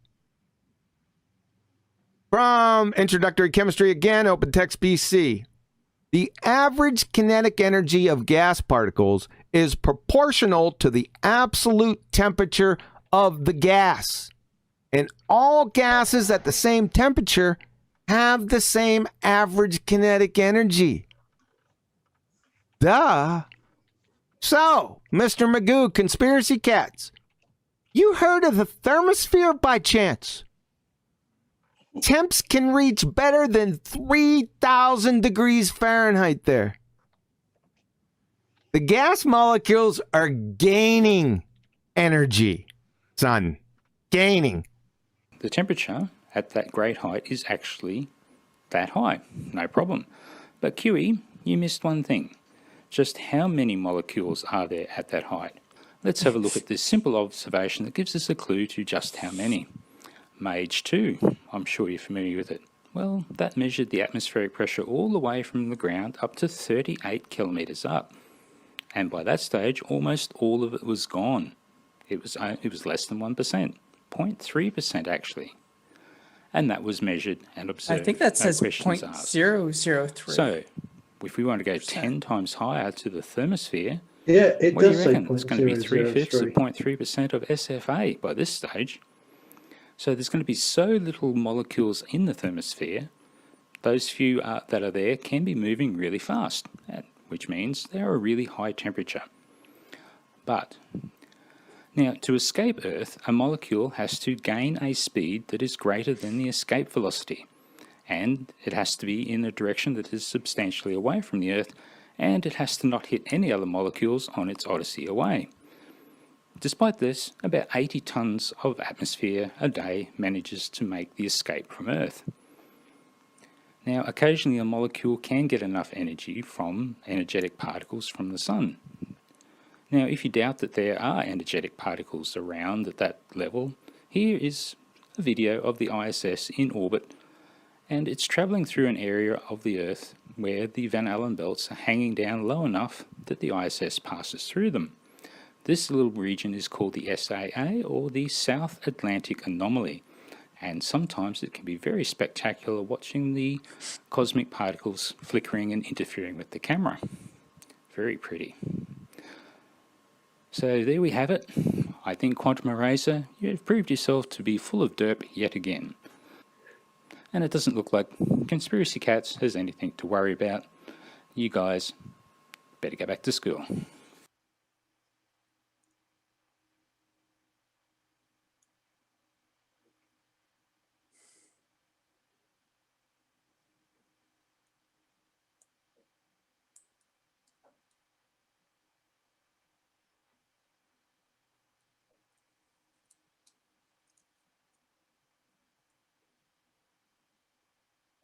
I: From Introductory Chemistry again, Open Text BC. The average kinetic energy of gas particles is proportional to the absolute temperature of the gas. And all gases at the same temperature have the same average kinetic energy. Duh. So, Mr. Magoo, Conspiracy Cats, you heard of the thermosphere by chance? Temps can reach better than 3,000 degrees Fahrenheit there. The gas molecules are gaining energy, son. Gaining.
G: The temperature at that great height is actually that high, no problem. But QE, you missed one thing. Just how many molecules are there at that height? Let's have a look at this simple observation that gives us a clue to just how many. Mage 2, I'm sure you're familiar with it. Well, that measured the atmospheric pressure all the way from the ground up to 38 kilometres up. And by that stage, almost all of it was gone. It was less than 1%, 0.3% actually. And that was measured and observed.
C: I think that says
G: questions asked.
C: 0.003.
G: So, if we want to go 10 times higher to the thermosphere,
D: Yeah, it
G: what do
D: does
G: you
D: say
G: reckon? It's going to be 3/5 of
D: 0.003.
G: 0.3% of SFA by this stage. So there's going to be so little molecules in the thermosphere, those few that are there can be moving really fast, which means they're a really high temperature. But now, to escape Earth, a molecule has to gain a speed that is greater than the escape velocity, and it has to be in a direction that is substantially away from the Earth, and it has to not hit any other molecules on its odyssey away. Despite this, about 80 tonnes of atmosphere a day manages to make the escape from Earth. Now, occasionally a molecule can get enough energy from energetic particles from the Sun. Now, if you doubt that there are energetic particles around at that level, here is a video of the ISS in orbit, and it's travelling through an area of the Earth where the Van Allen belts are hanging down low enough that the ISS passes through them. This little region is called the SAA, or the South Atlantic Anomaly, and sometimes it can be very spectacular watching the cosmic particles flickering and interfering with the camera. Very pretty. So there we have it. I think Quantum Eraser, you have proved yourself to be full of derp yet again. And it doesn't look like Conspiracy Cats has anything to worry about. You guys better go back to school.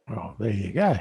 F: Well, there you go.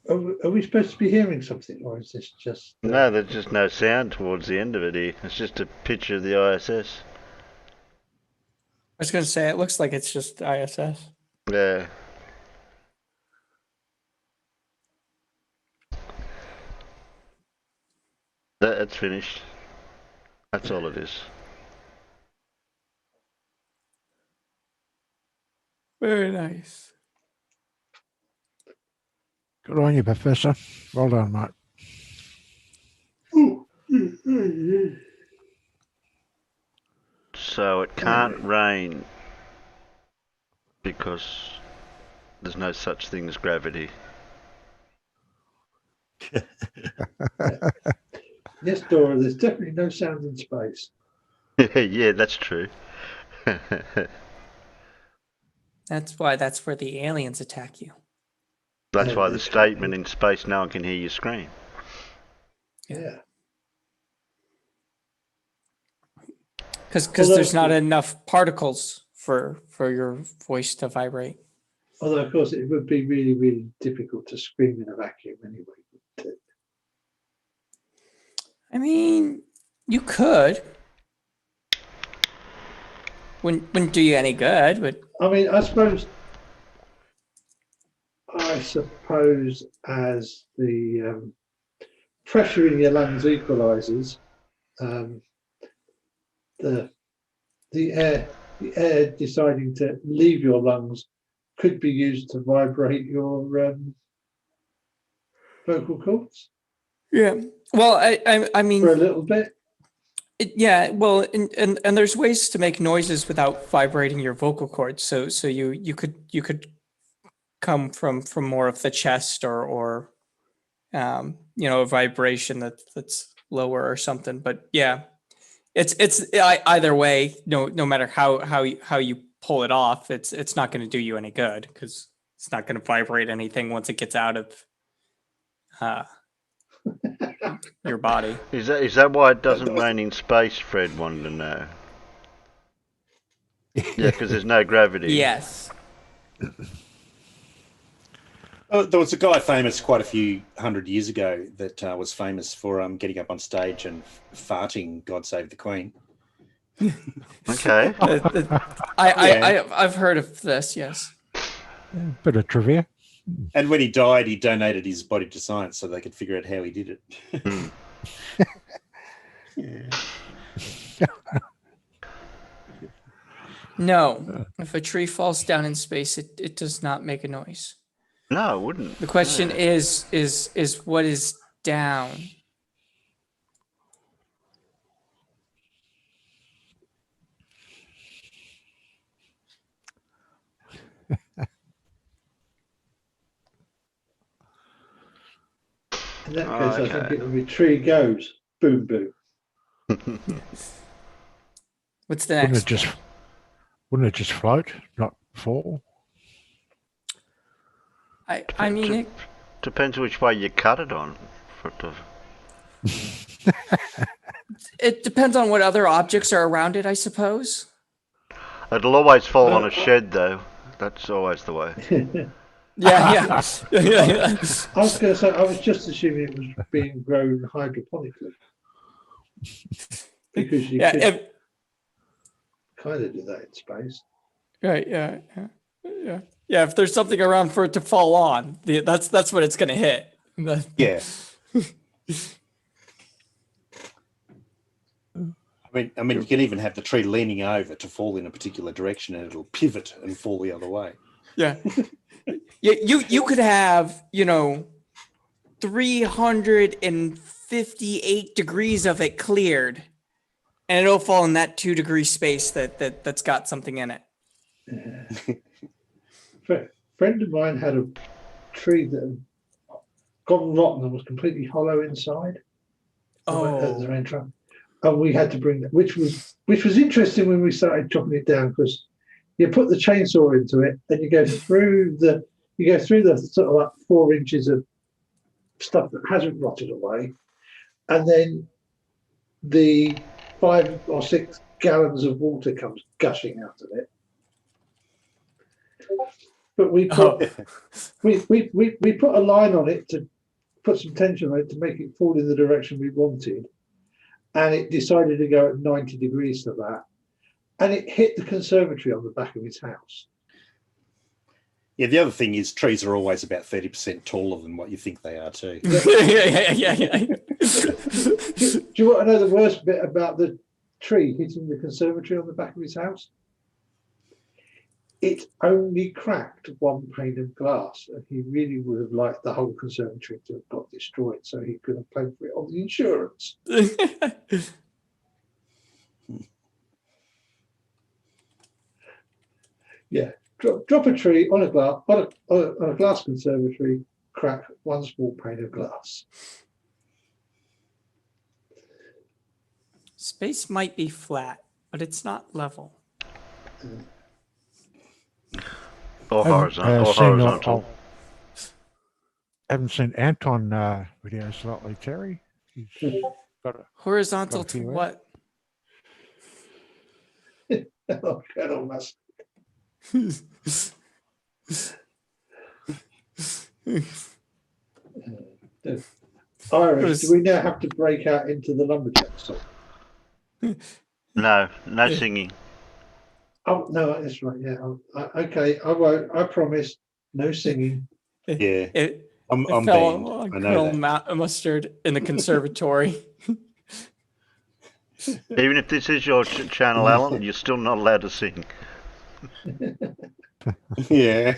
D: Are we supposed to be hearing something, or is this just...
A: No, there's just no sound towards the end of it here. It's just a picture of the ISS.
C: I was going to say, it looks like it's just ISS.
A: Yeah. That's finished. That's all it is.
C: Very nice.
F: Good on you, Professor. Well done, mate.
A: So it can't rain because there's no such thing as gravity.
D: Yes, Dora, there's definitely no sound in space.
A: Yeah, that's true.
C: That's where the aliens attack you.
A: That's why the statement in space, no one can hear you scream.
D: Yeah.
C: Because
D: Although-
C: there's not enough particles for your voice to vibrate.
D: Although, of course, it would be really, really difficult to scream in a vacuum anyway. wouldn't it?
C: I mean, you could. Wouldn't do you any good, but
D: I mean, I suppose as the pressure in your lungs equalizes, the air the air deciding to leave your lungs could be used to vibrate your vocal cords
C: Yeah. Well, I mean,
D: for a little bit.
C: Yeah, well, and there's ways to make noises without vibrating your vocal cords. So you could come from more of the chest or a vibration that's lower or something. But yeah, it's either way. No matter how you pull it off, it's not going to do you any good because it's not going to vibrate anything once it gets out of your body.
A: Is that why it doesn't rain in space? Fred wanted to know. Yeah, because there's no gravity.
C: Yes.
B: There was a guy famous quite a few hundred years ago that was famous for getting up on stage and farting "God Save the Queen."
A: Okay.
C: I've heard of this. Yes.
F: Bit of trivia.
B: And when he died, he donated his body to science so they could figure out how he did it.
C: Yeah. No, if a tree falls down in space, it does not make a noise.
A: No, it wouldn't.
C: The question is what is down?
D: In that case, I think it would be tree goes, boom, boom.
C: What's the next?
F: Wouldn't it just float, not fall?
C: I mean, it
A: depends which way you cut it on.
C: it depends on what other objects are around it, I suppose.
A: It'll always fall on a shed, though. That's always the way.
C: Yeah.
D: I was going to say, I was just assuming it was being grown hydroponically. Because you could kind of do that in space.
C: Right, yeah. Yeah, if there's something around for it to fall on, that's what it's going to hit.
B: Yeah. I mean, you can even have the tree leaning over to fall in a particular direction, and it'll pivot and fall the other way.
C: Yeah. You could have 358 degrees of it cleared, and it'll fall in that 2-degree space that's got something in it.
D: A friend of mine had a tree that had gone rotten and was completely hollow inside. And we had to bring that, which was interesting when we started chopping it down, because you put the chainsaw into it, and you go through the sort of like 4 inches of stuff that hasn't rotted away, and then the 5 or 6 gallons of water comes gushing out of it. But we put we put a line on it to put some tension on it to make it fall in the direction we wanted, and it decided to go at 90 degrees to that, and it hit the conservatory on the back of his house.
B: Yeah, the other thing is trees are always about 30% taller than what you think they are too.
C: Yeah.
D: Do you want to know the worst bit about the tree hitting the conservatory on the back of his house? It only cracked 1 pane of glass, and he really would have liked the whole conservatory to have got destroyed so he could have paid for it on the insurance. Yeah, drop a tree on a glass conservatory, crack 1 small pane of glass.
C: Space might be flat, but it's not level.
A: Or horizontal.
F: Haven't seen Anton videos lately, Terry. He's got
C: horizontal to what?
D: Oh, Colonel Must. Irish, do we now have to break out into the lumberjack song?
A: No singing.
D: Oh no, that's right. Yeah, okay. I won't. I promise. No singing.
B: Yeah, I'm
C: banned.
B: I know
C: Colonel Mustard in the conservatory.
A: Even if this is your channel, Alan, you're still not allowed to sing.
B: Yeah.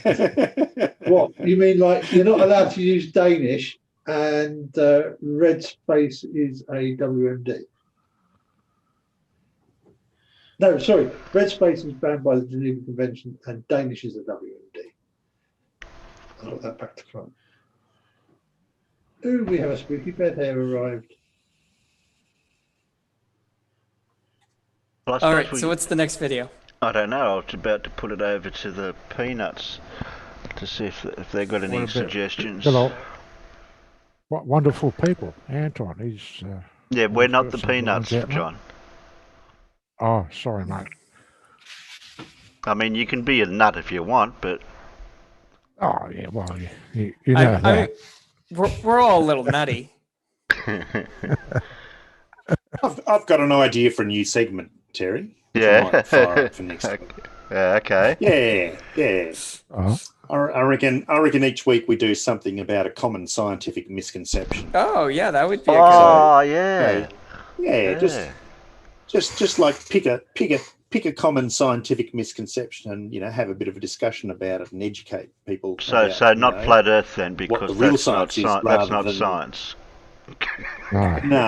D: What you mean? Like you're not allowed to use Danish, and red space is a WMD. No, sorry, red space is banned by the Geneva Convention, and Danish is a WMD. I'll put that back to front. Ooh, we have a spooky bed hair arrived.
A: Well,
C: All right, so what's the next video?
A: I don't know. I was about to put it over to the Peanuts to see if they've got any suggestions.
F: Hello. What wonderful people. Anton, he's...
A: yeah, we're not the
F: some
A: Peanuts,
F: lines out,
A: John.
F: mate. Oh, sorry, mate.
A: I mean, you can be a nut if you want, but...
F: Oh, yeah, well, you know that.
C: We're all a little nutty.
B: I've got an idea for a new segment, Terry.
A: Yeah.
B: For next week.
A: Okay.
B: Yeah. I reckon each week we do something about a common scientific misconception.
C: Oh yeah, that would be.
B: Just like pick a common scientific misconception and have a bit of a discussion about it and educate people.
A: So not flat Earth then, because
B: the real
A: that's
B: science
A: not
B: is
A: that's not
B: rather than-
A: science.
B: No.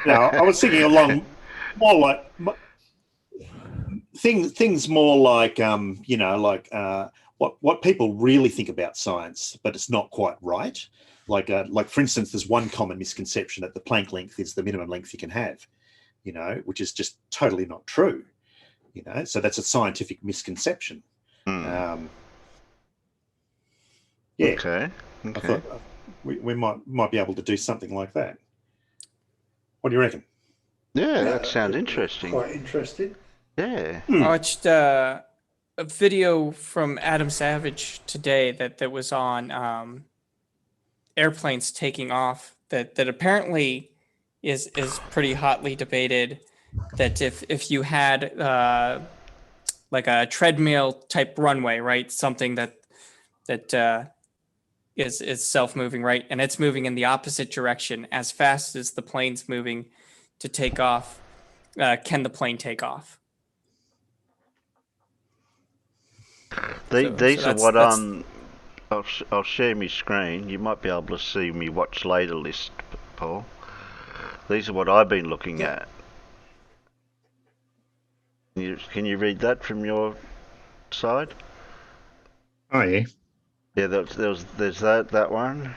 B: I was thinking along more like things more like what people really think about science, but it's not quite right. Like for instance, there's one common misconception that the Planck length is the minimum length you can have, which is just totally not true. So that's a scientific misconception. Yeah.
A: Okay.
B: I thought we might be able to do something like that. What do you reckon?
A: Yeah, that sounds interesting.
D: Quite interesting.
A: Yeah.
C: I watched a video from Adam Savage today that was on airplanes taking off that apparently is pretty hotly debated. That if you had like a treadmill type runway, right, something that is self-moving, right, and it's moving in the opposite direction as fast as the plane's moving to take off, can the plane take off?
A: These are what I'll share my screen. You might be able to see me watch later list, Paul. These are what I've been looking at. Can you read that from your side?
B: Oh yeah.
A: Yeah, there's that one,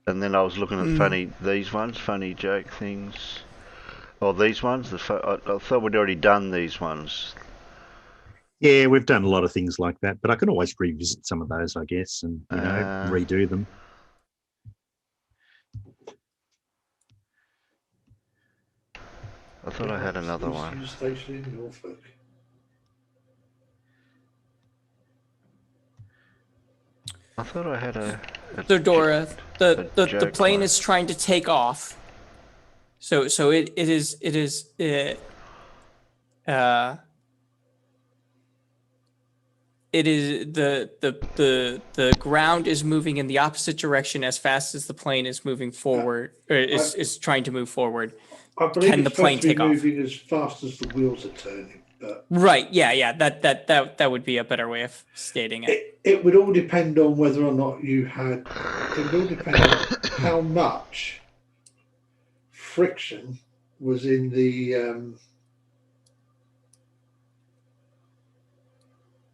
A: and then I was looking at funny joke things. Oh, these ones. I thought we'd already done these ones.
B: Yeah, we've done a lot of things like that, but I can always revisit some of those, I guess, and redo them.
A: I thought I had another one.
D: Station in Norfolk.
A: I thought I had a
C: So Dora, the
A: joke
C: plane
A: one.
C: is trying to take off. So it is the ground is moving in the opposite direction as fast as the plane is moving forward, or is trying to move forward.
D: I believe
C: Can
D: it's
C: the plane
D: supposed to be
C: take off?
D: moving as fast as the wheels are turning. But
C: Right. Yeah. That would be a better way of stating it.
D: it would all depend on whether or not you had. It would all depend on how much friction was in the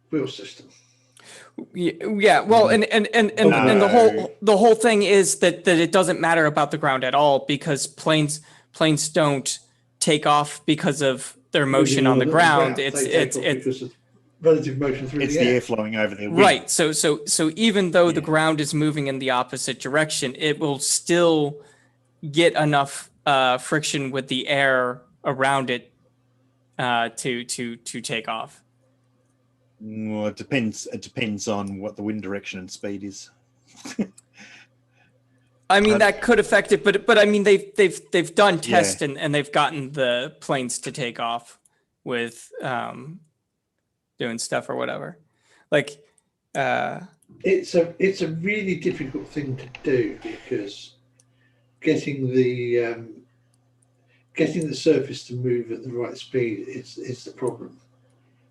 D: wheel system.
C: Yeah. Well, and the whole thing is that it doesn't matter about the ground at all, because planes don't take off because of their motion on the ground. It's
D: because of relative motion through
B: It's
D: the
B: the
D: air.
B: air flowing over their wing.
C: right. So even though the ground is moving in the opposite direction, it will still get enough friction with the air around it to take off.
B: Well, it depends. It depends on what the wind direction and speed is.
C: I mean, that could affect it, but I mean, they've done tests and they've gotten the planes to take off with doing stuff or whatever. Like,
D: It's a really difficult thing to do, because getting the getting the surface to move at the right speed is the problem.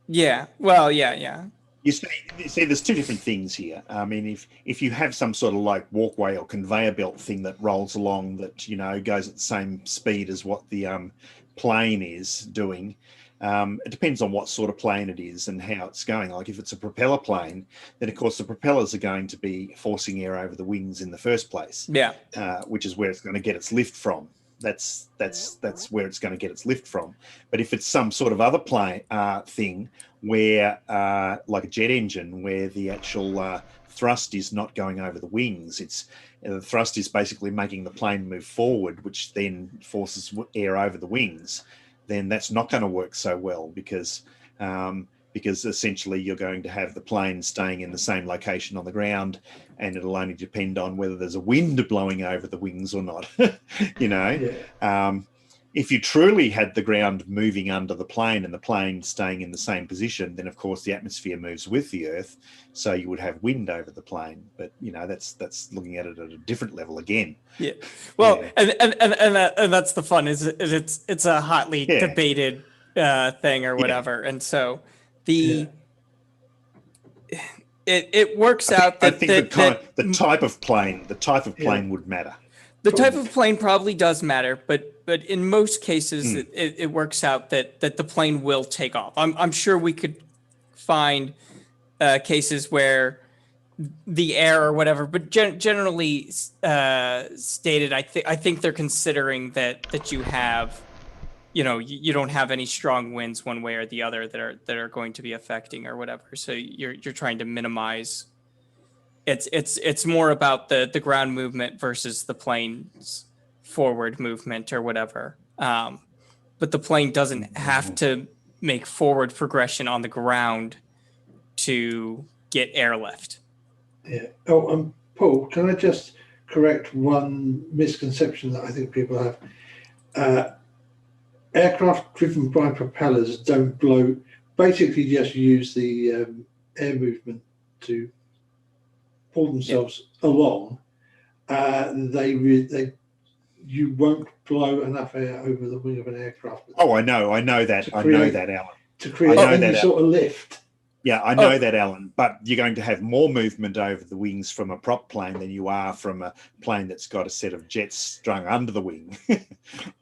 C: Yeah. Well, yeah.
B: You see, there's two different things here. I mean, if you have some sort of like walkway or conveyor belt thing that rolls along that, you know, goes at the same speed as what the plane is doing, it depends on what sort of plane it is and how it's going. Like if it's a propeller plane, then of course the propellers are going to be forcing air over the wings in the first place.
C: Yeah.
B: Which is where it's going to get its lift from. That's where it's going to get its lift from. But if it's some sort of other plane thing where, like a jet engine, where the actual thrust is not going over the wings, it's the thrust is basically making the plane move forward, which then forces air over the wings. Then that's not going to work so well because essentially you're going to have the plane staying in the same location on the ground, and it'll only depend on whether there's a wind blowing over the wings or not. You know, if you truly had the ground moving under the plane and the plane staying in the same position, then of course the atmosphere moves with the Earth, so you would have wind over the plane. But you know, that's looking at it at a different level again.
C: Yeah. Well, and that's the fun is it's a hotly debated thing or whatever, and so it works out that
B: I think the type of plane would matter.
C: The type of plane probably does matter, but in most cases it works out that the plane will take off. I'm sure we could find cases where the air or whatever, but generally stated, I think they're considering that you have, you know, you don't have any strong winds one way or the other that are going to be affecting or whatever. So you're trying to minimize. It's more about the ground movement versus the plane's forward movement or whatever. But the plane doesn't have to make forward progression on the ground to get airlift.
D: Yeah. Oh, Paul, can I just correct one misconception that I think people have? Aircraft driven by propellers don't blow. Basically, just use the air movement to pull themselves along. You won't blow enough air over the wing of an aircraft.
B: Oh, I know that, Alan.
D: To create any sort of lift.
B: Yeah, I know that, Alan, but you're going to have more movement over the wings from a prop plane than you are from a plane that's got a set of jets strung under the wing.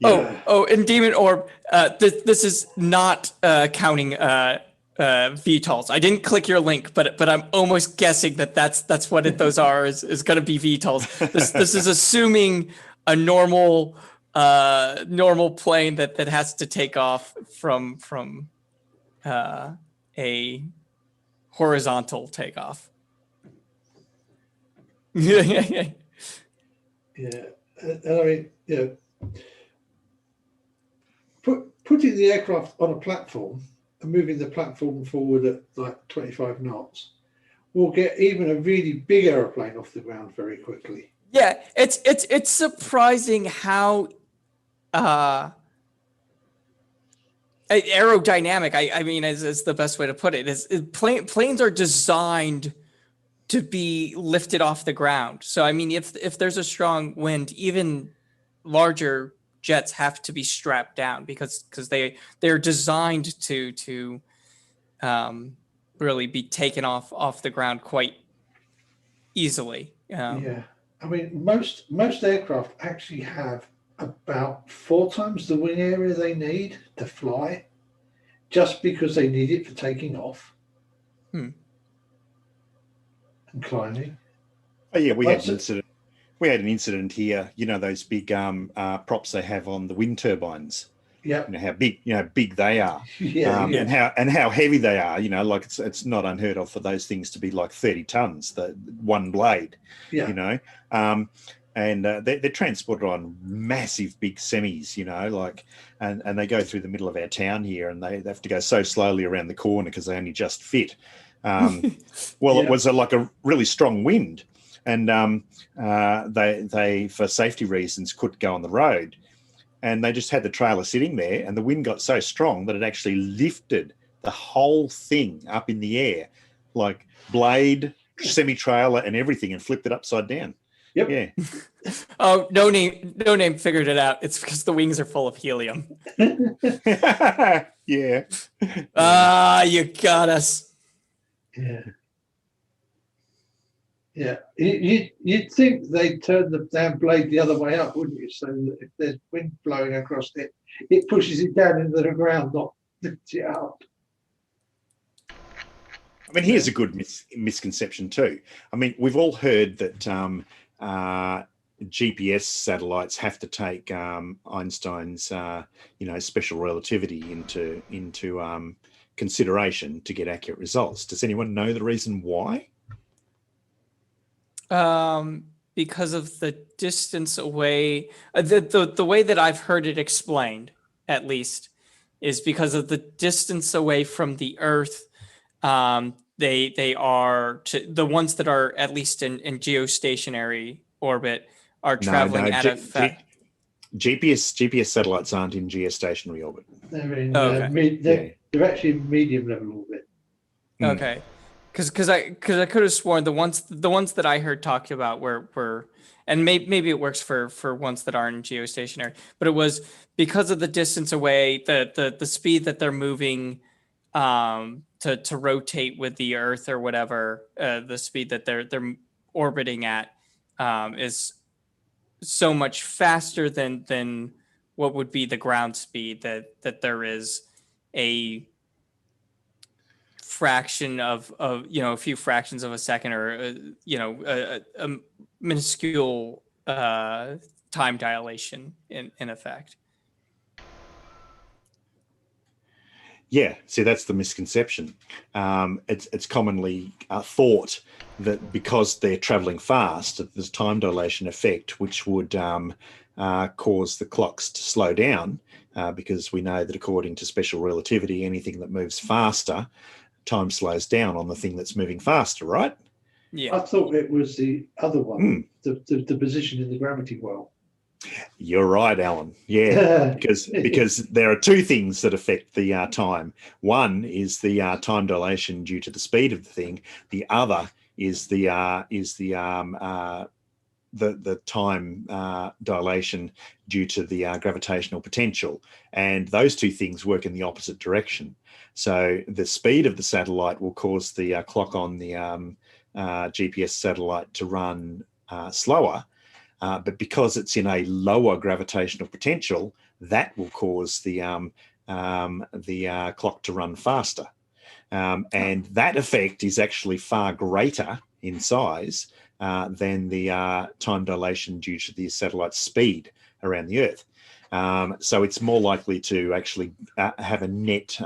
C: And Demon Orb, this is not counting VTOLs. I didn't click your link, but I'm almost guessing that's what those are is going to be VTOLs. This is assuming a normal plane that has to take off from a horizontal takeoff.
D: Yeah. And I mean, you know, putting the aircraft on a platform and moving the platform forward at like 25 knots will get even a really big aeroplane off the ground very quickly.
C: Yeah, it's surprising how aerodynamic. I mean, is the best way to put it. Planes are designed to be lifted off the ground. So I mean, if there's a strong wind, even larger jets have to be strapped down because they're designed to really be taken off the ground quite easily.
D: Yeah, I mean, most aircraft actually have about 4 times the wing area they need to fly, just because they need it for taking off and climbing.
B: Oh yeah, we had an incident here. You know those big props they have on the wind turbines.
D: Yeah.
B: You know how big they are. And how heavy they are. You know, like it's not unheard of for those things to be like 30 tons, the one blade.
D: Yeah.
B: You know. And they're transported on massive big semis, you know, like, and they go through the middle of our town here, and they have to go so slowly around the corner because they only just fit. It was like a really strong wind, and they for safety reasons couldn't go on the road, and they just had the trailer sitting there, and the wind got so strong that it actually lifted the whole thing up in the air, like blade, semi-trailer, and everything, and flipped it upside down.
D: Yep.
B: Yeah.
C: Oh, no name figured it out. It's because the wings are full of helium.
B: Yeah.
C: Ah, you got us.
D: Yeah. Yeah. You'd think they'd turn the damn blade the other way up, wouldn't you? So that if there's wind blowing across it, it pushes it down into the ground, not lifts it up.
B: I mean, here's a good misconception too. I mean, we've all heard that GPS satellites have to take Einstein's, special relativity into consideration to get accurate results. Does anyone know the reason why?
C: Because of the distance away. The way that I've heard it explained, at least, is because of the distance away from the Earth. They are the ones that are at least in geostationary orbit are traveling at a
B: GPS satellites aren't in geostationary orbit.
D: They're in
C: okay.
D: they're actually in medium level orbit.
C: Okay, because I could have sworn the ones that I heard talked about were and maybe it works for ones that aren't in geostationary, but it was because of the distance away, the speed that they're moving to rotate with the Earth or whatever, the speed that they're orbiting at is so much faster than what would be the ground speed, that there is a fraction of a few fractions of a second, or a minuscule time dilation in effect.
B: Yeah, see, that's the misconception. It's commonly thought that because they're traveling fast, there's time dilation effect, which would cause the clocks to slow down, because we know that according to special relativity, anything that moves faster, time slows down on the thing that's moving faster, right?
C: Yeah.
D: I thought it was the other one, the position in the gravity well.
B: You're right, Alan. Yeah, because there are two things that affect the time. One is the time dilation due to the speed of the thing. The other is the time dilation due to the gravitational potential, and those two things work in the opposite direction. So the speed of the satellite will cause the clock on the GPS satellite to run slower. But because it's in a lower gravitational potential, that will cause the clock to run faster. And that effect is actually far greater in size than the time dilation due to the satellite's speed around the Earth. So it's more likely to actually have a net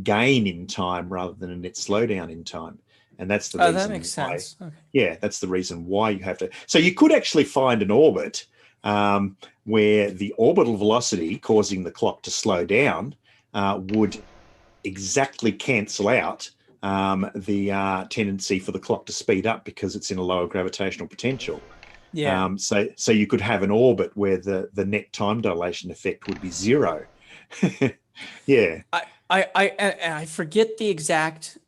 B: gain in time rather than a net slowdown in time. And that's the reason.
C: That makes sense. Okay.
B: Yeah, that's the reason why you have to. So you could actually find an orbit where the orbital velocity causing the clock to slow down would exactly cancel out the tendency for the clock to speed up because it's in a lower gravitational potential.
C: Yeah.
B: So you could have an orbit where the net time dilation effect would be zero. Yeah.
C: I forget the exact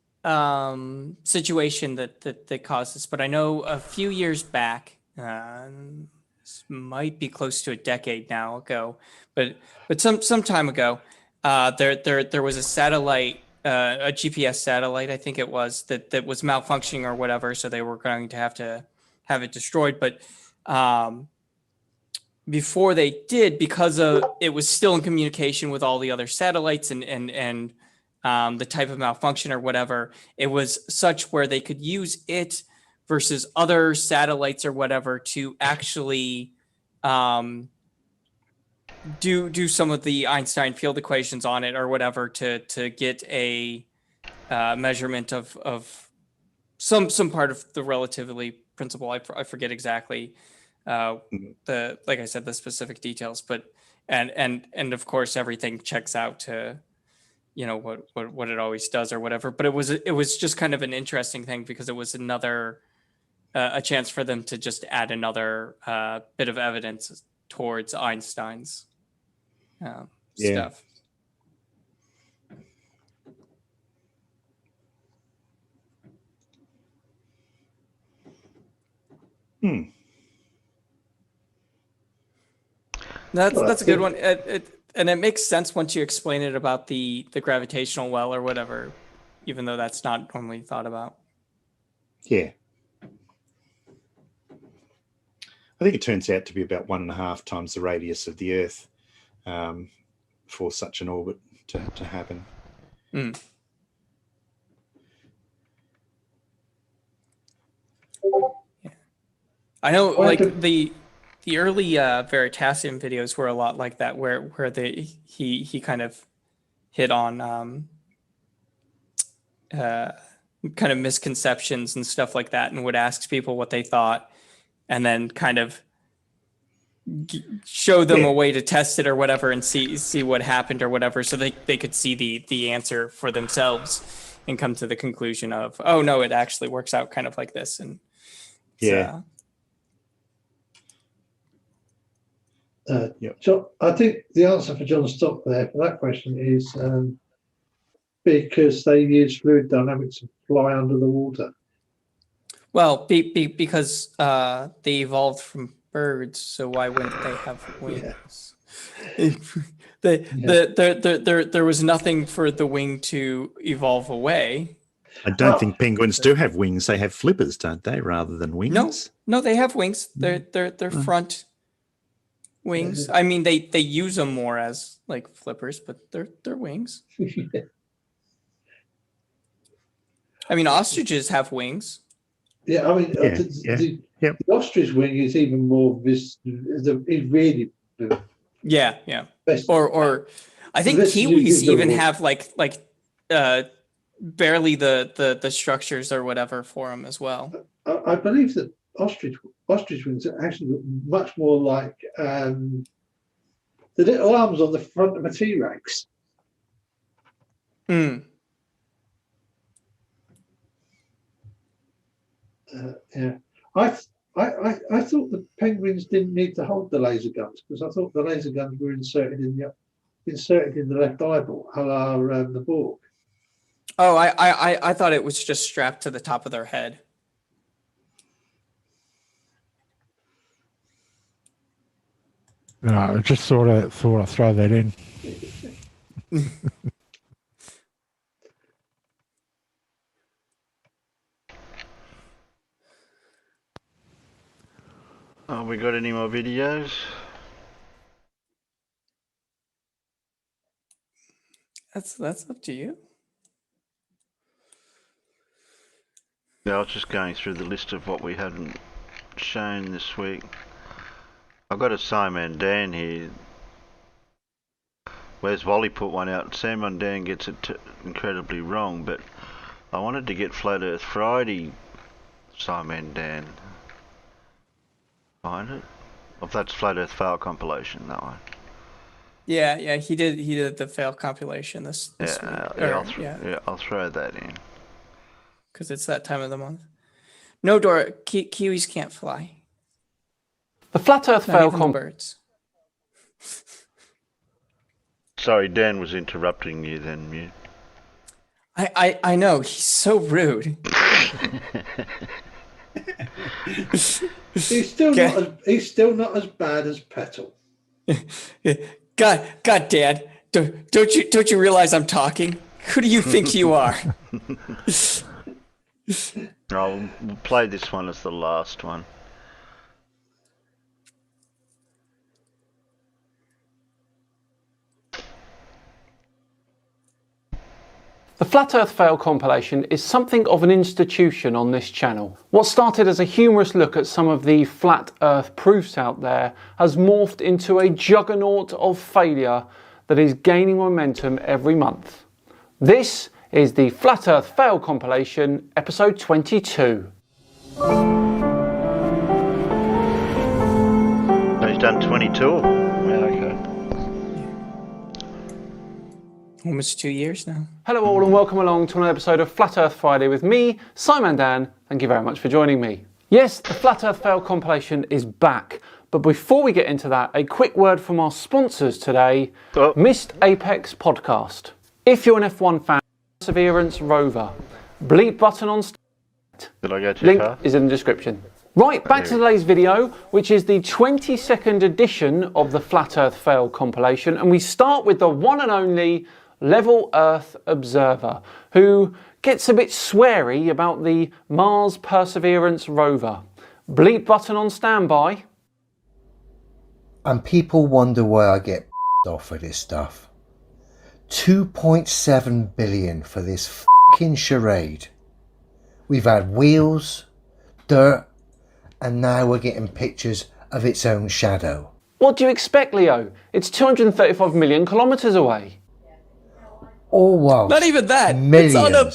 C: situation that caused this, but I know a few years back, this might be close to a decade now ago, but some time ago, there was a satellite, a GPS satellite, I think it was, that was malfunctioning or whatever, so they were going to have it destroyed. But before they did, because it was still in communication with all the other satellites and the type of malfunction or whatever, it was such where they could use it versus other satellites or whatever to actually do some of the Einstein field equations on it or whatever to get a measurement of some part of the relativity principle. I forget exactly like I said, the specific details, but and of course everything checks out to what it always does or whatever. But it was just kind of an interesting thing because it was another a chance for them to just add another bit of evidence towards Einstein's stuff. That's a good one. And it makes sense once you explain it about the gravitational well or whatever, even though that's not normally thought about.
B: Yeah. I think it turns out to be about 1.5 times the radius of the Earth for such an orbit to happen.
C: Mm. Yeah. I know, like the early Veritasium videos were a lot like that, where he kind of hit on kind of misconceptions and stuff like that, and would ask people what they thought, and then kind of show them a way to test it or whatever, and see what happened or whatever, so they could see the answer for themselves and come to the conclusion of, oh no, it actually works out kind of like this. And
D: So I think the answer for John Stock there for that question is because they use fluid dynamics to fly under the water.
C: Well, because they evolved from birds, so why wouldn't they have wings? There was nothing for the wing to evolve away.
B: I don't think penguins do have wings. They have flippers, don't they, rather than wings?
C: No, they have wings. They're front wings. I mean, they use them more as like flippers, but they're wings. I mean, ostriches have wings.
D: Yeah, I mean, the ostrich wing is even more is really.
C: Yeah. Or I think kiwis even have like barely the structures or whatever for them as well.
D: I believe that ostrich wings are actually much more like the little arms on the front of a T-Rex.
C: Hmm.
D: Yeah, I thought the penguins didn't need to hold the laser guns, because I thought the laser guns were inserted in the left eyeball, a la the Borg.
C: Oh, I thought it was just strapped to the top of their head.
F: No, I just thought I'd throw that in.
A: Oh, we got any more videos?
C: That's up to you.
A: Yeah, I was just going through the list of what we hadn't shown this week. I've got a Simon Dan here. Where's Wally put one out? Simon Dan gets it incredibly wrong, but I wanted to get Flat Earth Friday Simon Dan. Find it? If that's Flat Earth Fail compilation, that one.
C: Yeah, he did the fail compilation this week.
A: I'll throw that in.
C: Because it's that time of the month. No, Dora, kiwis can't fly.
K: The Flat Earth Fail
C: birds.
A: Sorry, Dan was interrupting you then, Mute.
C: I know, he's so rude.
D: He's still not as bad as Petal.
C: God, Dad, don't you realize I'm talking? Who do you think you are?
A: I'll play this one as the last one.
K: The Flat Earth Fail compilation is something of an institution on this channel. What started as a humorous look at some of the flat Earth proofs out there has morphed into a juggernaut of failure that is gaining momentum every month. This is the Flat Earth Fail compilation, episode 22.
A: So he's done 22? Yeah, okay.
C: Almost 2 years now.
K: Hello all and welcome along to another episode of Flat Earth Friday with me, Simon Dan. Thank you very much for joining me. Yes, the Flat Earth Fail compilation is back. But before we get into that, a quick word from our sponsors today, Missed Apex Podcast. If you're an F1 fan, Perseverance Rover, bleep button on
A: Did I go too
K: link
A: far?
K: is in the description. Right, back to today's video, which is the 22nd edition of the Flat Earth Fail compilation, and we start with the one and only Level Earth Observer, who gets a bit sweary about the Mars Perseverance rover. Bleep button on standby.
L: And people wonder why I get off for this stuff. 2.7 billion for this fucking charade. We've had wheels, dirt, and now we're getting pictures of its own shadow.
K: What do you expect, Leo? It's 235 million kilometres away.
L: All whilst
C: Not even that.
L: millions
C: It's on a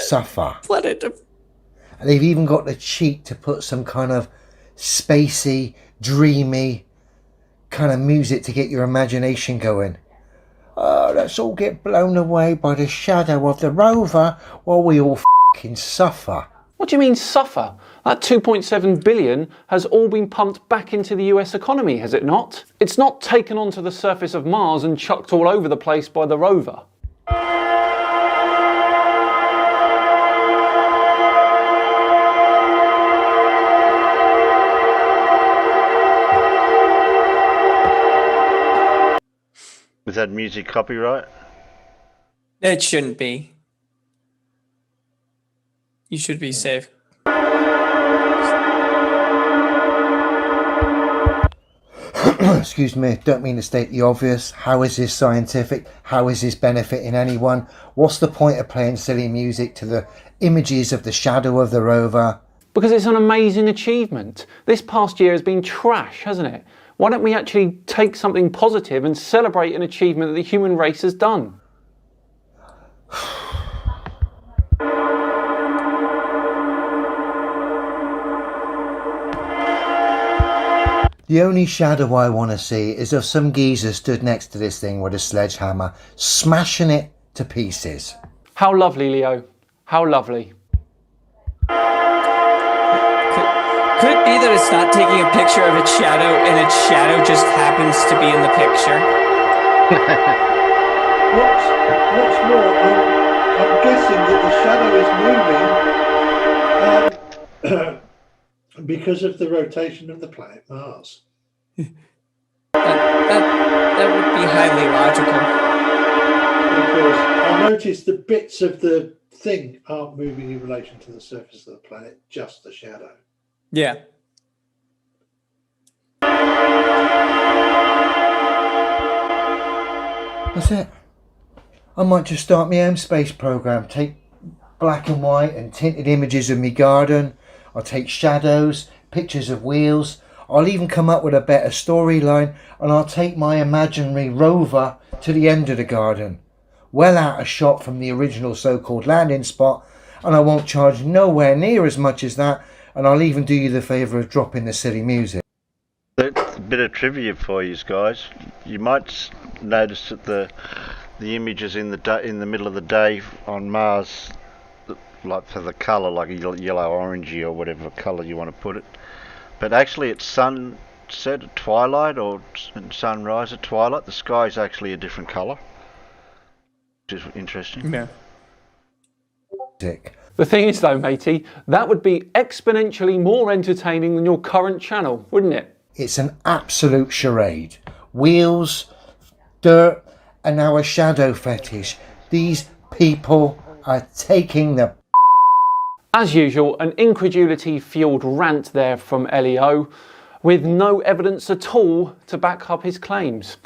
L: suffer.
C: planet.
L: And they've even got the cheek to put some kind of spacey, dreamy kind of music to get your imagination going. Oh, let's all get blown away by the shadow of the rover while we all fucking suffer.
K: What do you mean suffer? That 2.7 billion has all been pumped back into the US economy, has it not? It's not taken onto the surface of Mars and chucked all over the place by the rover.
A: Is that music copyright?
C: It shouldn't be. You should be safe.
L: Excuse me, don't mean to state the obvious. How is this scientific? How is this benefiting anyone? What's the point of playing silly music to the images of the shadow of the rover?
K: Because it's an amazing achievement. This past year has been trash, hasn't it? Why don't we actually take something positive and celebrate an achievement that the human race has done?
L: The only shadow I want to see is of some geezer stood next to this thing with a sledgehammer, smashing it to pieces.
K: How lovely, Leo. How lovely.
C: Could it be that it's not taking a picture of its shadow and its shadow just happens to be in the picture?
D: What's more, I'm guessing that the shadow is moving because of the rotation of the planet Mars.
C: That would be highly logical.
D: Because I noticed the bits of the thing aren't moving in relation to the surface of the planet, just the shadow.
C: Yeah.
L: That's it. I might just start my own space program. Take black and white and tinted images of my garden. I'll take shadows, pictures of wheels. I'll even come up with a better storyline, and I'll take my imaginary rover to the end of the garden, well out of shot from the original so-called landing spot, and I won't charge nowhere near as much as that, and I'll even do you the favour of dropping the silly music.
A: That's a bit of trivia for you guys. You might notice that the images in the middle of the day on Mars, like for the colour, like yellow, orangey or whatever colour you want to put it. But actually at sunset at twilight or sunrise at twilight, the sky is actually a different colour. Which is interesting.
C: Yeah.
K: The thing is though, matey, that would be exponentially more entertaining than your current channel, wouldn't it?
L: It's an absolute charade. Wheels, dirt, and now a shadow fetish. These people are taking the...
K: As usual, an incredulity-fueled rant there from Leo, with no evidence at all to back up his claims.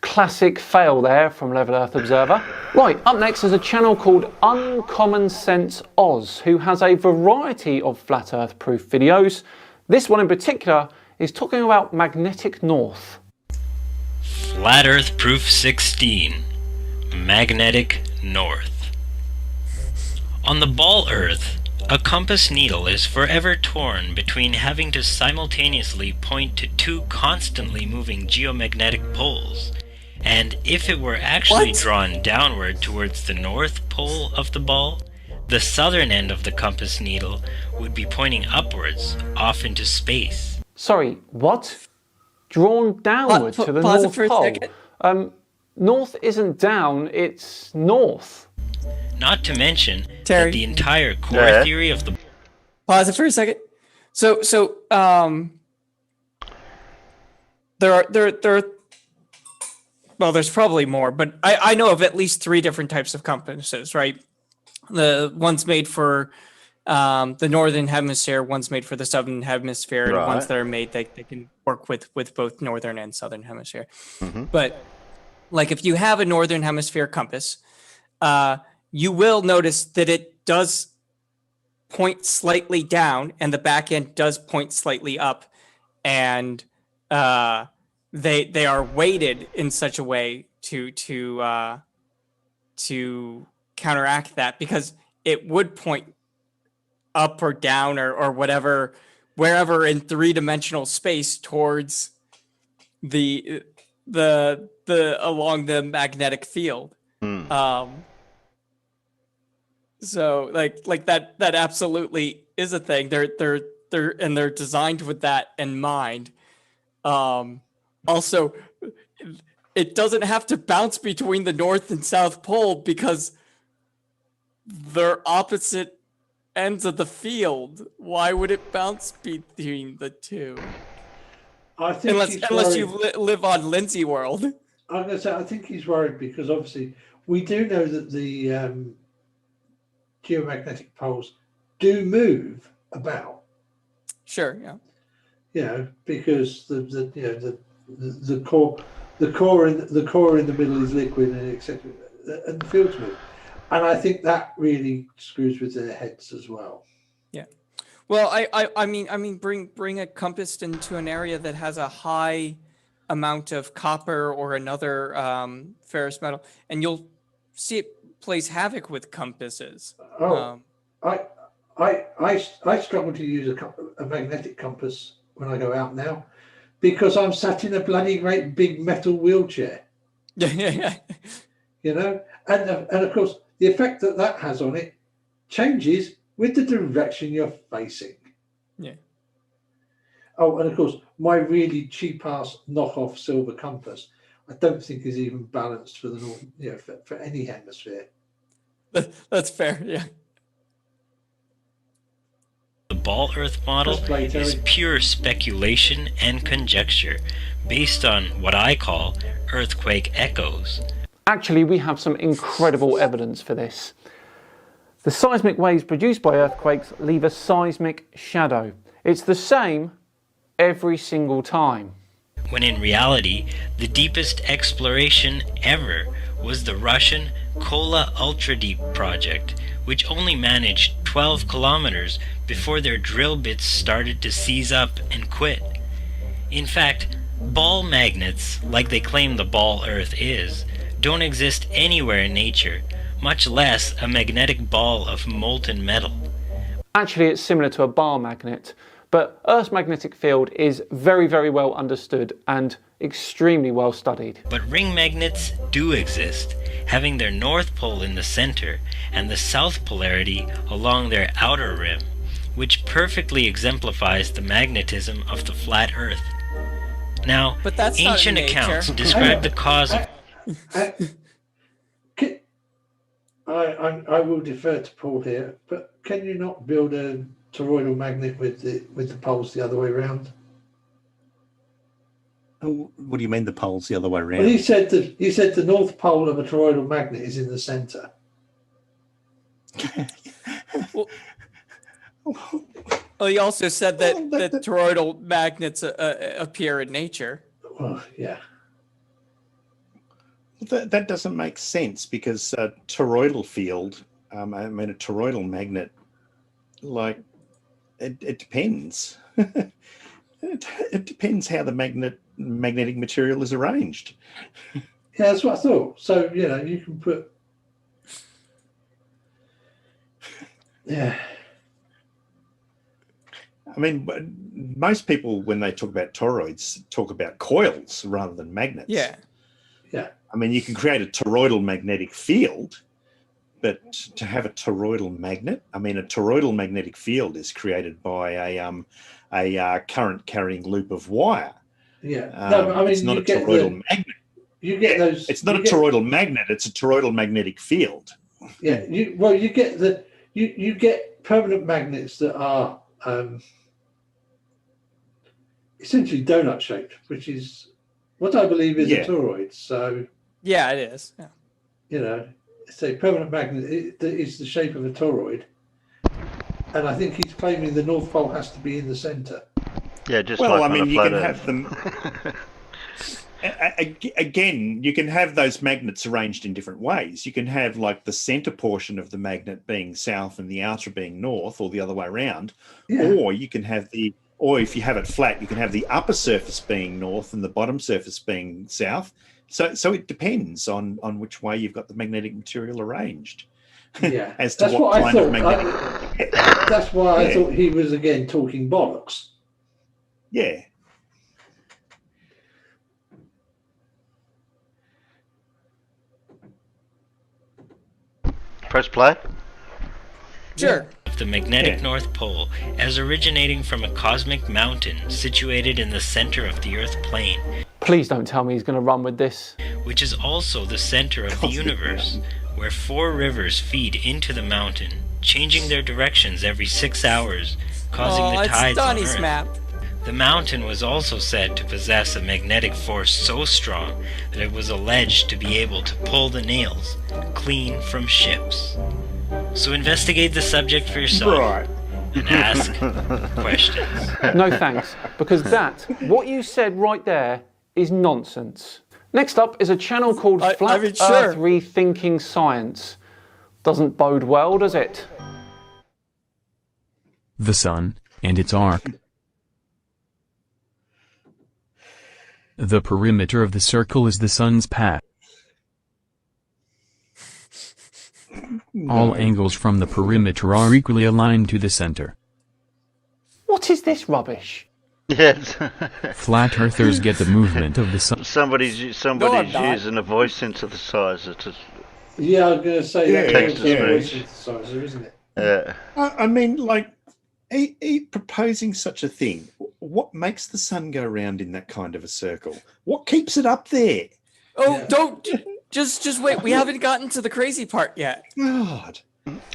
K: Classic fail there from Level Earth Observer. Right, up next is a channel called Uncommon Sense Oz, who has a variety of flat earth proof videos. This one in particular is talking about magnetic north.
M: Flat Earth Proof 16. Magnetic north. On the ball Earth, a compass needle is forever torn between having to simultaneously point to two constantly moving geomagnetic poles, and if it were actually drawn downward towards the north pole of the ball, the southern end of the compass needle would be pointing upwards, off into space.
K: Sorry, what? Drawn downward to the North Pole? North isn't down, it's north.
M: Not to mention that the entire core theory of the...
C: Pause it for a second. So there are well, there's probably more, but I know of at least 3 different types of compasses, right? The one's made for the northern hemisphere, one's made for the southern hemisphere, and ones
A: Right.
C: that are made they can work with both northern and southern hemisphere.
A: Mm-hmm.
C: But like if you have a northern hemisphere compass, you will notice that it does point slightly down and the back end does point slightly up, and they are weighted in such a way to counteract that, because it would point up or down or whatever, wherever in 3-dimensional space towards the along the magnetic field. So like that absolutely is a thing. They're designed with that in mind. Also, it doesn't have to bounce between the North and South Pole because they're opposite ends of the field. Why would it bounce between the two?
D: I think
C: unless you live on Lindsay World.
D: I'm going to say I think he's worried because obviously we do know that the geomagnetic poles do move about.
C: Sure, yeah.
D: You know, because the core in the middle is liquid and etc. And the fields move, and I think that really screws with their heads as well.
C: Yeah. Well, I mean, bring a compass into an area that has a high amount of copper or another ferrous metal, and you'll see it plays havoc with compasses.
D: I struggle to use a magnetic compass when I go out now because I'm sat in a bloody great big metal wheelchair.
C: Yeah.
D: You know, and of course the effect that has on it changes with the direction you're facing.
C: Yeah.
D: Oh, and of course my really cheap ass knockoff silver compass I don't think is even balanced for the north, for any hemisphere.
M: That's fair, yeah. The ball Earth model is pure speculation and conjecture based on what I call earthquake echoes.
K: Actually, we have some incredible evidence for this. The seismic waves produced by earthquakes leave a seismic shadow. It's the same every single time.
M: When in reality, the deepest exploration ever was the Russian Kola Ultra Deep project, which only managed 12 kilometers before their drill bits started to seize up and quit. In fact, ball magnets, like they claim the ball Earth is, don't exist anywhere in nature, much less a magnetic ball of molten metal.
K: Actually, it's similar to a bar magnet, but Earth's magnetic field is very, very well understood and extremely well studied.
M: But ring magnets do exist, having their north pole in the center and the south polarity along their outer rim, which perfectly exemplifies the magnetism of the flat Earth. Now, ancient accounts describe the cause of...
D: I will defer to Paul here, but can you not build a toroidal magnet with the poles the other way around?
B: What do you mean the poles the other way around?
D: Well, he said the north pole of a toroidal magnet is in the center.
C: Well, he also said that toroidal magnets appear in nature.
D: Well, yeah.
B: That doesn't make sense because a toroidal field, a toroidal magnet, like it depends. It depends how the magnetic material is arranged.
D: Yeah, that's what I thought. So you can put. Yeah.
B: I mean, most people when they talk about toroids talk about coils rather than magnets.
C: Yeah.
D: Yeah.
B: I mean, you can create a toroidal magnetic field, but to have a toroidal magnet, a toroidal magnetic field is created by a current carrying loop of wire.
D: Yeah. No, but
B: it's not a toroidal magnet.
D: You get those.
B: It's not a toroidal magnet. It's a toroidal magnetic field.
D: Yeah. You get permanent magnets that are essentially donut shaped, which is what I believe is a toroid. So
C: yeah, it is. Yeah.
D: You know, it's a permanent magnet. It is the shape of a toroid, and I think he's claiming the North Pole has to be in the centre.
A: Yeah, just
B: well,
A: like
B: I mean, you can
A: Earth.
B: have them. Again, you can have those magnets arranged in different ways. You can have like the center portion of the magnet being south and the outer being north, or the other way around.
D: Yeah.
B: Or you can have or if you have it flat, you can have the upper surface being north and the bottom surface being south. So it depends on which way you've got the magnetic material arranged.
D: Yeah,
B: as to
D: that's
B: what
D: I
B: kind
D: thought.
B: of magnetic.
D: That's why I thought he was again talking bollocks.
B: Yeah.
A: Press play.
C: Sure.
M: Of the magnetic North Pole as originating from a cosmic mountain situated in the center of the Earth plane.
K: Please don't tell me he's going to run with this.
M: Which is also the center of the universe, where 4 rivers feed into the mountain, changing their directions every 6 hours, causing the tides on
C: Donnie's
M: Earth.
C: map.
M: The mountain was also said to possess a magnetic force so strong that it was alleged to be able to pull the nails clean from ships. So investigate the subject for yourself and ask questions.
K: No thanks, because what you said right there is nonsense. Next up is a channel called Flat Earth Rethinking Science. Doesn't bode well, does it?
N: The sun and its arc. The perimeter of the circle is the sun's path. All angles from the perimeter are equally aligned to the center.
K: What is this rubbish?
A: Yes.
N: Flat earthers get the movement of the sun.
A: Somebody's using a voice synthesizer to.
D: Yeah, I was going to say that's
A: text
D: also a
A: speech.
D: synthesizer, isn't it?
A: Yeah.
B: I mean, like, proposing such a thing, what makes the sun go round in that kind of a circle? What keeps it up there?
C: Oh, don't just wait. We haven't gotten to the crazy part yet.
B: God,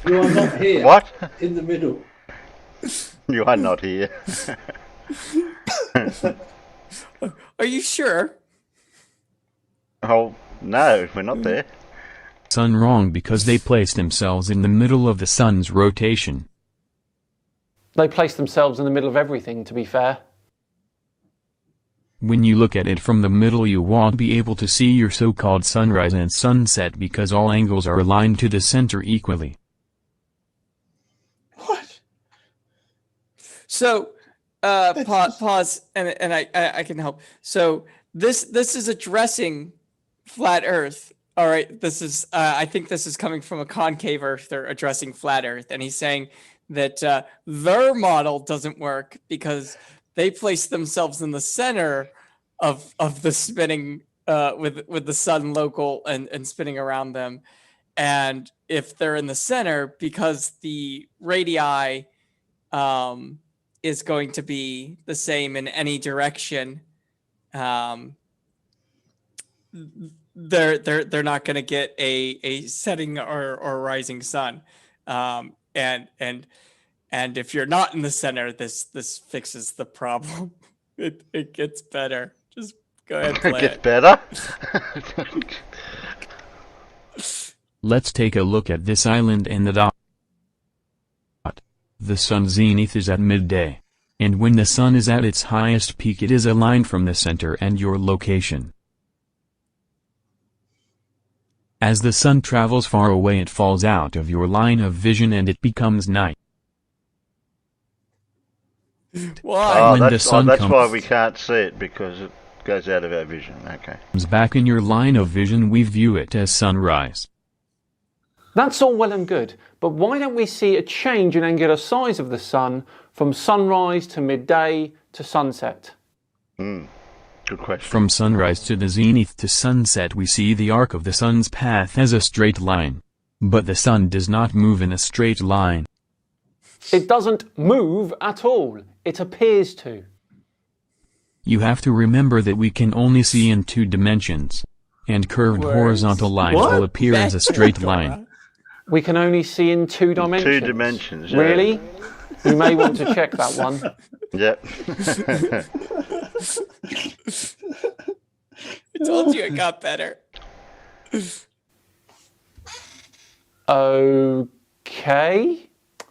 D: you are not here.
A: What?
D: In the middle.
A: You are not here.
C: Are you sure?
A: Oh no, we're not there.
N: Sun wrong because they place themselves in the middle of the sun's rotation.
K: They place themselves in the middle of everything, to be fair.
N: When you look at it from the middle, you won't be able to see your so-called sunrise and sunset because all angles are aligned to the center equally.
B: What?
C: So, pause, and I can help. So this is addressing flat Earth. All right, this is I think this is coming from a concave earther addressing flat Earth, and he's saying that their model doesn't work because they place themselves in the center of the spinning with the sun local and spinning around them, and if they're in the center, because the radii is going to be the same in any direction, they're not going to get a setting or rising sun, and if you're not in the center, this fixes the problem. It gets better. Just go ahead and play
A: It gets better.
N: Let's take a look at this island and the dot. The sun's zenith is at midday. And when the sun is at its highest peak, it is aligned from the center and your location. As the sun travels far away, it falls out of your line of vision and it becomes night.
C: Why?
A: Oh,
N: When the
A: that's
N: sun
A: why we can't see it, because it goes out of our vision. Okay.
N: comes back in your line of vision, we view it as sunrise.
K: That's all well and good, but why don't we see a change in angular size of the sun from sunrise to midday to sunset?
A: Good question.
N: From sunrise to the zenith to sunset, we see the arc of the sun's path as a straight line. But the sun does not move in a straight line.
K: It doesn't move at all. It appears to.
N: You have to remember that we can only see in 2 dimensions. And curved horizontal lines will appear as a straight line.
K: We can only see in 2 dimensions.
A: 2 dimensions. Yeah.
K: Really? You may want to check that one.
A: Yep.
C: I told you it got better.
K: Okay.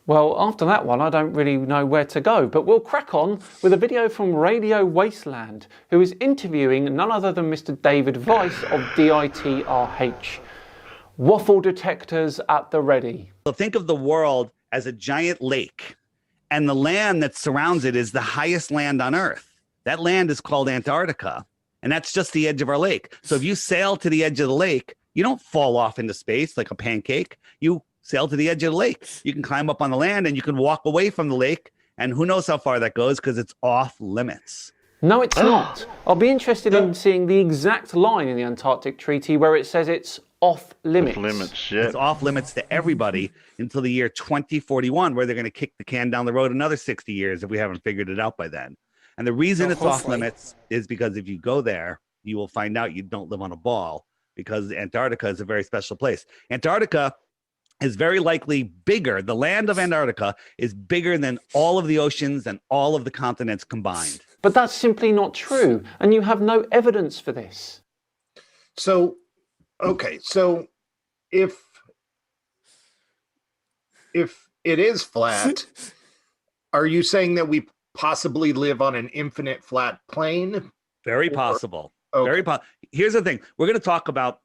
K: Well, after that one, I don't really know where to go, but we'll crack on with a video from Radio Wasteland, who is interviewing none other than Mr. David Weiss of DITRH. Waffle detectors at the ready.
O: So think of the world as a giant lake, and the land that surrounds it is the highest land on Earth. That land is called Antarctica, and that's just the edge of our lake. So if you sail to the edge of the lake, you don't fall off into space like a pancake. You sail to the edge of the lake. You can climb up on the land and you can walk away from the lake, and who knows how far that goes because it's off limits.
K: No, it's not. I'll be interested in seeing the exact line in the Antarctic Treaty where it says it's off limits.
A: Off limits, yeah.
O: It's off limits to everybody until the year 2041, where they're going to kick the can down the road another 60 years if we haven't figured it out by then. And the reason it's off limits is because if you go there, you will find out you don't live on a ball, because Antarctica is a very special place. Antarctica is very likely bigger. The land of Antarctica is bigger than all of the oceans and all of the continents combined.
K: But that's simply not true, and you have no evidence for this.
P: So, okay, so if it is flat, are you saying that we possibly live on an infinite flat plane?
O: Very possible.
P: Okay.
O: Here's the thing. We're going to talk about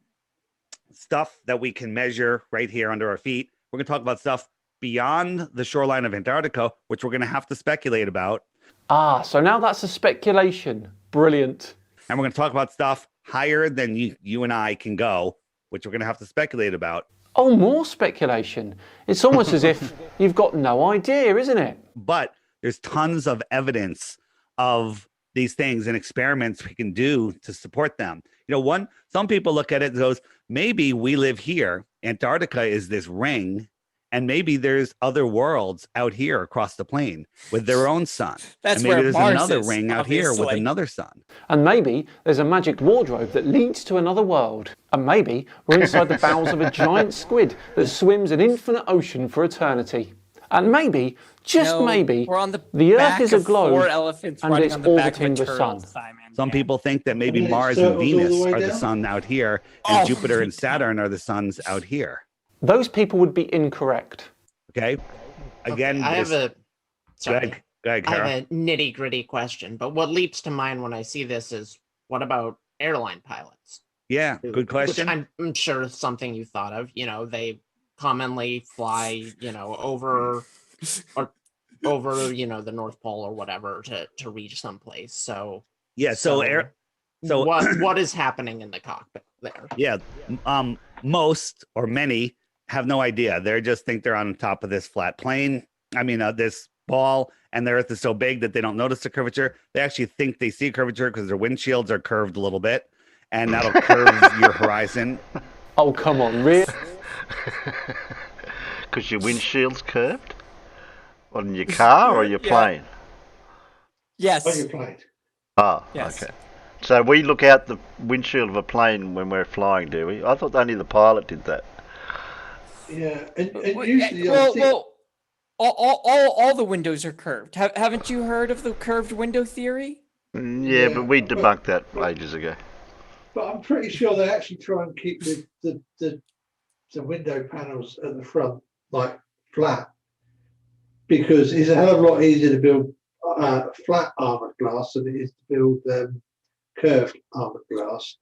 O: stuff that we can measure right here under our feet. We're going to talk about stuff beyond the shoreline of Antarctica, which we're going to have to speculate about.
K: Ah, so now that's a speculation. Brilliant.
O: And we're going to talk about stuff higher than you and I can go, which we're going to have to speculate about.
K: Oh, more speculation. It's almost as if you've got no idea, isn't it?
O: But there's tons of evidence of these things and experiments we can do to support them. You know, some people look at it and goes, maybe we live here. Antarctica is this ring, and maybe there's other worlds out here across the plane with their own sun.
C: That's
O: and maybe
C: where
O: there's
C: Mars
O: another
C: is,
O: ring out here with another sun.
K: And maybe there's a magic wardrobe that leads to another world. And maybe we're inside the bowels of a giant squid that swims an infinite ocean for eternity. And maybe, just maybe,
C: we're on the
K: Earth
C: back
K: is a
C: of 4
K: globe
C: elephants
K: and
C: riding
K: it's
C: on the back of a
K: orbiting the
C: turtle,
K: sun.
C: Simon.
O: Some people think that maybe
D: And it
O: Mars and
D: circles all the
O: Venus
D: way
O: are the
D: down?
O: sun out here, and
C: Oh,
O: Jupiter and Saturn are the suns out here.
K: Those people would be incorrect.
O: Okay? Again,
Q: I have
O: this-
Q: a sorry.
O: Go ahead,
Q: I
O: Kara.
Q: have a nitty gritty question, but what leaps to mind when I see this is what about airline pilots?
O: Yeah, good question.
Q: Which I'm sure is something you thought of. You know, they commonly fly, over the North Pole or whatever to reach someplace. So
O: Yeah, so
Q: what is happening in the cockpit there?
O: Yeah, most or many have no idea. They just think they're on top of this flat plane. I mean, this ball, and the Earth is so big that they don't notice the curvature. They actually think they see curvature because their windshields are curved a little bit, and that'll curve your horizon.
K: Oh, come on, really?
A: Because your windshield's curved? On your car or your plane?
C: Yes.
D: On your plane.
A: Oh,
C: Yes.
A: okay. So we look out the windshield of a plane when we're flying, do we? I thought only the pilot did that.
D: Yeah, and usually I think,
C: all the windows are curved. Haven't you heard of the curved window theory?
A: Yeah, but we debunked that ages ago.
D: but I'm pretty sure they actually try and keep the window panels at the front like flat, because it's a hell of a lot easier to build flat armored glass than it is to build curved armored glass.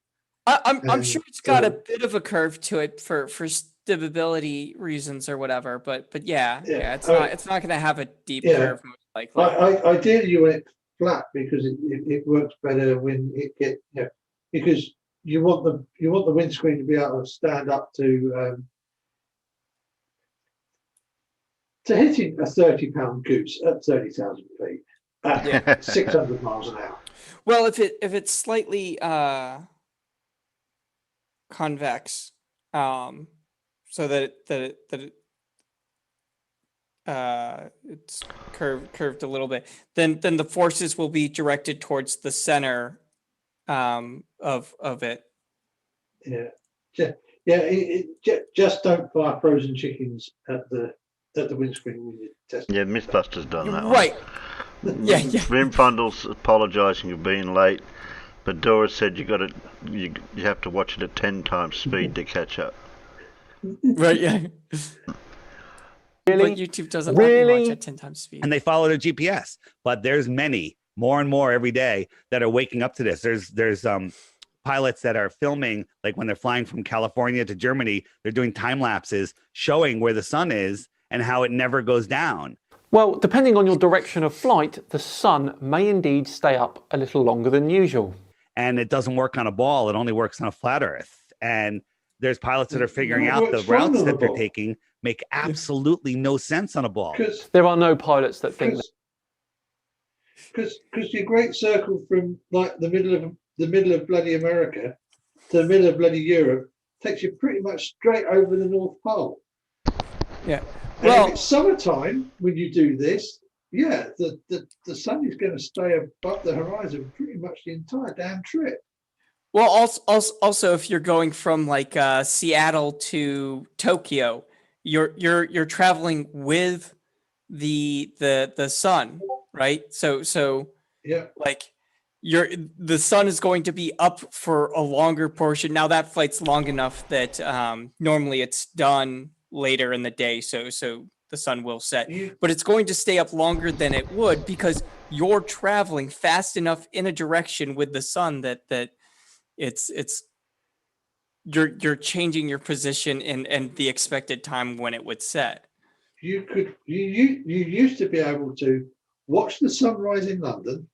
C: I'm sure it's got a bit of a curve to it for stability reasons or whatever, but yeah, it's not going to have a deep curve most likely.
D: Ideally, you want it flat because it works better when it gets because you want the windscreen to be able to stand up to hitting a 30-pound goose at 30,000 feet at 600 miles an hour.
C: Well, if it's slightly convex, so that it's curved a little bit, then the forces will be directed towards the center of it.
D: Just don't fire frozen chickens at the at the windscreen when you test.
A: Yeah, Mythbusters done that
C: Right.
A: one.
C: Yeah, yeah.
A: Rimfundle's apologising for being late, but Dora said you have to watch it at 10 times speed to catch up.
C: Right, yeah.
B: Really?
C: But YouTube doesn't let me watch at 10 times speed.
O: And they follow their GPS. But there's many, more and more every day, that are waking up to this. There's pilots that are filming, like when they're flying from California to Germany, they're doing time lapses showing where the sun is and how it never goes down.
K: Well, depending on your direction of flight, the sun may indeed stay up a little longer than usual.
O: And it doesn't work on a ball. It only works on a flat Earth. And there's pilots that are figuring out the routes that they're taking make absolutely no sense on a ball.
K: There are no pilots that think that.
D: Because your great circle from like the middle of bloody America to the middle of bloody Europe takes you pretty much straight over the North Pole.
C: Yeah.
D: And
C: Well,
D: if it's summertime when you do this, yeah, the sun is going to stay above the horizon pretty much the entire damn trip.
C: well, also, if you're going from like Seattle to Tokyo, you're traveling with the sun, right? So
D: yeah,
C: like the sun is going to be up for a longer portion. Now that flight's long enough that normally it's done later in the day, so the sun will set, but it's going to stay up longer than it would because you're traveling fast enough in a direction with the sun that it's you're changing your position and the expected time when it would set.
D: you used to be able to watch the sunrise in London,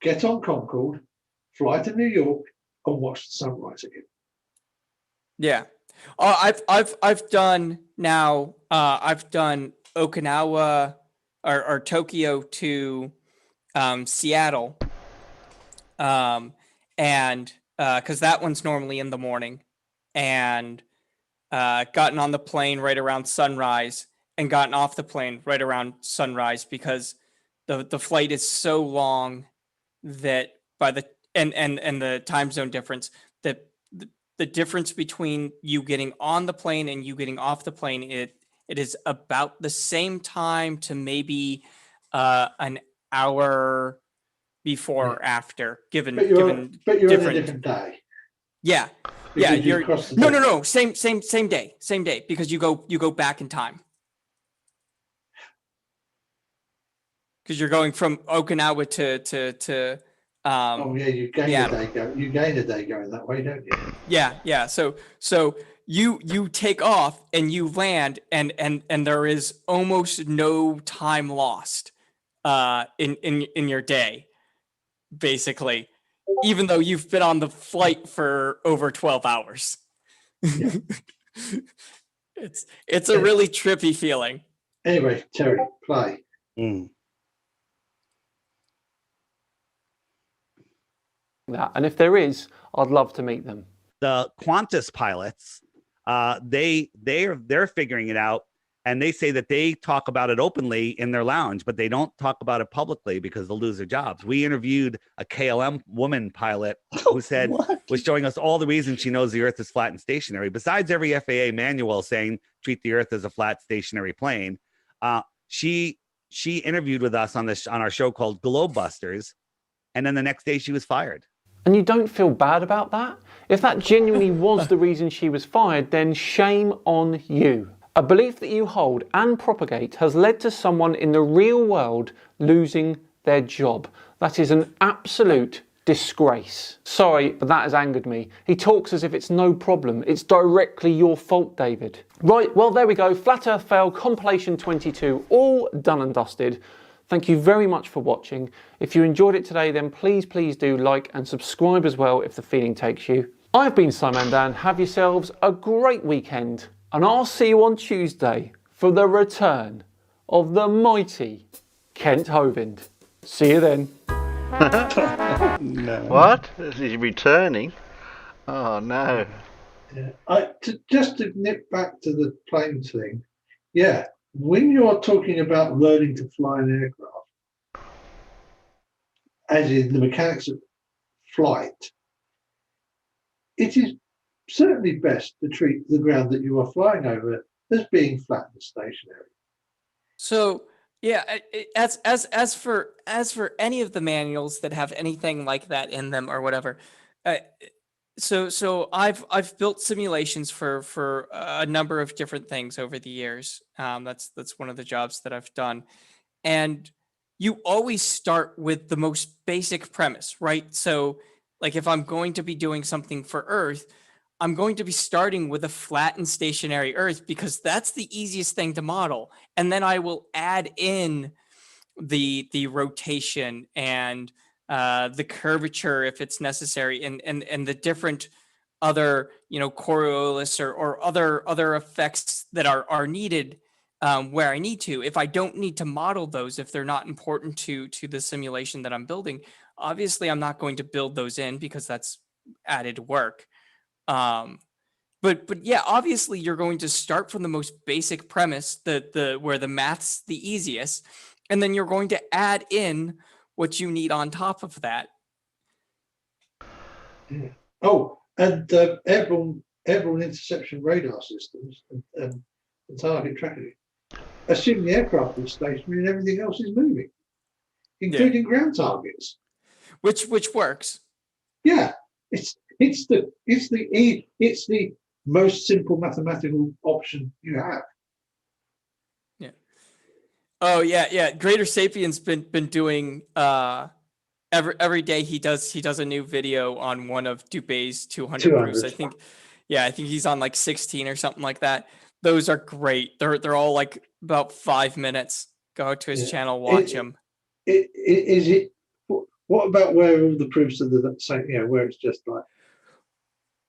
D: get on Concorde, fly to New York, and watch the sunrise again.
C: Yeah. I've done now. I've done Okinawa or Tokyo to Seattle, and because that one's normally in the morning, and gotten on the plane right around sunrise, and gotten off the plane right around sunrise because the flight is so long that by the and the time zone difference that the difference between you getting on the plane and you getting off the plane, it is about the same time to maybe an hour before or after, given
D: But you're
C: given
D: on a
C: different
D: different day.
C: Yeah.
D: Because
C: Yeah,
D: you
C: you're
D: cross the
C: no,
D: day.
C: same day because you go back in time. Because you're going from Okinawa to
D: Oh yeah, you gain
C: Seattle.
D: a day. You gain a day going that way, don't you?
C: Yeah. So you take off and you land and there is almost no time lost in your day, basically, even though you've been on the flight for over 12 hours.
D: Yeah.
C: It's a really trippy feeling.
D: Anyway, Terry, play.
K: That. And if there is, I'd love to meet them.
O: The Qantas pilots, they're figuring it out, and they say that they talk about it openly in their lounge, but they don't talk about it publicly because they'll lose their jobs. We interviewed a KLM woman pilot who said was showing us all the reasons she knows the Earth is flat and stationary. Besides every FAA manual saying treat the Earth as a flat stationary plane, she interviewed with us on our show called Globebusters, and then the next day she was fired.
K: And you don't feel bad about that? If that genuinely was the reason she was fired, then shame on you. A belief that you hold and propagate has led to someone in the real world losing their job. That is an absolute disgrace. Sorry, but that has angered me. He talks as if it's no problem. It's directly your fault, David. Right, well, there we go. Flat Earth Fail Compilation 22, all done and dusted. Thank you very much for watching. If you enjoyed it today, then please do like and subscribe as well if the feeling takes you. I've been Simon Dan. Have yourselves a great weekend, and I'll see you on Tuesday for the return of the mighty Kent Hovind. See you then.
A: No. What? Is he returning? Oh no.
D: Yeah. Just to nip back to the plane thing, yeah. When you're talking about learning to fly an aircraft, as in the mechanics of flight, it is certainly best to treat the ground that you are flying over as being flat and stationary.
C: So yeah, as for any of the manuals that have anything like that in them or whatever, uh, so I've built simulations for a number of different things over the years. That's one of the jobs that I've done, and you always start with the most basic premise, right? So like if I'm going to be doing something for Earth, I'm going to be starting with a flat and stationary Earth because that's the easiest thing to model. And then I will add in the rotation and the curvature if it's necessary, and the different other Coriolis or other effects that are needed where I need to. If I don't need to model those, if they're not important to the simulation that I'm building, obviously I'm not going to build those in because that's added work. But yeah, obviously you're going to start from the most basic premise, the where the math's the easiest, and then you're going to add in what you need on top of that.
D: Yeah. Oh, and airborne interception radar systems and target tracking. Assume the aircraft is stationary and everything else is moving, including ground targets.
C: Which works.
D: Yeah, it's the most simple mathematical option you have.
C: Yeah. Oh yeah. Greater Sapien's been doing every day he does a new video on one of Dubé's 200 proofs. I think he's on like 16 or something like that. Those are great. They're all like about 5 minutes. Go to his channel, watch him.
D: What about where all the proofs are the same? Where it's just like.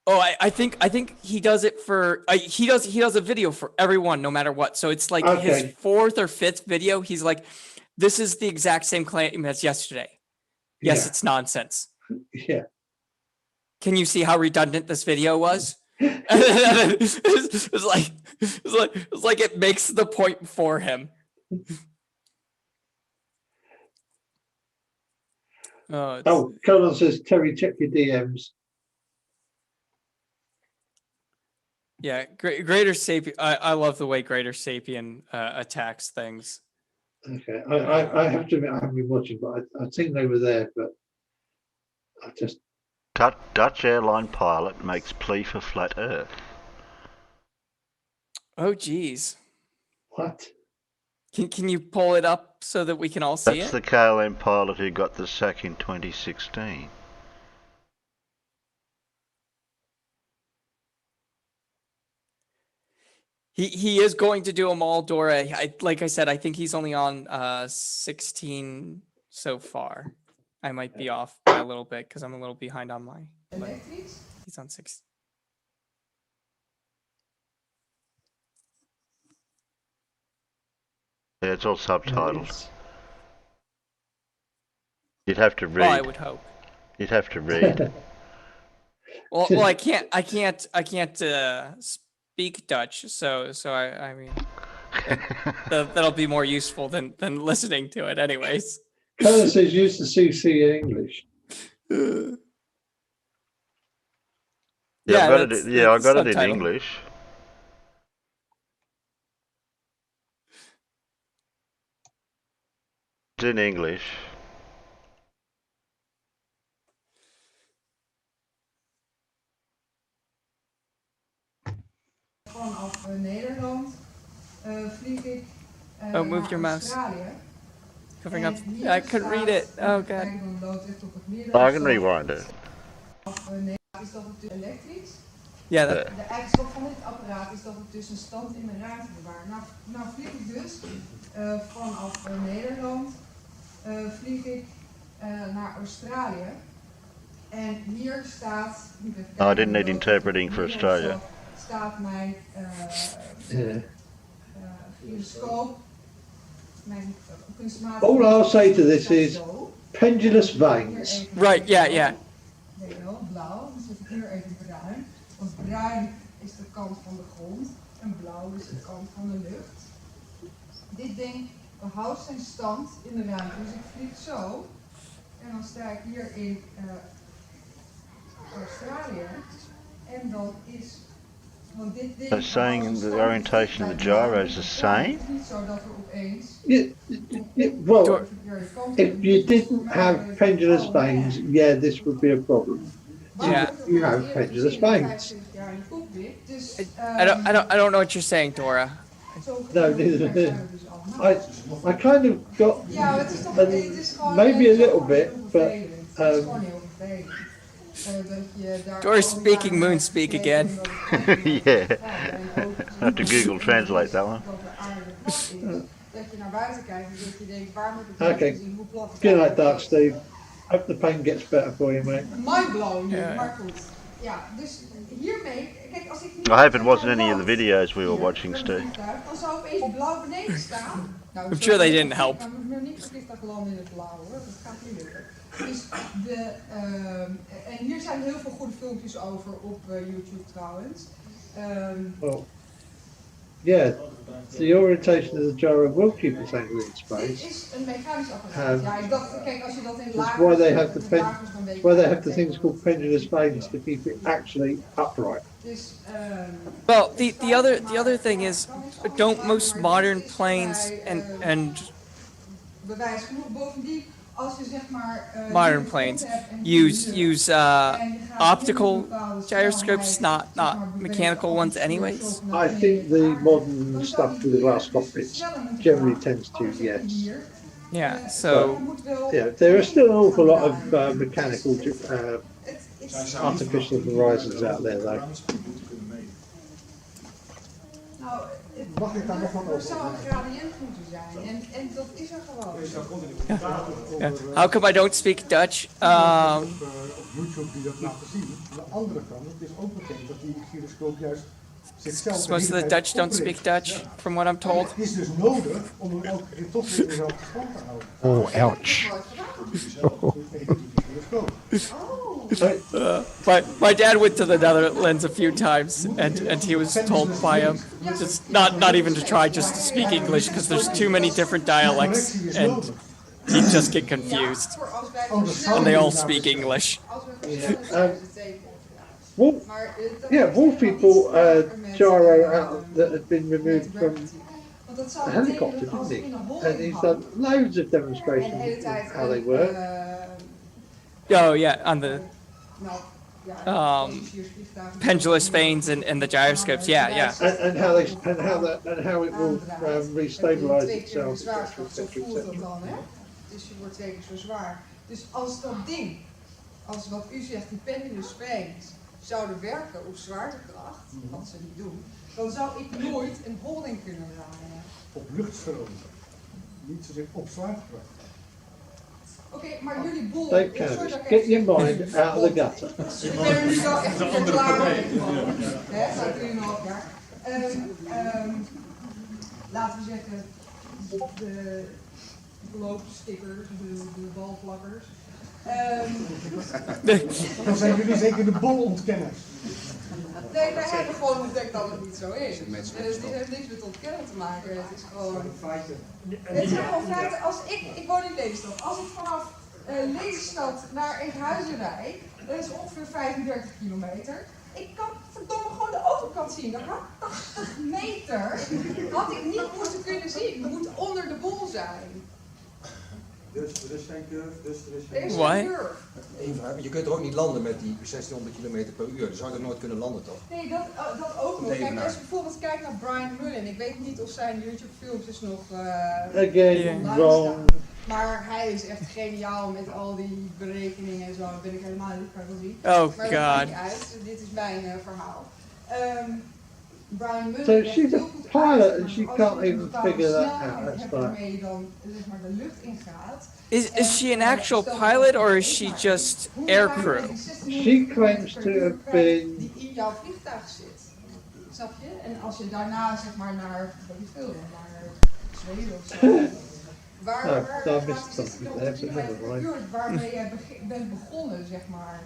C: Oh, I think he does it for he does a video for everyone no matter what. So it's like his 4th or 5th video. He's like, this is the exact same claim as yesterday. Yes, it's nonsense.
D: Yeah.
C: Can you see how redundant this video was? It's like it makes the point for him.
D: Colin says, Terry, check your DMs.
C: Yeah, Greater Sapien. I love the way Greater Sapien attacks things.
D: Okay, I have to admit I haven't been watching, but I think they were there, but I just.
A: Dutch airline pilot makes plea for flat Earth.
C: Oh, geez.
D: What?
C: Can you pull it up so that we can all see it?
A: That's the KLM pilot who got the sack in 2016.
C: He is going to do them all, Dora. Like I said, I think he's only on 16 so far. I might be off by a little bit because I'm a little behind on my. He's on 6.
A: Yeah, it's all subtitles. You'd have to read.
C: Oh, I would hope.
A: You'd have to read.
C: well, I can't speak Dutch, so I mean, that'll be more useful than listening to it, anyways.
D: Colin says use the CC in English.
A: I got it in English. It's in English.
R: Vanaf Nederland vlieg ik
C: move your mouse. Covering up. I couldn't read it. Oh god.
A: I can rewind it.
R: Is dat het elektrisch?
C: Ja,
R: de eigenschap van dit apparaat is dat het dus een stand in de ruimte bewaart. Nou vlieg ik dus vanaf Nederland vlieg ik naar Australië. En hier staat.
A: I didn't need interpreting for Australia.
R: Staat mijn gyroscoop.
D: All I'll say to this is pendulous veins.
C: Right, yeah.
R: Blauw, dan zet ik hier even bruin. Want bruin is de kant van de grond en blauw is de kant van de lucht. Dit ding behoudt zijn stand in de ruimte, dus ik vlieg zo. En dan sta ik hier in Australië. En dan is Want dit ding,
A: So saying the orientation of the gyro is the same?
R: Het is niet zo dat we opeens.
D: Well, if you didn't have pendulous vanes, yeah, this would be a problem.
C: Yeah.
D: You have pendulous vanes.
C: I don't know what you're saying, Dora.
D: No, neither. I kind of got maybe a little bit, but
C: Dora's speaking moon speak again.
A: Yeah. I have to Google translate that one.
D: Okay. Good night, Dark Steve. Hope the pain gets better for you, mate.
R: Mindblown,
C: Yeah.
R: maar goed. Ja, dus hiermee, kijk, als ik niet.
A: I hope it wasn't any of the videos we were watching, Steve.
R: Dan zou opeens blauw beneden staan. Nou,
C: I'm sure they didn't help.
R: Ik kan nog niet vliegtuig landen in het blauw hoor, dat gaat niet lukken. Dus en hier zijn heel veel goede filmpjes over op YouTube trouwens.
D: Well, yeah, the orientation of the gyro will keep its angle in space.
R: Dit is een mechanisch apparaat. Ja, ik dacht, kijk, als je dat in
D: That's
R: lagen
D: why they
R: zet,
D: have
R: met lagers, dan weet je
D: why they
R: dat
D: have the
R: het
D: things called pendulous vanes to keep it actually upright.
R: Dus,
C: Well, the other thing is, don't most modern planes and
R: bewijs genoeg. Bovendien, als je zeg maar
C: modern planes use optical gyroscopes, not mechanical ones, anyways?
D: I think the modern stuff with the glass cockpits generally tends to, yes.
C: Yeah, so
D: Yeah, there are still an awful lot of mechanical artificial horizons out there, though.
R: Nou,
S: Mag ik daar nog wat over?
R: er zou een gradient moeten zijn en dat is er gewoon.
C: yeah. How come I don't speak Dutch?
S: Op YouTube die dat laten zien. Aan de andere kant, het is ook bekend dat die gyroscoop juist zichzelf...
C: Because most of the Dutch don't speak Dutch, from what I'm told.
S: Het is dus nodig om hem elke keer toch weer dezelfde stand te houden.
F: Oh, ouch.
C: My dad went to the Netherlands a few times, and he was told by him just not even to try, just to speak English, because there's too many different dialects, and he'd just get confused. And they all speak English.
D: Wolfie bought a gyro out that had been removed from a helicopter, didn't he? And he's done loads of demonstrations of how they work.
C: Oh yeah, on the pendulous vanes and the gyroscopes. Yeah.
D: And how it will restabilize itself, etc., etc., etc.
R: Dus je wordt zeker zo zwaar. Dus als dat ding, als wat u zegt, die pendulous vanes zouden werken op zwaartekracht, wat ze niet doen, dan zou ik nooit een holding kunnen draaien.
S: Op luchtstroom. Niet zozeer op zwaartekracht.
R: Oké, maar jullie boel...
D: Dave Cannabis, get your mind out of the gutter.
R: Ik ben er nu zo echt weer klaar mee. Hè, zou 3,5 jaar. Laten we zeggen, de verloopstickers, de balplakkers.
S: Dan zijn jullie zeker de bolontkenners.
R: Nee, wij hebben gewoon ontdekt dat het niet zo is. En het heeft niks met ontkennen te maken. Het is gewoon... Het zijn gewoon feiten. Als ik woon in Lelystad. Als ik vanaf Lelystad naar Enkhuizen rijd, dat is ongeveer 35 kilometer. Ik kan verdomme gewoon de overkant zien. Dan had 80 meter had ik niet moeten kunnen zien. Het moet onder de bol zijn.
T: Dus er is geen curve, dus er is
R: geen...
C: Why?
T: Eén vraag, want je kunt er ook niet landen met die 1600 km per uur. Dan zou je er nooit kunnen landen, toch?
R: Nee, dat ook nog. Kijk, als je bijvoorbeeld kijkt naar Brian Mullen, ik weet niet of zijn YouTube filmpjes nog
D: Again, wrong.
R: Maar hij is echt geniaal met al die berekeningen en zo. Dat ben ik helemaal niet, kan ik wel zien.
C: Oh
R: maar
C: god.
R: dat niet uit. Dit is mijn verhaal. Brian Mullen.
D: So she's a pilot and she can't even figure that out. That's fine.
R: Waarmee je dan zeg maar de lucht ingaat.
C: Is she an actual pilot or is she just aircrew?
D: She claims to have been...
R: Die in jouw vliegtuig zit. Snap je? En als je daarna zeg maar naar, weet ik veel, naar Zweden of zo. Waar waarmee je bent begonnen, zeg maar,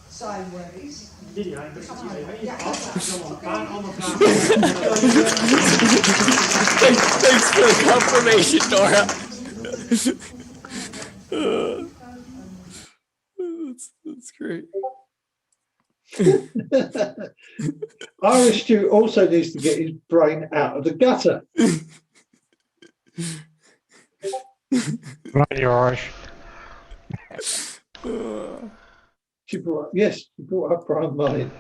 R: sideways.
U: Ja,
C: Thanks for the confirmation, Dora. That's great.
D: Irish Stew also needs to get his brain out of the gutter.
F: Right, you're Irish.
D: She brought up Brian Mine.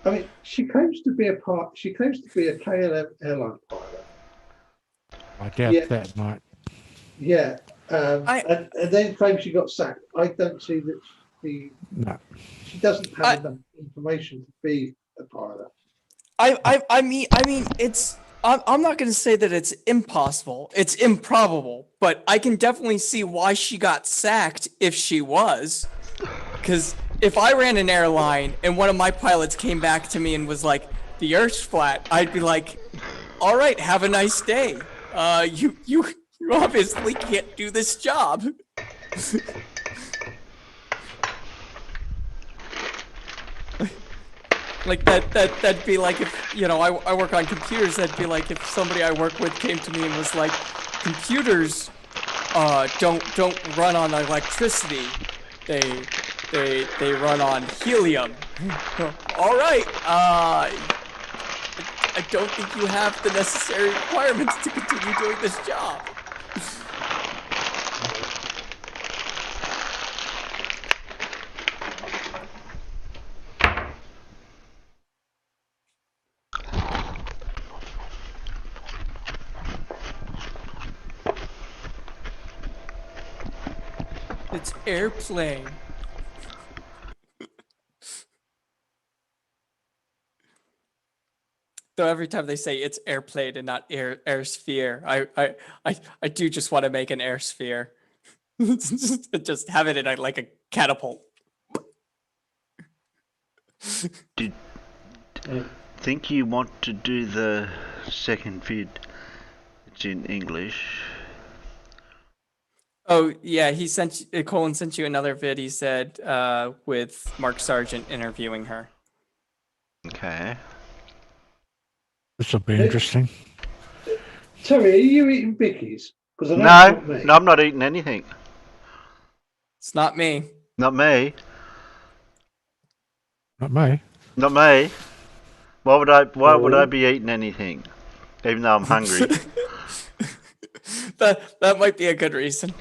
D: I mean, she claims to be a KLM airline pilot.
F: I doubt that, mate.
D: Yeah, and then claims she got sacked. I don't see that she doesn't have enough information to be a pilot.
C: I mean, it's. I'm not going to say that it's impossible. It's improbable, but I can definitely see why she got sacked if she was. Because if I ran an airline and one of my pilots came back to me and was like, "The Earth's flat," I'd be like, "All right, have a nice day. You obviously can't do this job." Like that'd be like if, you know, I work on computers, that'd be like if somebody I work with came to me and was like, computers don't run on electricity. They run on helium. All right. I don't think you have the necessary requirements to continue doing this job. It's airplane. Though every time they say it's airplane and not air sphere, I do just want to make an air sphere. Just have it in like a catapult.
A: Did think you want to do the second vid? It's in English.
C: Oh yeah, Colin sent you another vid. He said with Mark Sargent interviewing her.
A: Okay.
F: This will be interesting.
D: Terry, are you eating bickies? Because
A: No, I'm not eating anything.
C: It's not me.
A: Not me.
F: Not me.
A: Not me. Why would I be eating anything? Even though I'm hungry.
C: That might be a good reason.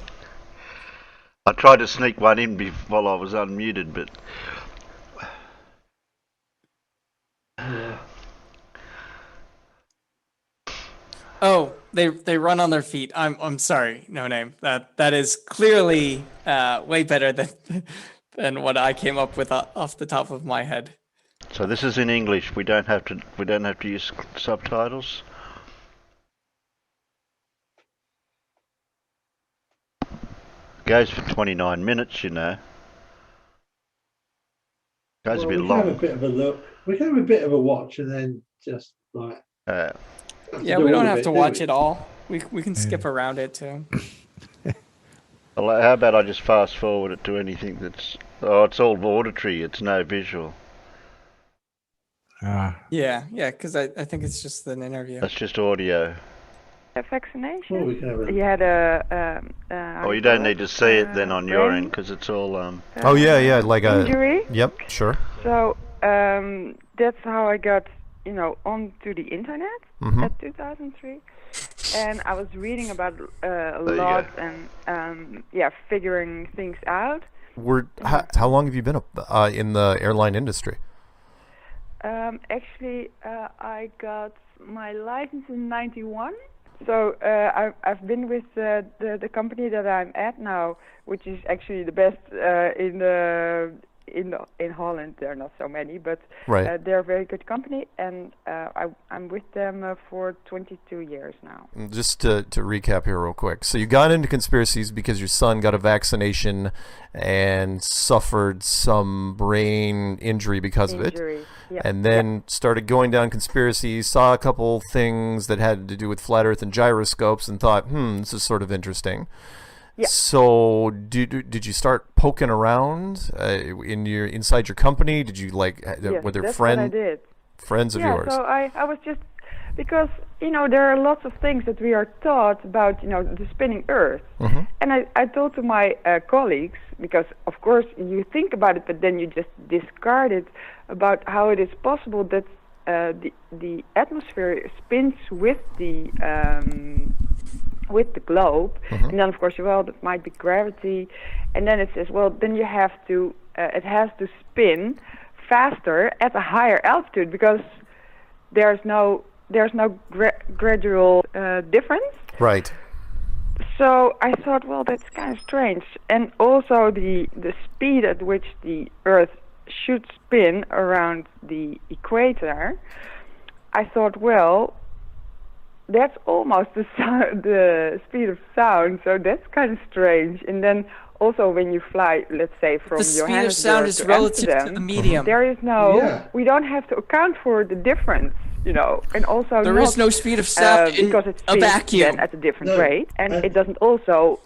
A: I tried to sneak one in while I was unmuted, but
C: Oh, they run on their feet. I'm sorry, no name. That is clearly way better than what I came up with off the top of my head.
A: so this is in English. We don't have to use subtitles. Goes for 29 minutes, you know. Goes a bit long.
D: We can have a bit of a look. We can have a bit of a watch and then just like.
C: Yeah, we don't have to watch it all. We can skip around it too.
A: Well, how about I just fast forward it to anything that's... Oh, it's all auditory. It's no visual.
C: Yeah, because I think it's just an interview.
A: That's just audio.
R: Vaccination.
D: Oh, we can have a...
R: You had
A: Oh, you don't need to see it then on your end because it's all
U: oh yeah, like a
R: injury.
U: Yep, sure.
R: So that's how I got, onto the internet at 2003, and I was reading about a lot and figuring things out.
U: How long have you been in the airline industry?
R: Actually, I got my license in '91. So I've been with the company that I'm at now, which is actually the best in Holland. There are not so many, but they're a very good company, and I'm with them for 22 years now.
U: Just to recap here real quick. So you got into conspiracies because your son got a vaccination and suffered some brain injury because of it.
R: Yeah.
U: And then started going down conspiracies, saw a couple things that had to do with flat earth and gyroscopes and thought, this is sort of interesting.
R: Yeah.
U: So did you start poking around inside your company? Did you were there
R: that's what I did.
U: friends of yours?
R: Yeah, so I was just
E: because there are lots of things that we are taught about the spinning Earth, and I told to my colleagues, because of course you think about it, but then you just discard it, about how it is possible that the atmosphere spins with the globe, and then of course, well, that might be gravity, and then it says, well, then you have to, it has to spin faster at a higher altitude because there's no gradual difference.
U: Right.
E: So I thought, well, that's kind of strange, and also the speed at which the Earth should spin around the equator. I thought, well, that's almost the speed of sound, so that's kind of strange. And then also when you fly, let's say from
C: The speed of
E: Johannesburg
C: sound is
E: to
C: relative
E: Amsterdam,
C: to the medium.
E: there is we don't have to account for the difference, and also
C: There is no speed of sound in
E: because it's
C: a vacuum.
E: at a different rate, and it doesn't also,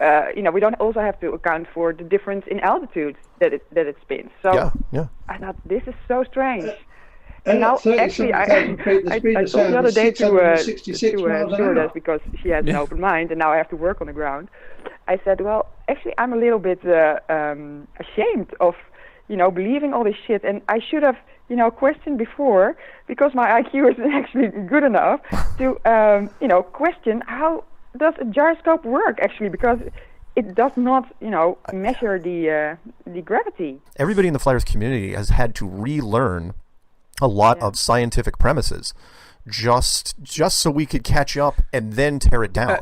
E: we don't also have to account for the difference in altitude that it spins. So I thought this is so strange. And now, actually, I told the other day to stewardess, because she has an open mind, and now I have to work on the ground. I said, well, actually, I'm a little bit ashamed of, believing all this shit, and I should have, questioned before, because my IQ isn't actually good enough to, question how does a gyroscope work, actually, because it does not, measure the gravity.
U: Everybody in the flat Earth community has had to relearn a lot of scientific premises just so we could catch up and then tear it down.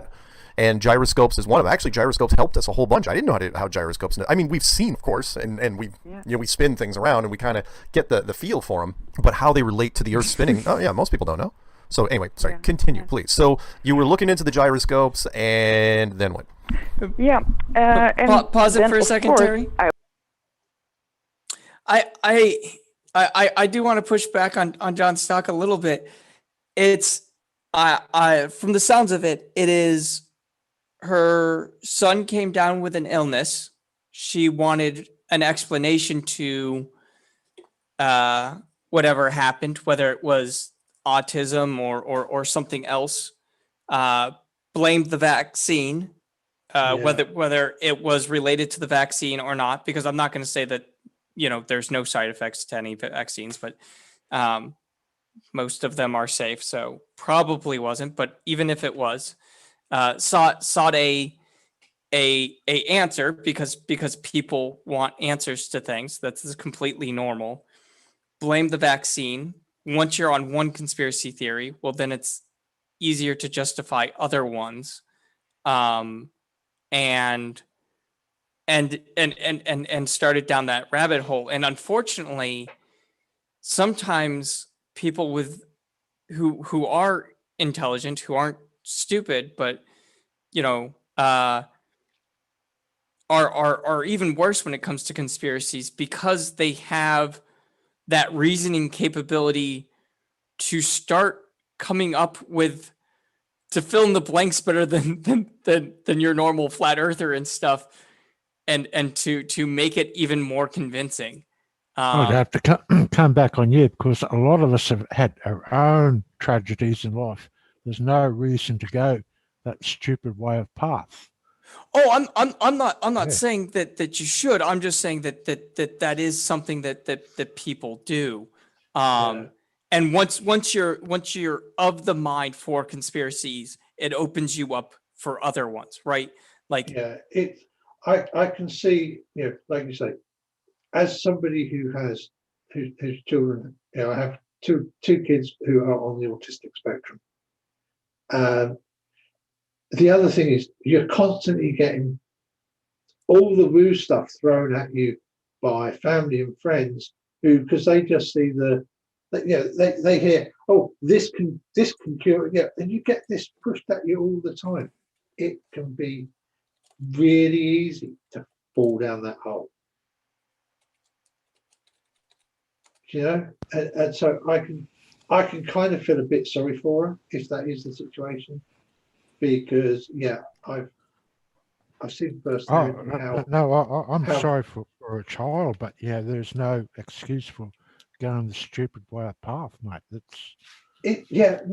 U: And gyroscopes is one of them. Actually, gyroscopes helped us a whole bunch. I didn't know how gyroscopes. I mean, we've seen, of course, and we we spin things around and we kind of get the feel for them. But how they relate to the Earth spinning, most people don't know. So anyway, sorry, continue, please. So you were looking into the gyroscopes, and then what?
E: Yeah. And
C: pause it
E: then,
C: for a
E: of
C: second,
E: course,
C: Terry. I do want to push back on John Stock a little bit. It's from the sounds of it, it is her son came down with an illness. She wanted an explanation to whatever happened, whether it was autism or something else. Blamed the vaccine, whether it was related to the vaccine or not, because I'm not going to say that there's no side effects to any vaccines, but most of them are safe, so probably wasn't. But even if it was, sought a answer because people want answers to things. That's completely normal. Blame the vaccine. Once you're on one conspiracy theory, well, then it's easier to justify other ones, and started down that rabbit hole. And unfortunately, sometimes people who are intelligent, who aren't stupid, but are even worse when it comes to conspiracies, because they have that reasoning capability to start coming up with, to fill in the blanks better than your normal flat earther and stuff, and to make it even more convincing.
F: I'd have to come back on you, because a lot of us have had our own tragedies in life. There's no reason to go that stupid way of path.
C: Oh, I'm not saying that you should. I'm just saying that is something that people do. And once you're of the mind for conspiracies, it opens you up for other ones, right? Like,
D: I can see, like you say, as somebody who has whose children, I have two kids who are on the autistic spectrum. The other thing is, you're constantly getting all the woo stuff thrown at you by family and friends who, because they just see they hear, oh, this can cure it, and you get this pushed at you all the time. It can be really easy to fall down that hole, and so I can kind of feel a bit sorry for her if that is the situation, because I've seen firsthand
F: I'm sorry for a child, but there's no excuse for going the stupid way of path, mate.
D: But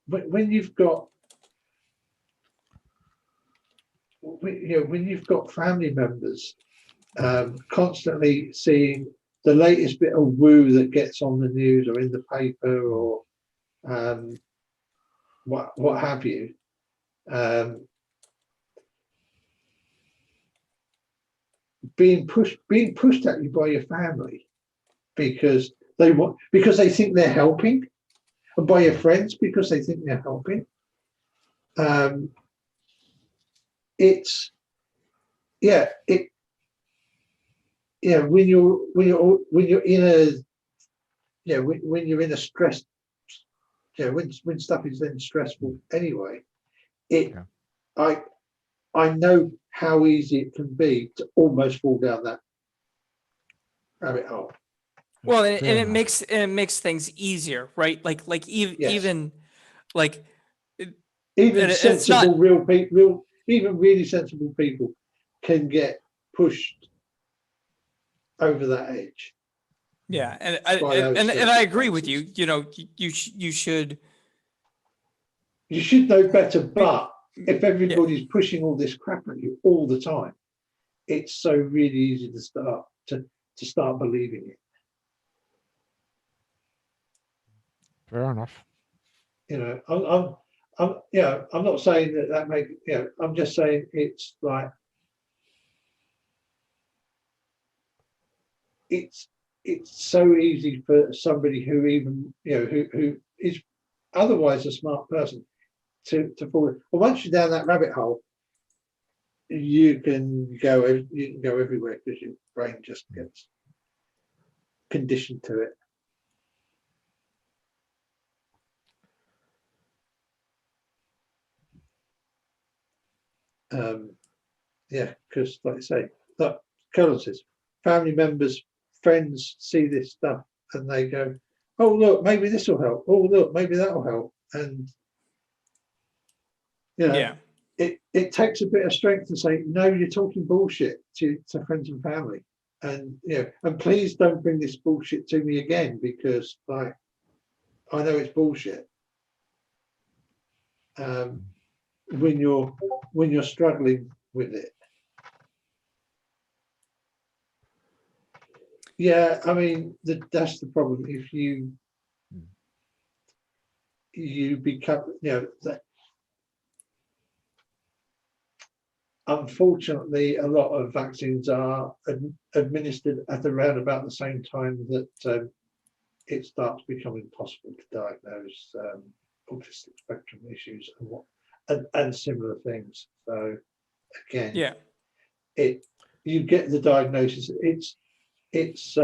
D: when you've got when you've got family members constantly seeing the latest bit of woo that gets on the news or in the paper or what have you, being pushed at you by your family because they think they're helping, and by your friends because they think they're helping. When you're in a stress, when stuff is then stressful anyway, I know how easy it can be to almost fall down that rabbit hole.
C: Well, and it makes things easier, right? Even
D: sensible, really sensible people can get pushed over that edge.
C: Yeah, and I agree with you. You should
D: know better. But if everybody's pushing all this crap at you all the time, it's so really easy to start believing it.
F: Fair enough.
D: I'm not saying that make. I'm just saying it's like it's so easy for somebody who even who is otherwise a smart person to fall. Well, once you're down that rabbit hole, you can go everywhere because your brain just gets conditioned to it. Because like I say, like Colin says, family members, friends see this stuff and they go, "Oh look, maybe this will help. Oh look, maybe that will help." And it takes a bit of strength to say, "No, you're talking bullshit" to friends and family, and and please don't bring this bullshit to me again because I know it's bullshit. When you're struggling with it. Yeah, I mean that's the problem. If you become, that unfortunately a lot of vaccines are administered at around about the same time that it starts becoming possible to diagnose autistic spectrum issues and similar things. So again, you get the diagnosis. It's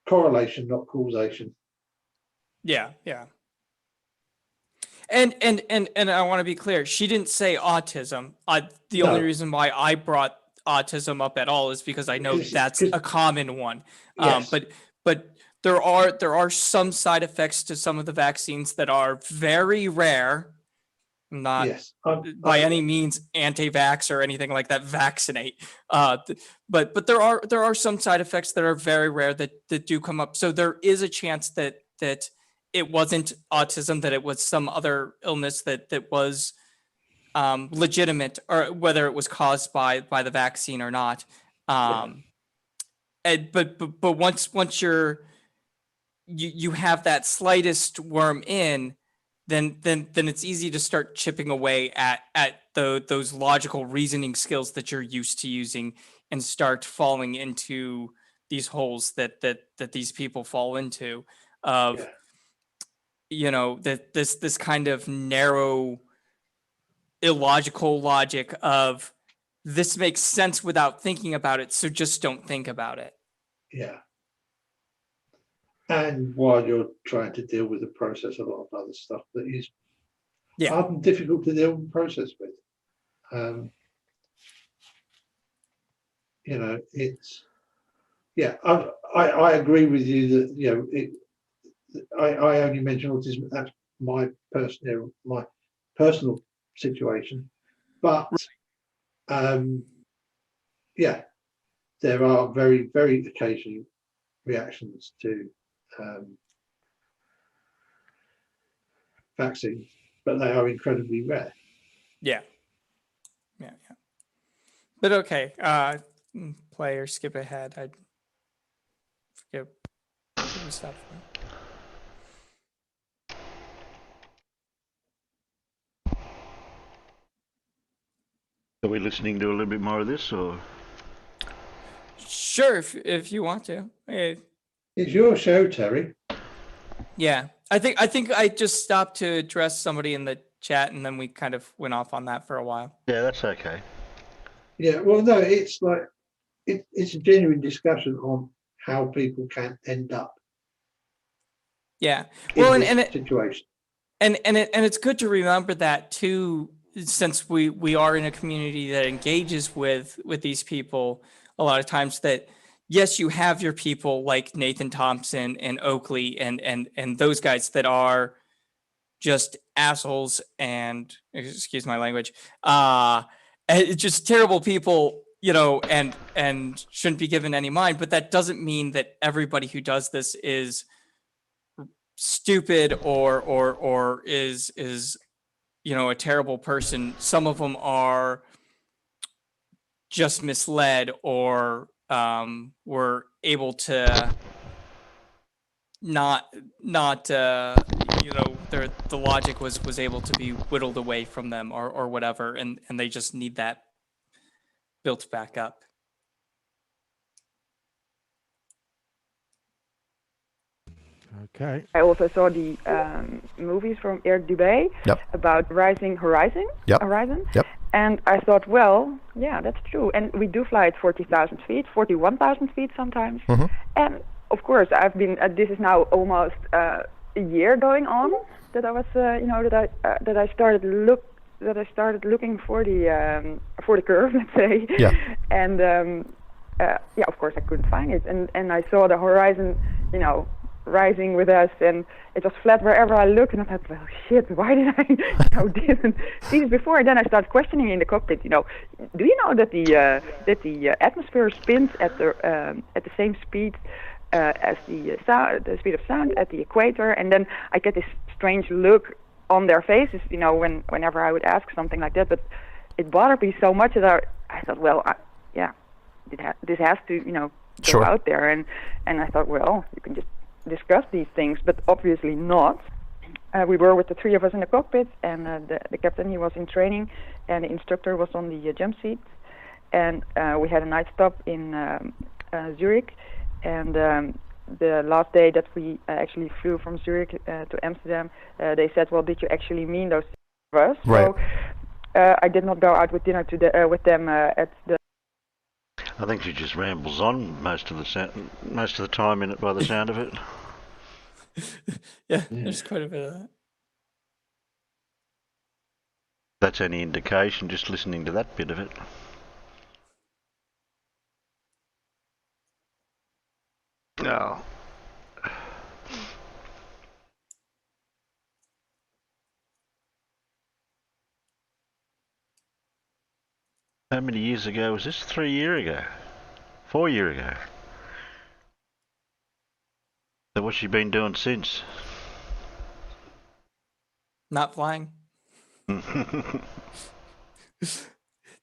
D: correlation, not causation.
C: Yeah. And I want to be clear. She didn't say autism. The only reason why I brought autism up at all is because I know that's a common one.
D: Yes.
C: But there are some side effects to some of the vaccines that are very rare. I'm not by any means anti-vax or anything like that. Vaccinate, but there are some side effects that are very rare that do come up. So there is a chance that it wasn't autism, that it was some other illness that was legitimate, or whether it was caused by the vaccine or not. But once you have that slightest worm in, then it's easy to start chipping away at those logical reasoning skills that you're used to using and start falling into these holes that these people fall into of that this kind of narrow illogical logic of this makes sense without thinking about it, so just don't think about it.
D: Yeah. And while you're trying to deal with the process, a lot of other stuff that is hard and difficult to deal with process with. It's I agree with you that I only mention autism. That's my personal situation, but there are very very occasional reactions to vaccine, but they are incredibly rare.
C: Yeah. But okay, play or skip ahead. I forget what we stopped for.
A: Are we listening to a little bit more of this, or?
C: Sure, if you want to.
D: It's your show, Terry.
C: Yeah, I think I just stopped to address somebody in the chat, and then we kind of went off on that for a while.
A: Yeah, that's okay.
D: Yeah, well, no, it's like it's a genuine discussion on how people can end up.
C: Yeah, well,
D: in this situation.
C: And it's good to remember that too, since we are in a community that engages with these people a lot of times, that yes, you have your people like Nathan Thompson and Oakley and those guys that are just assholes and, excuse my language, just terrible people, you know, and shouldn't be given any mind. But that doesn't mean that everybody who does this is stupid or is you know, a terrible person. Some of them are just misled or were able to not you know, the logic was able to be whittled away from them or whatever, and they just need that built back up.
F: Okay.
E: I also saw the movies from Eric Dubé about Rising Horizon. Horizon.
U: Yep.
E: And I thought, well, yeah, that's true. And we do fly at 40,000 feet, 41,000 feet sometimes.
U: Mm-hmm.
E: And of course, I've been. This is now almost a year going on that I was, you know, that I started looking for the curve, let's say.
U: Yeah.
E: And yeah, of course, I couldn't find it. And I saw the horizon, you know, rising with us, and it was flat wherever I looked, and I thought, well, shit, why did I, you know, didn't see this before? And then I started questioning in the cockpit, you know, do you know that the atmosphere spins at the same speed as the speed of sound at the equator? And then I get this strange look on their faces, you know, whenever I would ask something like that. But it bothered me so much that I thought, well, yeah, this has to, you know, go out there. And I thought, well, you can just discuss these things, but obviously not. We were with the three of us in the cockpit, and the captain, he was in training, and the instructor was on the jump seat. And we had a night stop in Zurich, and the last day that we actually flew from Zurich to Amsterdam, they said, well, did you actually mean those of us?
U: Right.
E: So I did not go out with dinner with them at the.
A: I think she just rambles on most of the time in it, by the sound of it.
C: Yeah, there's quite a bit of that.
A: That's any indication, just listening to that bit of it. Oh. How many years ago was this? 3 years ago? 4 years ago? So what's she been doing since?
C: Not flying.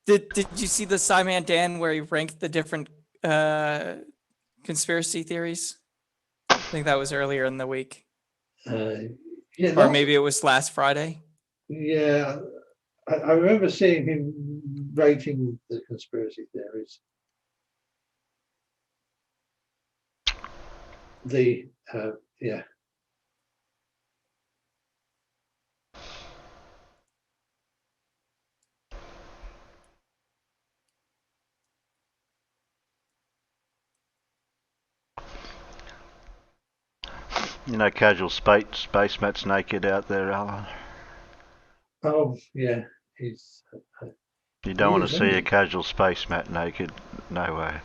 C: Did you see the Simon Dan where he ranked the different conspiracy theories? I think that was earlier in the week.
D: Yeah,
C: or maybe it was last Friday.
D: Yeah, I remember seeing him rating the conspiracy theories. Yeah.
A: You know, casual space mat's naked out there, Alan.
D: Oh, yeah. He's.
A: You don't want to see a casual space mat naked. No way.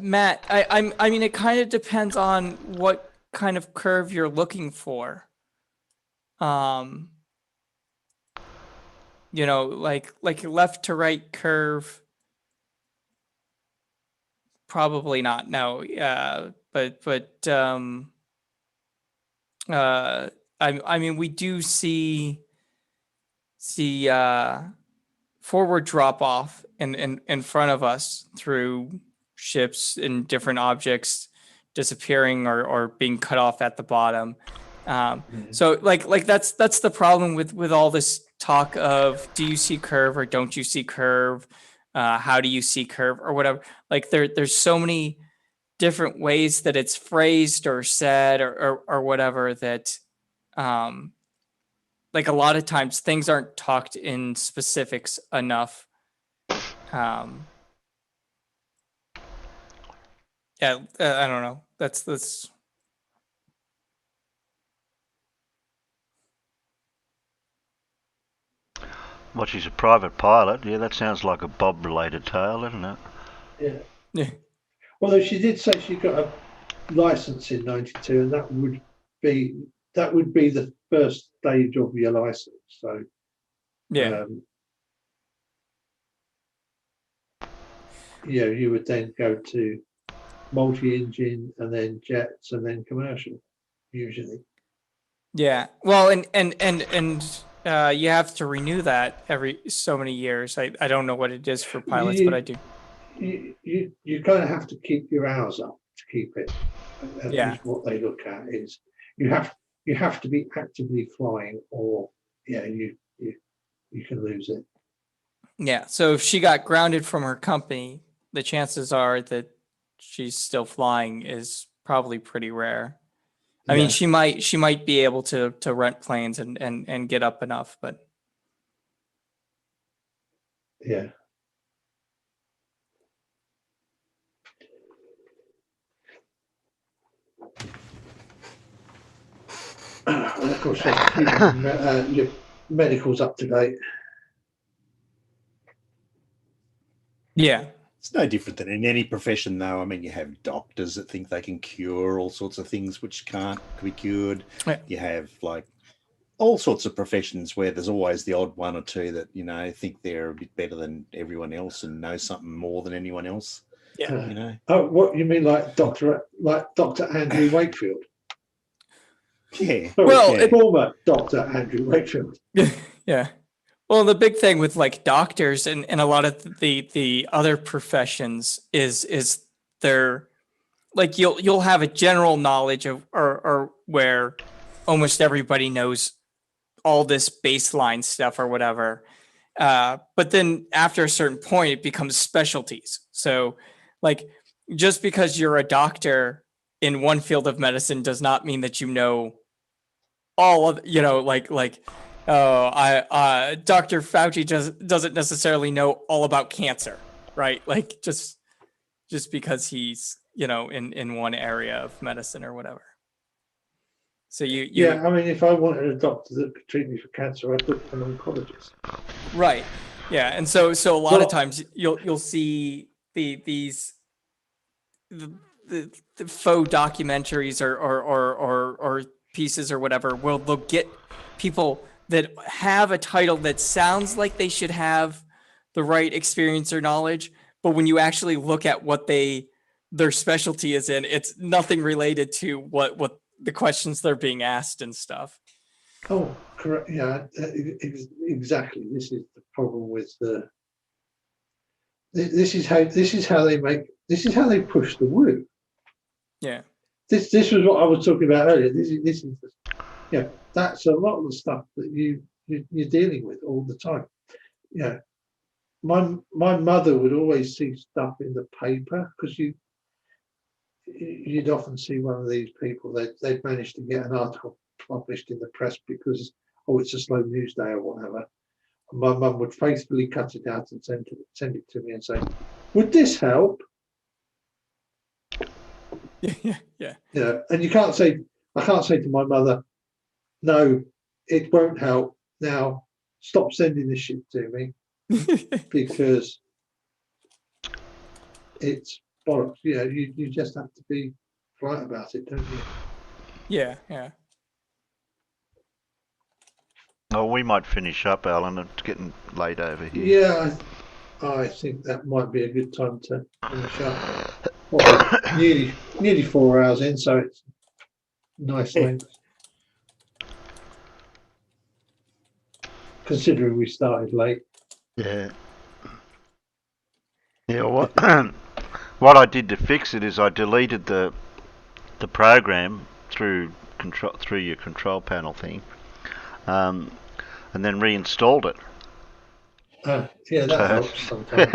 C: Matt, I mean, it kind of depends on what kind of curve you're looking for. You know, like left to right curve. probably not. No. I mean, we do see forward drop off in front of us through ships and different objects disappearing or being cut off at the bottom. So like that's the problem with all this talk of, do you see curve or don't you see curve? How do you see curve or whatever? Like there's so many different ways that it's phrased or said or whatever that like a lot of times things aren't talked in specifics enough. Yeah, I don't know. That's
A: What, she's a private pilot? Yeah, that sounds like a Bob-related tale, doesn't it?
C: Yeah.
D: Although she did say she got a license in '92, and that would be the first stage of your license. So
C: yeah.
D: You would then go to multi-engine and then jets and then commercial, usually.
C: Yeah. Well, and you have to renew that every so many years. I don't know what it is for pilots, but I do.
D: You kind of have to keep your hours up to keep it.
C: Yeah.
D: Least what they look at is you have to be actively flying, or you can lose it.
C: Yeah. So if she got grounded from her company, the chances are that she's still flying is probably pretty rare. I mean, she might be able to rent planes and get up enough, but
D: yeah. And of course, your medical's up to date.
C: Yeah.
B: It's no different than in any profession, though. I mean, you have doctors that think they can cure all sorts of things which can't be cured.
C: Yeah.
B: You have like all sorts of professions where there's always the odd one or two that, think they're a bit better than everyone else and know something more than anyone else.
C: Yeah.
D: Oh, what you mean, like Dr. Andrew Wakefield?
B: Yeah.
D: Well, former Dr. Andrew Wakefield.
C: Yeah. Well, the big thing with like doctors and a lot of the other professions is they're like you'll have a general knowledge of or where almost everybody knows all this baseline stuff or whatever. But then after a certain point, it becomes specialties. So like just because you're a doctor in one field of medicine does not mean that you know all of, Dr. Fauci doesn't necessarily know all about cancer, right? Like just because he's, in one area of medicine or whatever. So
D: I mean, if I wanted a doctor that could treat me for cancer, I'd look for an oncologist.
C: Right. Yeah. And so a lot of times you'll see the faux documentaries or pieces or whatever, where they'll get people that have a title that sounds like they should have the right experience or knowledge, but when you actually look at what their specialty is in, it's nothing related to what the questions they're being asked and stuff.
D: Oh, correct. Yeah, exactly. This is the problem with this is how they push the woo.
C: Yeah.
D: This was what I was talking about earlier. This is that's a lot of the stuff that you're dealing with all the time. Yeah. My mother would always see stuff in the paper, because you'd often see one of these people, they'd managed to get an article published in the press because it's a slow news day or whatever. And my mum would faithfully cut it out and send it to me and say, "Would this help?"
C: Yeah.
D: And I can't say to my mother, "No, it won't help. Now stop sending this shit to me," because it's bollocks. You just have to be right about it, don't you?
C: Yeah.
A: Oh, we might finish up, Alan. It's getting late over here.
D: Yeah, I think that might be a good time to finish up. nearly 4 hours in, so it's nice length. Considering we started late.
A: Yeah. Yeah. What I did to fix it is I deleted the program through your control panel thing, and then reinstalled it.
D: Yeah, that helps sometimes.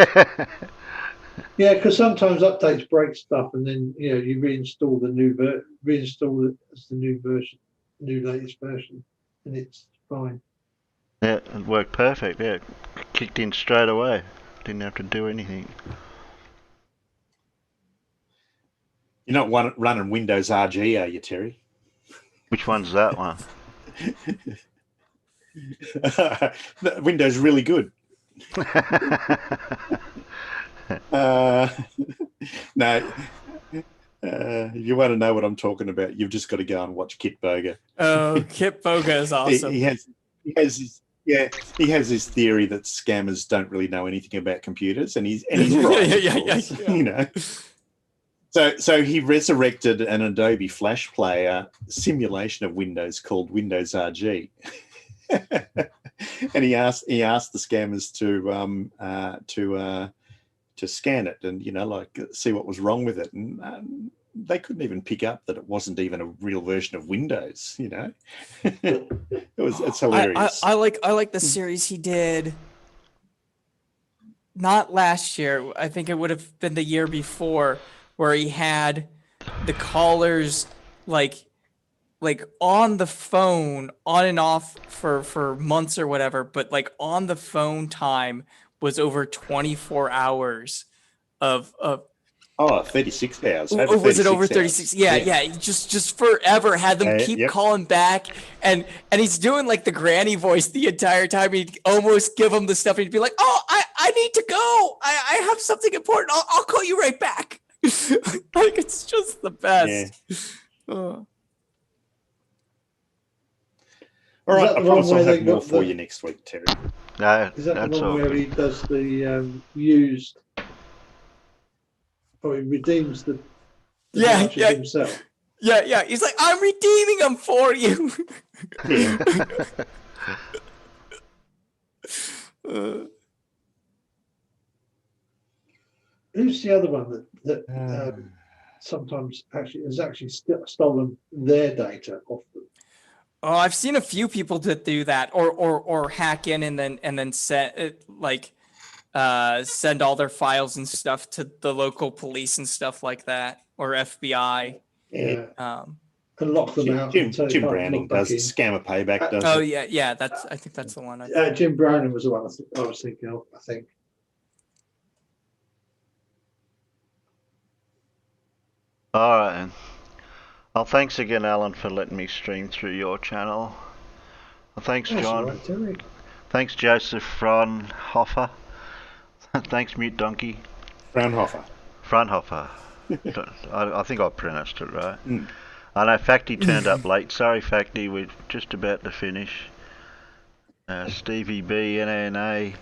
D: Yeah, because sometimes updates break stuff, and then you reinstall reinstall it as the new version, latest version, and it's fine.
A: Yeah, it worked perfect. Yeah, it kicked in straight away. Didn't have to do anything.
B: You're not running Windows RG, are you, Terry?
A: Which one's that one?
B: Windows really good. No, if you want to know what I'm talking about, you've just got to go and watch Kit Boga.
C: Oh, Kit Boga is awesome.
B: He has this theory that scammers don't really know anything about computers, and he's right. Yeah. So he resurrected an Adobe Flash Player simulation of Windows called Windows RG, and he asked the scammers to scan it and see what was wrong with it, and they couldn't even pick up that it wasn't even a real version of Windows. It's hilarious.
C: I like the series he did. Not last year. I think it would have been the year before, where he had the callers like on the phone on and off for months or whatever, but like on the phone time was over 24 hours of
B: 36 hours.
C: Or was it over 36? Yeah. Just forever had them keep calling back, and he's doing like the granny voice the entire time. He'd almost give them the stuff. He'd be like, "Oh, I need to go. I have something important. I'll call you right back." Like, it's just the best.
B: All right, I promise I'll have more for you next week, Terry.
A: No,
D: is that the one where he does the used? Or he redeems the himself.
C: Yeah. He's like, I'm redeeming them for you.
D: Who's the other one that sometimes has actually stolen their data off them?
C: Oh, I've seen a few people that do that, or hack in and then send send all their files and stuff to the local police and stuff like that, or FBI.
D: Yeah. And lock them out.
B: Jim Browning does Scammer Payback. Does
C: oh
B: it?
C: yeah. I think that's the one.
D: Jim Browning was the one I was thinking of. I think.
A: All right, then. Well, thanks again, Alan, for letting me stream through your channel. Well, thanks, John.
D: That's all right,
A: thanks, Joseph Fraunhofer. Thanks, Mute Donkey.
B: Fraunhofer.
A: I think I pronounced it right. I know Facty turned up late. Sorry, Facty. We're just about to finish. Stevie B, NANA.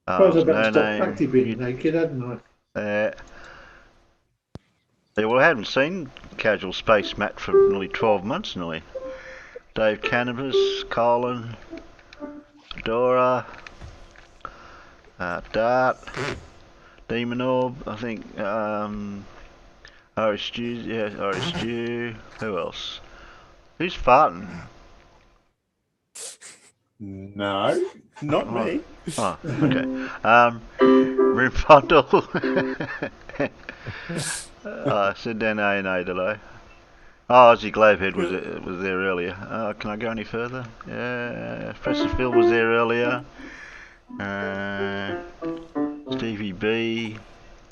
D: I was about to stop Facty being naked, hadn't I?
A: Yeah, well, I haven't seen Casual Space Matt for nearly 12 months, nearly. Dave Cannabis, Colin, Dora, Dart, Demon Orb, I think, Irish Stew, who else? Who's farting?
B: No, not me.
A: Oh, okay. Room Fondle. I said then A, did I? Oh, Ozzie Glavehead was there earlier. Can I go any further? Yeah, Professor Phil was there earlier. Stevie B,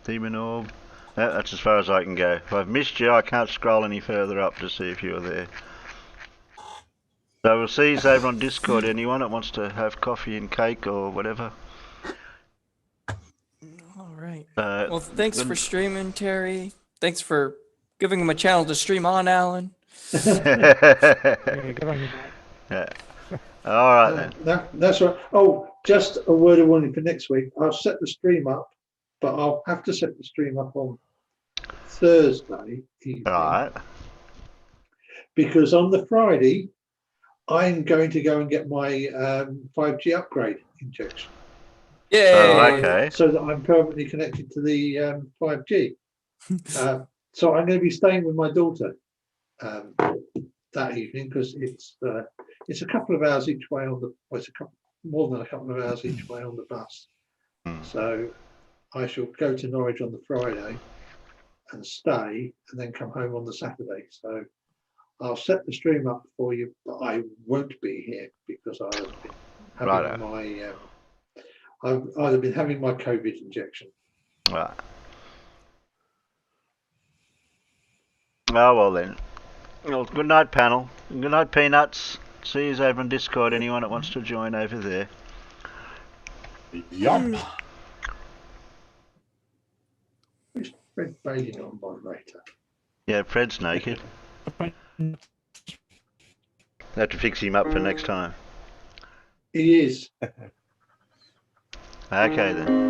A: Demon Orb. That's as far as I can go. If I've missed you, I can't scroll any further up to see if you're there. So we'll see you over on Discord. Anyone that wants to have coffee and cake or whatever.
C: All right. Well, thanks for streaming, Terry. Thanks for giving him a channel to stream on, Alan.
A: Yeah. All right then.
D: That's right. Oh, just a word of warning for next week. I'll set the stream up, but I'll have to set the stream up on Thursday evening.
A: Right.
D: Because on the Friday, I'm going to go and get my 5G upgrade injection.
C: Yeah.
A: Oh, okay.
D: So that I'm permanently connected to the 5G. So I'm going to be staying with my daughter that evening because it's a couple of hours each way on the. Well, it's more than a couple of hours each way on the bus. So I shall go to Norwich on the Friday and stay, and then come home on the Saturday. So I'll set the stream up for you, but I won't be here because I've been having I've either been having my COVID injection.
A: Right. Oh, well then. Well, good night, panel. Good night, Peanuts. See you over on Discord, anyone that wants to join over there.
B: Yup.
D: Who's Fred Bailey on moderator?
A: Yeah, Fred's naked. Have to fix him up for next time.
D: He is.
A: Okay then.